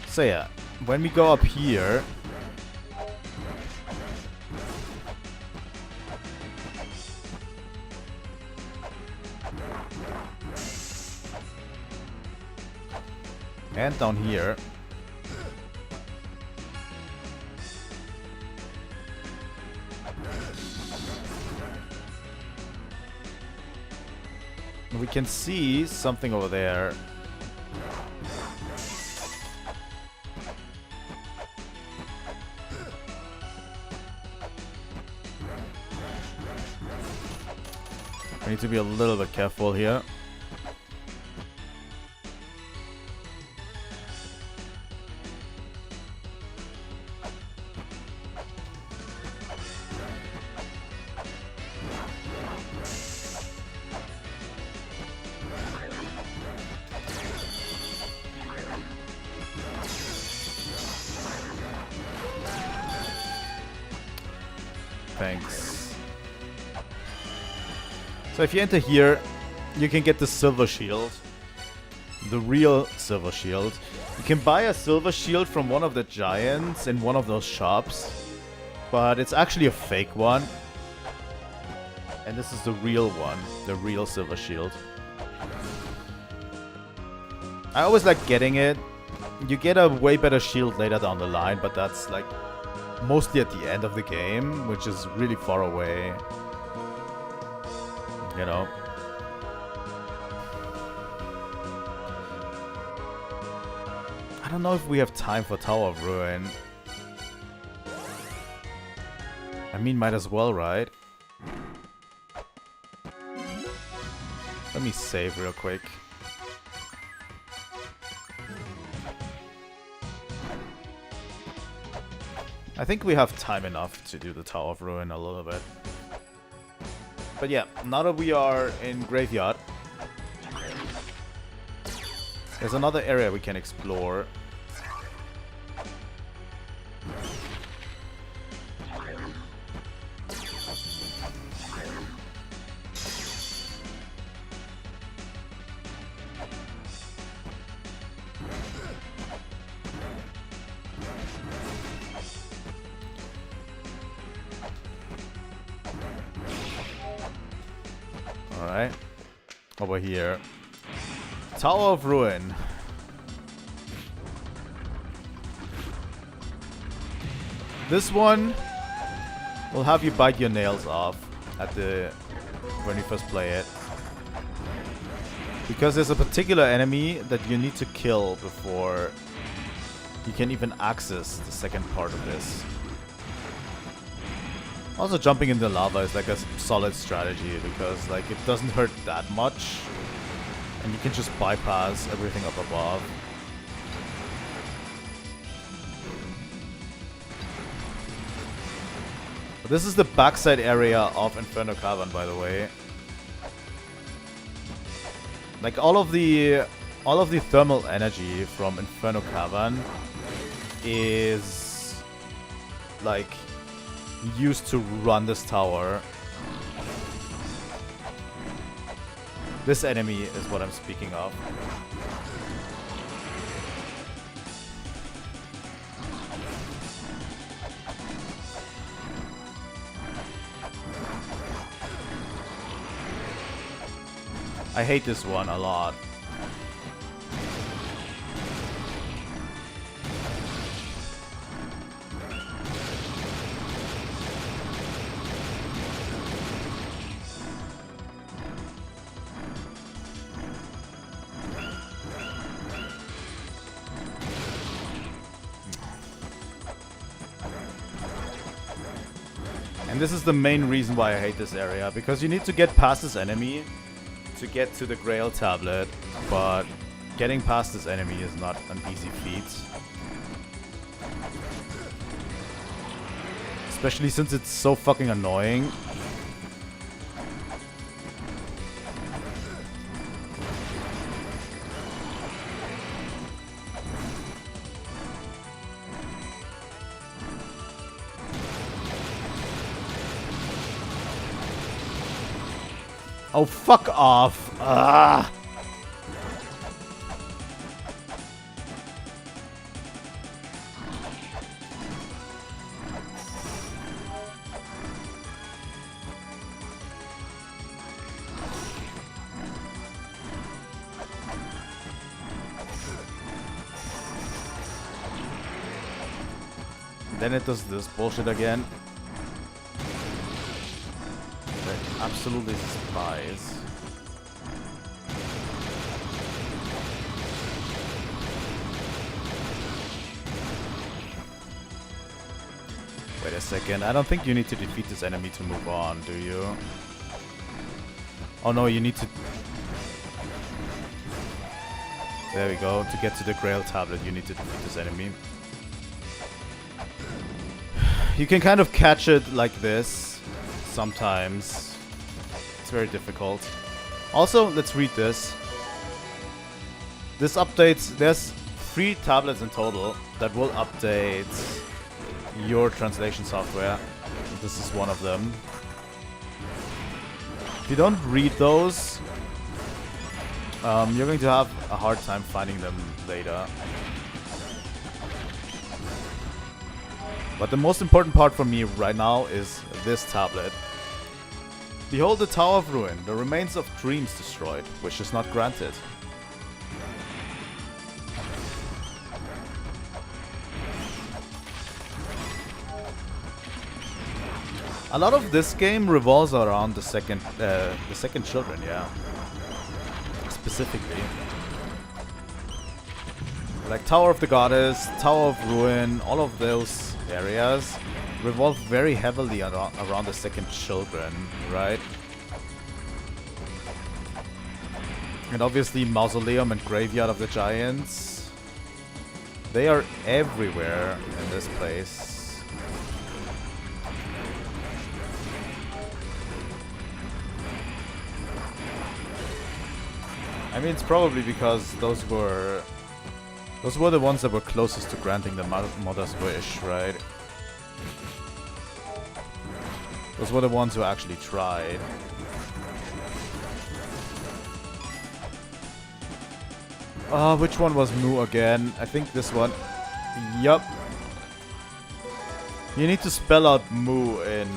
So yeah, when we go up here, and down here, we can see something over there. We need to be a little bit careful here. Thanks. So if you enter here, you can get the silver shield. The real silver shield. You can buy a silver shield from one of the giants in one of those shops. But it's actually a fake one. And this is the real one. The real silver shield. I always like getting it. You get a way better shield later down the line, but that's like mostly at the end of the game, which is really far away. You know. I don't know if we have time for Tower of Ruin. I mean, might as well, right? Let me save real quick. I think we have time enough to do the Tower of Ruin a little bit. But yeah, now that we are in Graveyard, there's another area we can explore. Alright, over here. Tower of Ruin. This one will have you bite your nails off at when you first play it. Because there's a particular enemy that you need to kill before you can even access the second part of this. Also, jumping in the lava is like a solid strategy because like it doesn't hurt that much and you can just bypass everything up above. But this is the backside area of Inferno Cavern, by the way. Like all of the thermal energy from Inferno Cavern is like used to run this tower. This enemy is what I'm speaking of. I hate this one a lot. And this is the main reason why I hate this area, because you need to get past this enemy to get to the Grail tablet, but getting past this enemy is not an easy feat. Especially since it's so fucking annoying. Oh, fuck off. Ah. Then it does this bullshit again. I absolutely despise. Wait a second, I don't think you need to defeat this enemy to move on, do you? Oh no, you need to... There we go, to get to the Grail tablet you need to defeat this enemy. You can kind of catch it like this, sometimes. It's very difficult. Also, let's read this. This updates, there's 3 tablets in total that will update your translation software. This is one of them. If you don't read those, you're going to have a hard time finding them later. But the most important part for me right now is this tablet. Behold the Tower of Ruin, the remains of dreams destroyed, which is not granted. A lot of this game revolves around the second children, yeah. Specifically. Like Tower of the Goddess, Tower of Ruin, all of those areas revolve very heavily around the second children, right? And obviously Mausoleum and Graveyard of the Giants. They are everywhere in this place. I mean, it's probably because those were the ones that were closest to granting the mother's wish, right? Those were the ones who actually tried. Which one was Mu again? I think this one. Yup. You need to spell out Mu in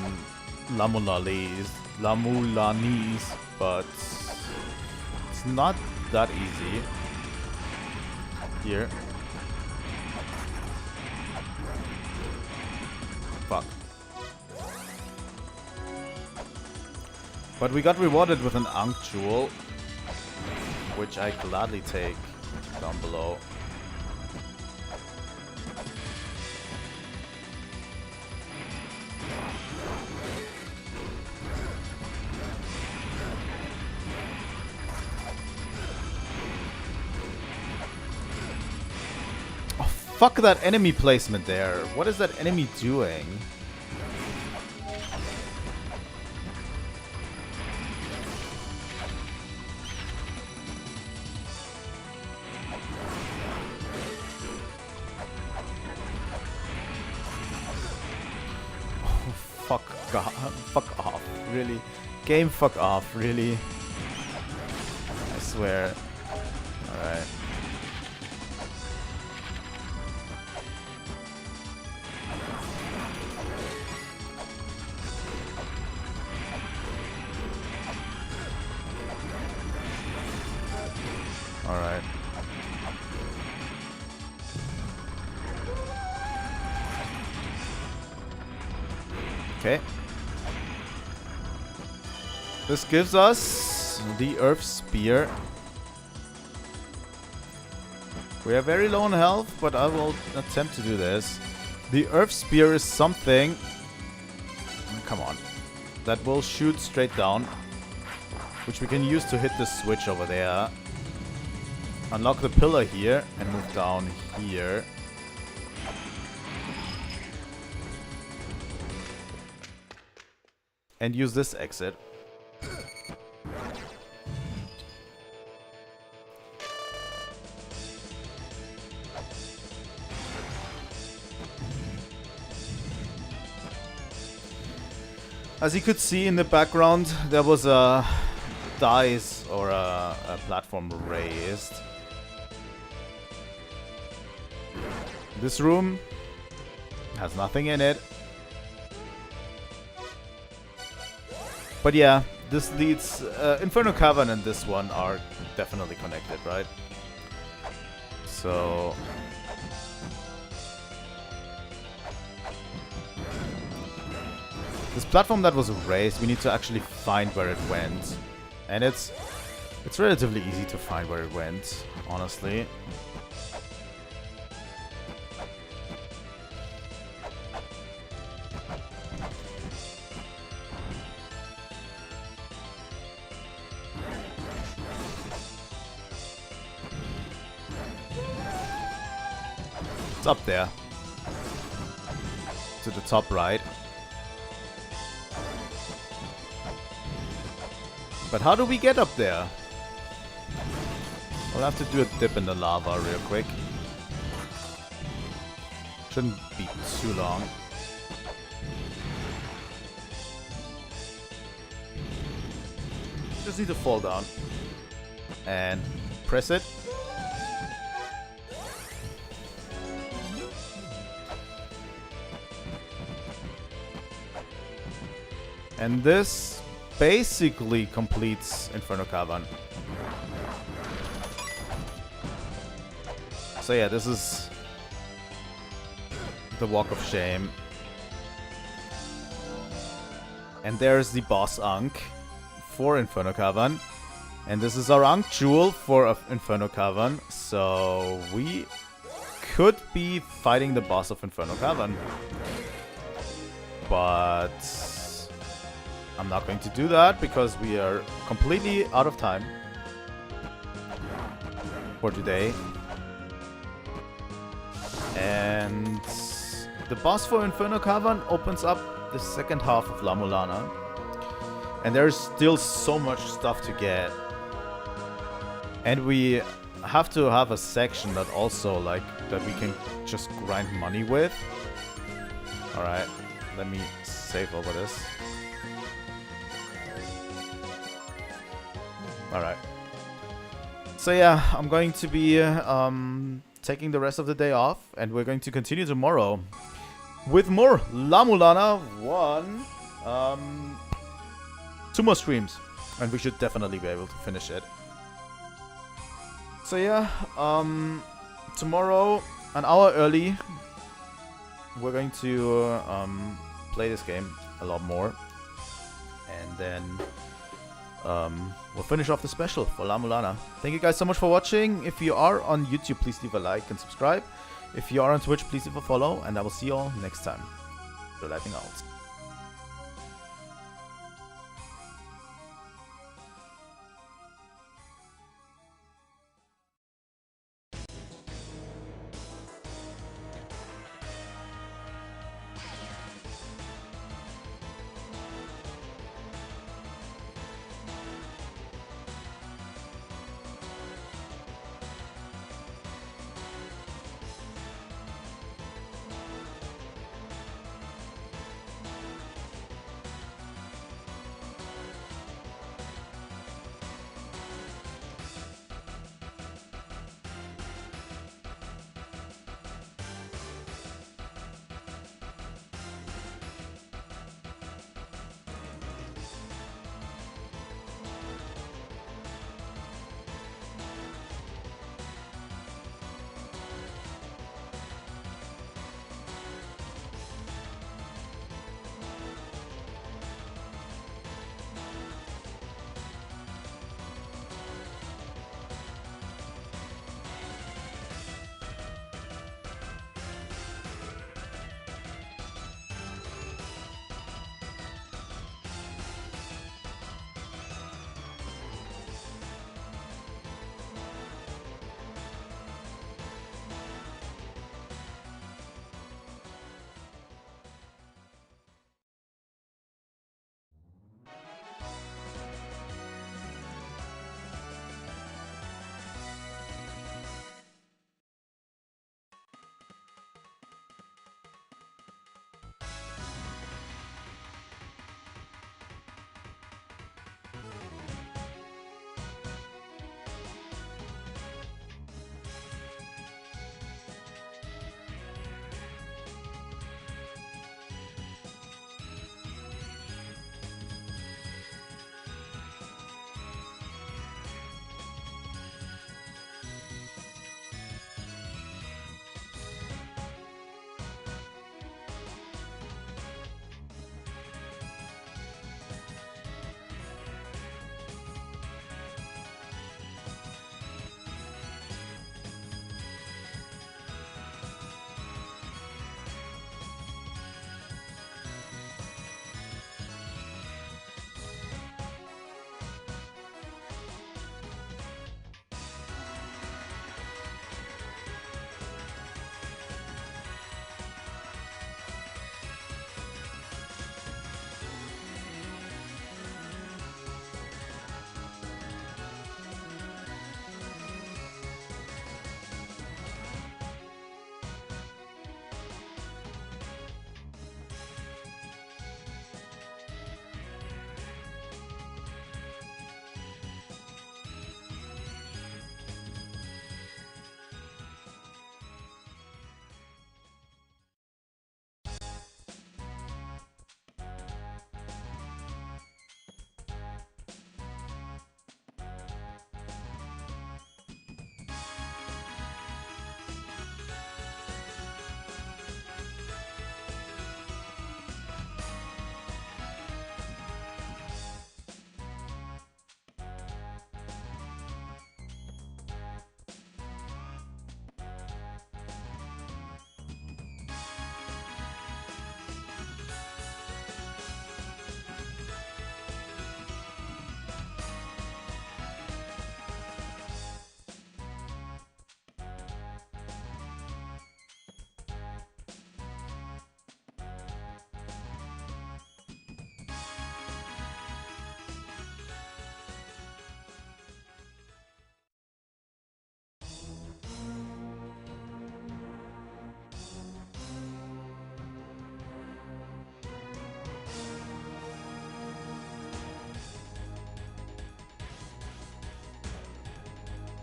La-Mulanese, but it's not that easy. Here. Fuck. But we got rewarded with an Ankh Jewel, which I gladly take down below. Oh, fuck that enemy placement there. What is that enemy doing? Fuck off, really? Game, fuck off, really? I swear. Alright. Alright. Okay. This gives us the Earth Spear. We are very low on health, but I will attempt to do this. The Earth Spear is something come on. That will shoot straight down, which we can use to hit the switch over there. Unlock the pillar here and move down here. And use this exit. As you could see in the background, there was a dice or a platform raised. This room has nothing in it. But yeah, this leads... Inferno Cavern and this one are definitely connected, right? So... this platform that was raised, we need to actually find where it went. And it's relatively easy to find where it went, honestly. It's up there. To the top right. But how do we get up there? We'll have to do a dip in the lava real quick. Shouldn't be too long. Just need to fall down. And press it. And this basically completes Inferno Cavern. So yeah, this is the Walk of Shame. And there's the boss Ankh for Inferno Cavern. And this is our Ankh Jewel for Inferno Cavern. So we could be fighting the boss of Inferno Cavern. But I'm not going to do that because we are completely out of time for today. And the boss for Inferno Cavern opens up the second half of La-Mulana. And there's still so much stuff to get. And we have to have a section that also, like, that we can just grind money with. Alright, let me save over this. Alright. So yeah, I'm going to be taking the rest of the day off, and we're going to continue tomorrow with more La-Mulana 1. 2 more streams, and we should definitely be able to finish it. So yeah, tomorrow, an hour early, we're going to play this game a lot more, and then we'll finish off the special for La-Mulana. Thank you guys so much for watching. If you are on YouTube, please leave a like and subscribe. If you are on Twitch, please leave a follow, and I will see you all next time. Trilightning out.